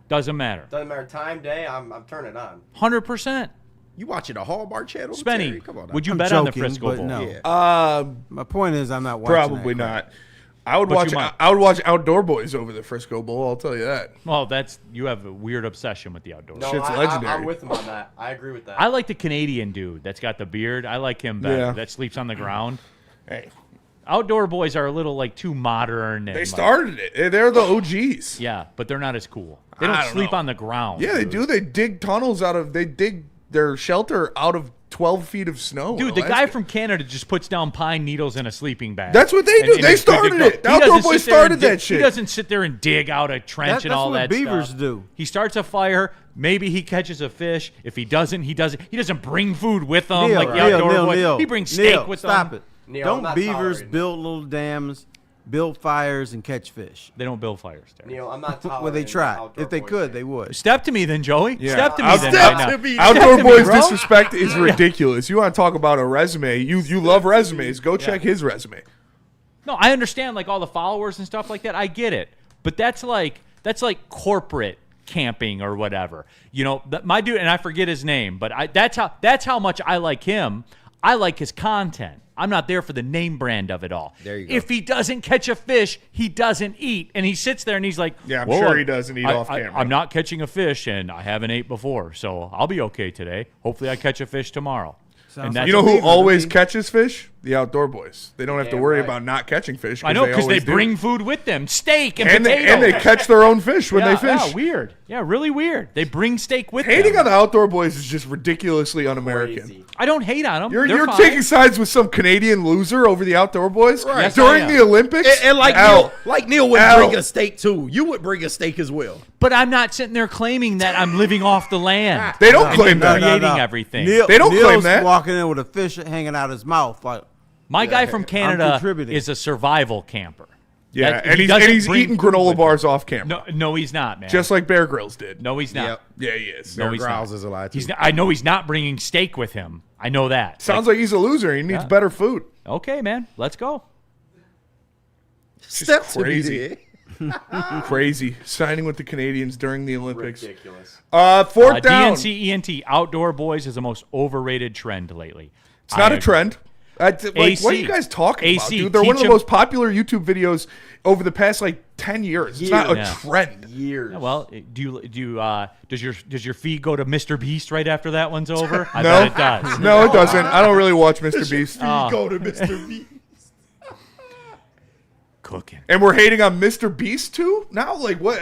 Doesn't matter. Doesn't matter time, day. I'm turning on. 100%. You watching the Hallmark Channel? Spenny, Terry? Come on now. would you I'm bet on the joking, Frisco but Bowl? no. Yeah. My point is, I'm not watching Probably that crap. not. I would But watch. you might. I would watch Outdoor Boys over the Frisco Bowl. I'll tell you that. Well, you have a weird obsession with the outdoors. No, Shit's I'm legendary. with him on that. I agree with that. I like the Canadian dude that's got the beard. I like him better. Yeah. That sleeps on the ground. Hey, Outdoor boys are a little like too modern. And, they like, started it. They're the OGs. yeah, but they're not as cool. They I don't don't sleep know. on the ground. Yeah, they dude. do. They dig tunnels out of. They dig their shelter out of 12 feet of snow. Dude, the guy from Canada just puts down pine needles in a sleeping bag. That's what they do. They it's good to started go. it. The He Outdoor doesn't Boys sit there and started dig- that shit. He doesn't sit there and dig out a trench and all that That's what beavers stuff. do. He starts a fire. Maybe he catches a fish. If he doesn't, he doesn't. He doesn't bring food with him Neal, like the Outdoor Boys. Neal, He brings steak Neal, with stop him. it. Neal, I'm Don't not beavers tolerating build little dams, build fires, and catch fish? They don't build fires, Terry. Neal, I'm not tolerating Well, they try. Outdoor If they Boys could, here. they would. Step to me then, Joey. Yeah. Step to me then Step right to now. me. Outdoor Step to me, Boys bro. disrespect is ridiculous. You want to talk about a resume? You love resumes. Go check his resume. No, I understand like all the followers and stuff like that. I get it. But that's like corporate camping or whatever. You know, my dude, and I forget his name, but that's how much I like him. I like his content. I'm not there for the name brand of it all. There you go. If he doesn't catch a fish, he doesn't eat. And he sits there and he's like, Yeah, I'm "Well, sure he doesn't eat off camera." I'm not catching a fish and I haven't ate before, so I'll be okay today. Hopefully I catch a fish tomorrow." Sounds And like that's You know a who beaver to always me. catches fish? The Outdoor Boys. They don't have to Damn worry right. about not catching fish. I know because they always do. bring food with them, steak and and potatoes. they catch their own fish when they fish. Yeah, weird. Yeah, really weird. They bring steak with Hating them. on the Outdoor Boys is just ridiculously un-American. Crazy. I don't hate on them. You're taking sides with some Canadian loser over the Outdoor Boys Yes, during I am. the Olympics. And like Neal would L. bring a steak too. You would bring a steak as well. But I'm not sitting there claiming that I'm living off the land. They don't and claim that. creating everything. They don't claim Neal's that. walking in with a fish hanging out his mouth. Like, My guy from Canada contributing. is a survival camper. Yeah, That- and he he's doesn't bring eating food granola with bars off camera. No, he's not, man. Just like Bear Grylls did. No, he's not. Yep. Yeah, he is. No, Bear he's Grylls not. is a lie too. He's not. I know he's not bringing steak with him. I know that. Sounds like he's a loser. He needs better food. Okay, man. Let's go. Step to me, crazy. then. Crazy. Signing with the Canadians during the Olympics. Ridiculous. Fourth down. DNC ENT Outdoor Boys is the most overrated trend lately. It's not I a trend. What are AC. you guys talking about, AC, dude? They're one of teach the 'em- most popular YouTube videos over the past 10 years. It's not a Yeah. trend. Years. Yeah, well, does your feed go to Mr. Beast right after that one's over? I No, bet it does. no, it doesn't. I don't really watch Mr. Beast. Go to Mr. B. Cooking. And we're hating on Mr. Beast too now. Like what?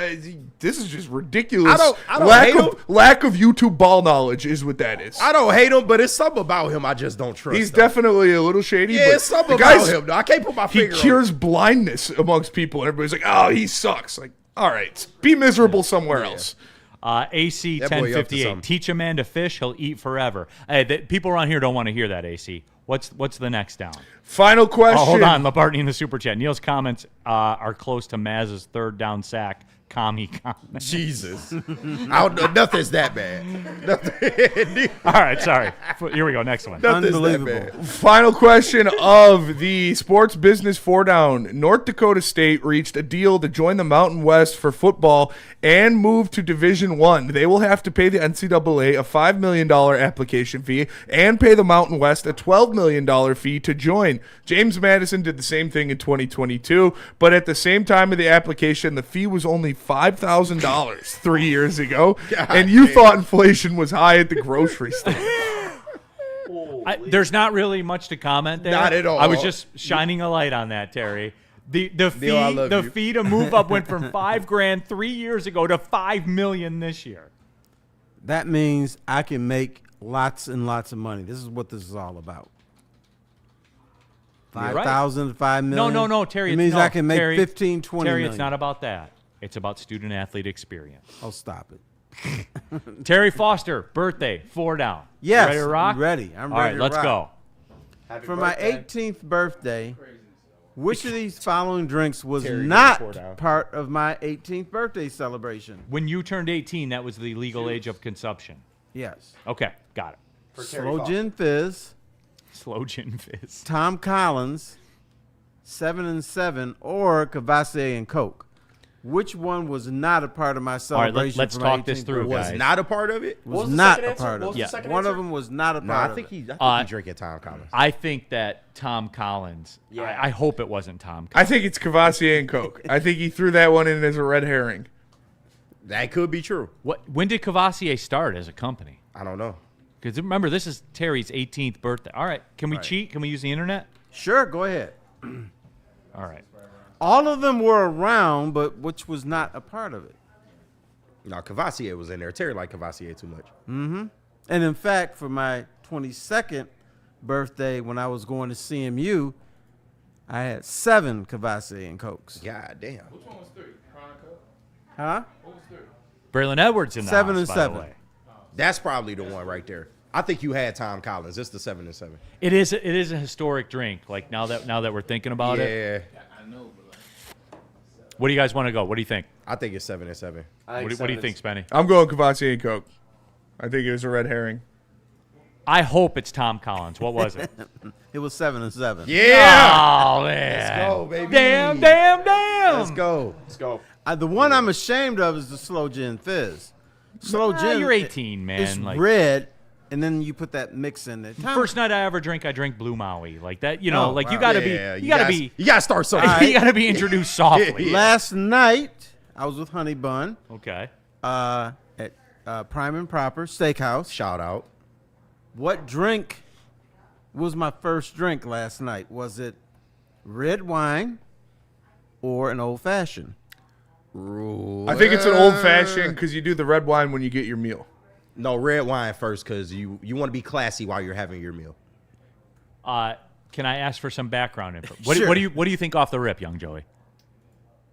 This is just ridiculous. I don't hate him. Lack of YouTube ball knowledge is what that is. I don't hate him, but it's something about him I just don't trust. He's though. definitely a little shady. Yeah, but it's something the about guy's- him. Though. I can't put my He finger on cures blindness amongst people, and everybody's like, "Oh, he sucks." Like, all right, be miserable somewhere else. AC That boy up to 1058. something. Teach a man to fish, he'll eat forever. Hey, people around here don't want to hear that, AC. What's the next down? Final question. Oh, hold on, Labartney in the super chat. Neal's comments are close to Maz's third down sack. Commie comment. Jesus. Nothing's that bad. Nothing. All right, sorry. Here we go. Next one. Nothing's that Unbelievable. bad. Final question of the Sports Business 4-Down. North Dakota State reached a deal to join the Mountain West for football and move to Division I. They will have to pay the NCAA a $5 million application fee and pay the Mountain West a $12 million fee to join. James Madison did the same thing in 2022, but at the same time of the application, the fee was only $5,000 3 years ago, and you thought inflation was high at the grocery store. There's not really much to comment there. Not at all. I was just shining a light on that, Terry. The Neal, I love you. fee to move up went from $5,000 3 years ago to $5 million this year. That means I can make lots and lots of money. This is what this is all about. You're right. 5,000 to 5 million. No, Terry. It means no, I can make Terry, 15, 20 Terry, million. it's not about that. It's about student athlete experience. Oh, stop it. Terry Foster, birthday, 4 down. Yes, Ready to rock? I'm ready. I'm All ready right, to let's rock. go. Happy For birthday. my 18th birthday, which of these following drinks was Terry not gave me 4 down. part of my 18th birthday celebration? When you turned 18, that was the legal age of consumption. Yes. Okay, got it. For Terry Slow Foster. Gin Fizz, Slow gin fizz. Tom Collins, 7 and 7, or Cavassier and Coke. Which one was not a part of my All right, celebration? let's for my talk this 18th through, birthday? Was guys. not a part of it? What Was was the not second a answer? part What of was it. the Yeah. second One answer? of them was not a No, part I think of it. he drinking Tom Collins. I think that Tom Collins. Yeah. I hope it wasn't Tom. I think it's Cavassier and Coke. I think he threw that one in as a red herring. That could be true. When did Cavassier start as a company? I don't know. Because remember, this is Terry's 18th birthday. All right, can we cheat? Can we use the internet? Sure, go ahead. All right. All of them were around, but which was not a part of it. No, Cavassier was in there. Terry liked Cavassier too much. And in fact, for my 22nd birthday, when I was going to CMU, I had 7 Cavassier and Cokes. God damn. Which one was 3? Huh? What was 3? Braylon Edwards in the 7 house, and by 7. the way. That's probably the one right there. I think you had Tom Collins. It's the 7 and 7. It is a historic drink. Like now that we're thinking about it. Yeah. What do you guys want to go? What do you think? I think it's 7 and 7. What do you think, Spenny? I'm going Cavassier and Coke. I think it was a red herring. I hope it's Tom Collins. What was it? It was 7 and 7. Yeah. Oh man. Let's go, baby. Damn. Let's go. Let's go. The one I'm ashamed of is the Slow Gin Fizz. Slow Gin. You're 18, man. It's Like, red, and then you put that mix in there. first night I ever drink, I drink Blue Maui. Like that, you know. Oh, like you wow. gotta Yeah, be. You gotta be. You gotta start something. You gotta be introduced softly. Last night, I was with Honey Bun Okay. at Prime and Proper Steakhouse. Shout out. What drink was my first drink last night? Was it red wine or an old fashioned? Ruhl. I think it's an old fashioned because you do the red wine when you get your meal. No, red wine first because you want to be classy while you're having your meal. Can I ask for some background info? Sure. What do you think off the rip, young Joey?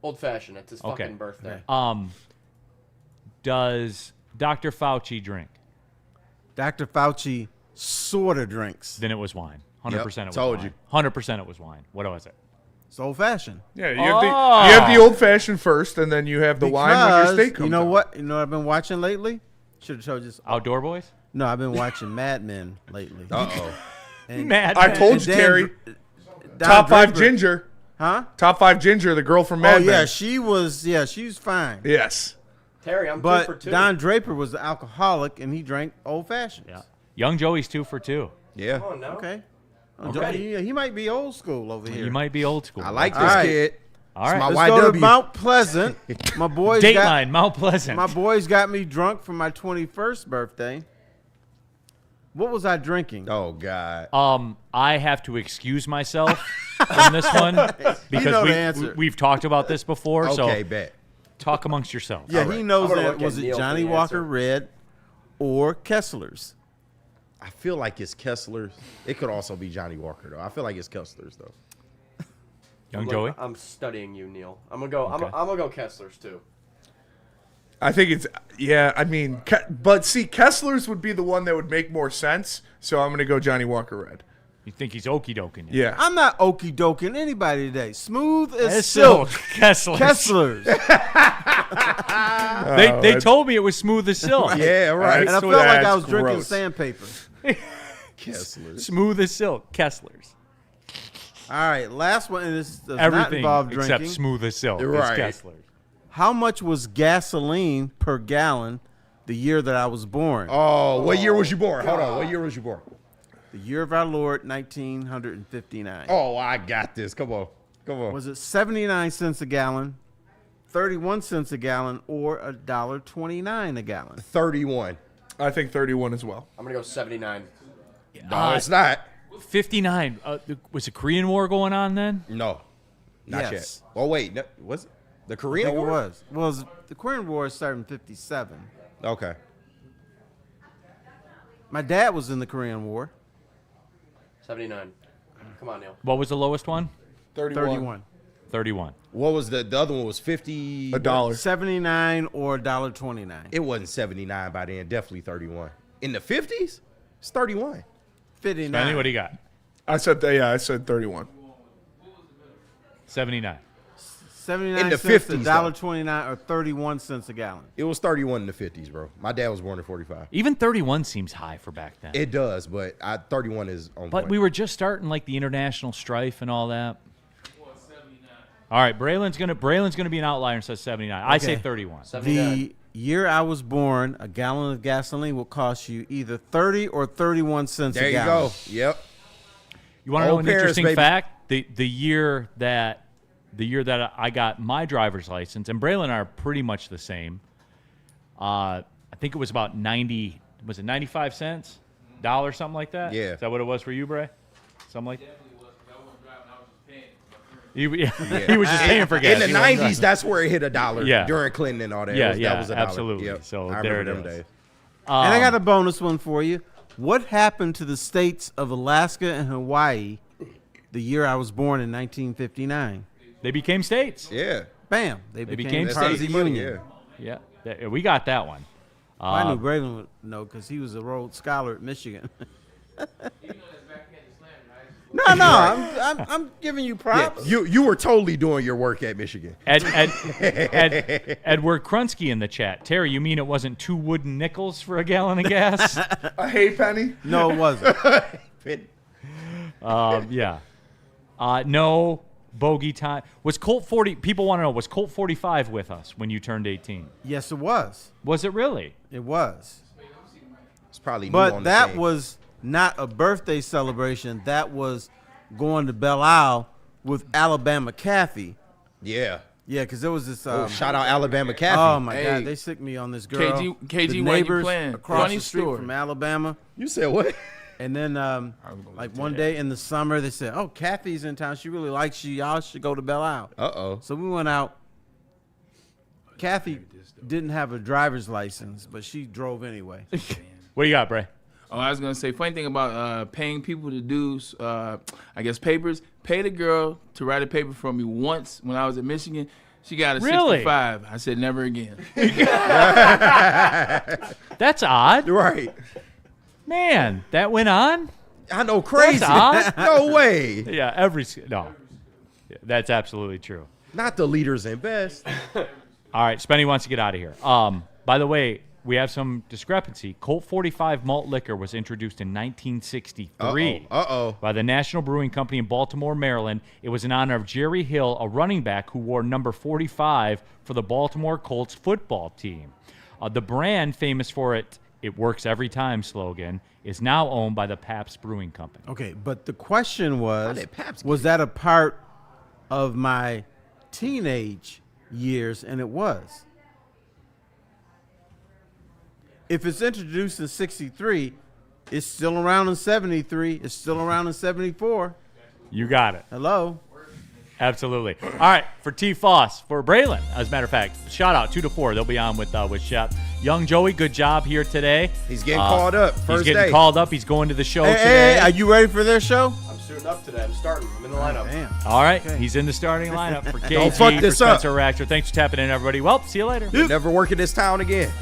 Old fashioned. It's his Okay. fucking birthday. Does Dr. Fauci drink? Dr. Fauci sort of drinks. Then it was wine. 100% it was told wine. you. 100% it was wine. What was it? It's old fashioned. Yeah, you have the old fashioned first, and then you have the wine when your steak comes you know out. what? You know what I've been watching lately? Should have told you. Outdoor Boys? No, I've been watching Mad Men lately. Uh-oh. And- Mad I Men. told and you, Dan- Terry. Don Top 5 Draper- ginger. Huh? Top 5 ginger, the girl from Mad Oh yeah, Men. she was fine. Yes. Terry, I'm 2 for But 2. Don Draper was the alcoholic, and he drank old fashioned. Yeah. Young Joey's 2 for 2. Yeah. Come on now. Okay. Okay. He might be old school over here. You might be old school. I like this All right. kid. All right. my Let's go to YW. Mount Pleasant. My boys Dateline, Mount Pleasant. My boys got me drunk for my 21st birthday. What was I drinking? Oh God. I have to excuse myself from this one because know the answer. we've talked about this before. Okay, So bet. talk amongst yourselves. Yeah, he knows I'm gonna that. look Was at it Neal for Johnny the Walker answer. Red or Kessler's? I feel like it's Kessler's. It could also be Johnny Walker though. I feel like it's Kessler's though. Young Joey? I'm studying you, Neal. I'm gonna go. Okay. I'm gonna go Kessler's too. I think it's, yeah, I mean, but see, Kessler's would be the one that would make more sense, so I'm going to go Johnny Walker Red. You think he's okey doking? Yeah. I'm not okey doking anybody today. Smooth as It's silk. Kessler's. Kessler's. They told me it was smooth as silk. Yeah, right. And I So felt like I that's was drinking gross. sandpaper. Kessler's. Smooth as silk. Kessler's. All right, last one, and this does not Everything involve except drinking. smooth as silk is Right. Kessler's. How much was gasoline per gallon the year that I was born? Oh, what year was you born? Hold on. What year was you born? The year of our Lord, 1959. Oh, I got this. Come on. Come on. Was it 79 cents a gallon, 31 cents a gallon, or $1.29 a gallon? 31. I think 31 as well. I'm gonna go 79. No, it's not. 59. Was the Korean War going on then? No. Not Yes. yet. Oh, wait. No, was it? The I Korean think it War? was. Well, the Korean War started in 57. Okay. My dad was in the Korean War. 79. Come on, Neal. What was the lowest one? 31. 31. What was the other one? Was 50? $1. 79 or $1.29. It wasn't 79 by then. Definitely 31. In the 50s? It's 31. 59. Benny, what do you got? I said 31. 79. 79 In the cents, 50s, $1.29, or 31 cents a gallon. It was 31 in the 50s, bro. My dad was born in 45. Even 31 seems high for back then. It does, but 31 is on But point. we were just starting like the international strife and all that. All right, Braylon's gonna be an outlier and says 79. I say Okay. 31. 79. The year I was born, a gallon of gasoline will cost you either 30 or 31 cents there a you gallon. go. Yep. You want to know Old an Paris, interesting baby. fact? The year that I got my driver's license, and Braylon and I are pretty much the same. I think it was about 90. Was it 95 cents? $1, something like that. Yeah. Is that what it was for you, Bray? Something like. He was just paying for gas. In the He wasn't 90s, driving. that's where it hit $1. Yeah. During Clinton and all that. Yeah, that yeah, was $1. absolutely. Yep. So I there remember it them is. days. And I got a bonus one for you. What happened to the states of Alaska and Hawaii the year I was born in 1959? They became states. Yeah. Bam. They became became part of the states. union. Yeah. Yeah, we got that one. I knew Braylon would know because he was a Rhodes Scholar at Michigan. No, I'm giving you props. You were totally doing your work at Michigan. Edward Krunsky in the chat. Terry, you mean it wasn't 2 wooden nickels for a gallon of gas? A hay penny? No, it wasn't. Yeah. No bogey time. Was Colt 40? People want to know. Was Colt 45 with us when you turned 18? Yes, it was. Was it really? It was. It's probably new But on the that scene. was not a birthday celebration. That was going to Belle Isle with Alabama Kathy. Yeah. Yeah, because there was this. Shout out Alabama Kathy. Oh my Hey. God, they sicked me on this girl. KG, the why you neighbors playing? across Funny the street story. from Alabama. You said what? And then, like one day in the summer, they said, "Oh, Kathy's in town. She really likes you. Y'all should go to Belle Isle." Uh-oh. So we went out. Kathy didn't have a driver's license, but she drove anyway. What do you got, Bray? Oh, I was gonna say, funny thing about paying people to do, I guess papers. Pay the girl to write a paper for me once when I was at Michigan. She got a Really? 65. I said never again. That's odd. Right. Man, that went on? I know, crazy. That's odd. No way. Yeah, no. Yeah, that's absolutely true. Not the leaders and best. All right, Spenny wants to get out of here. By the way, we have some discrepancy. Colt 45 malt liquor was introduced in 1963 by the National Brewing Company in Baltimore, Maryland. It was in honor of Jerry Hill, a running back who wore number 45 for the Baltimore Colts football team. The brand, famous for it works every time slogan, is now owned by the Pabst Brewing Company. Okay, but the question was that a part of my teenage years? And it was. If it's introduced in 63, it's still around in 73. It's still around in 74. You got it. Hello. Absolutely. All right, for T. Foss, for Braylon, as a matter of fact, shout out 2 to 4. They'll be on with Shep. Young Joey, good job here today. He's getting called up. First he's getting day. called up. He's going to the show Hey, today. are you ready for their show? I'm suiting up today. I'm starting. I'm in the lineup. Damn. All right, he's in the starting lineup for KG, Don't fuck this for up. Spencer Rachter. Thanks for tapping in, everybody. Well, see you later. Never work in this town again.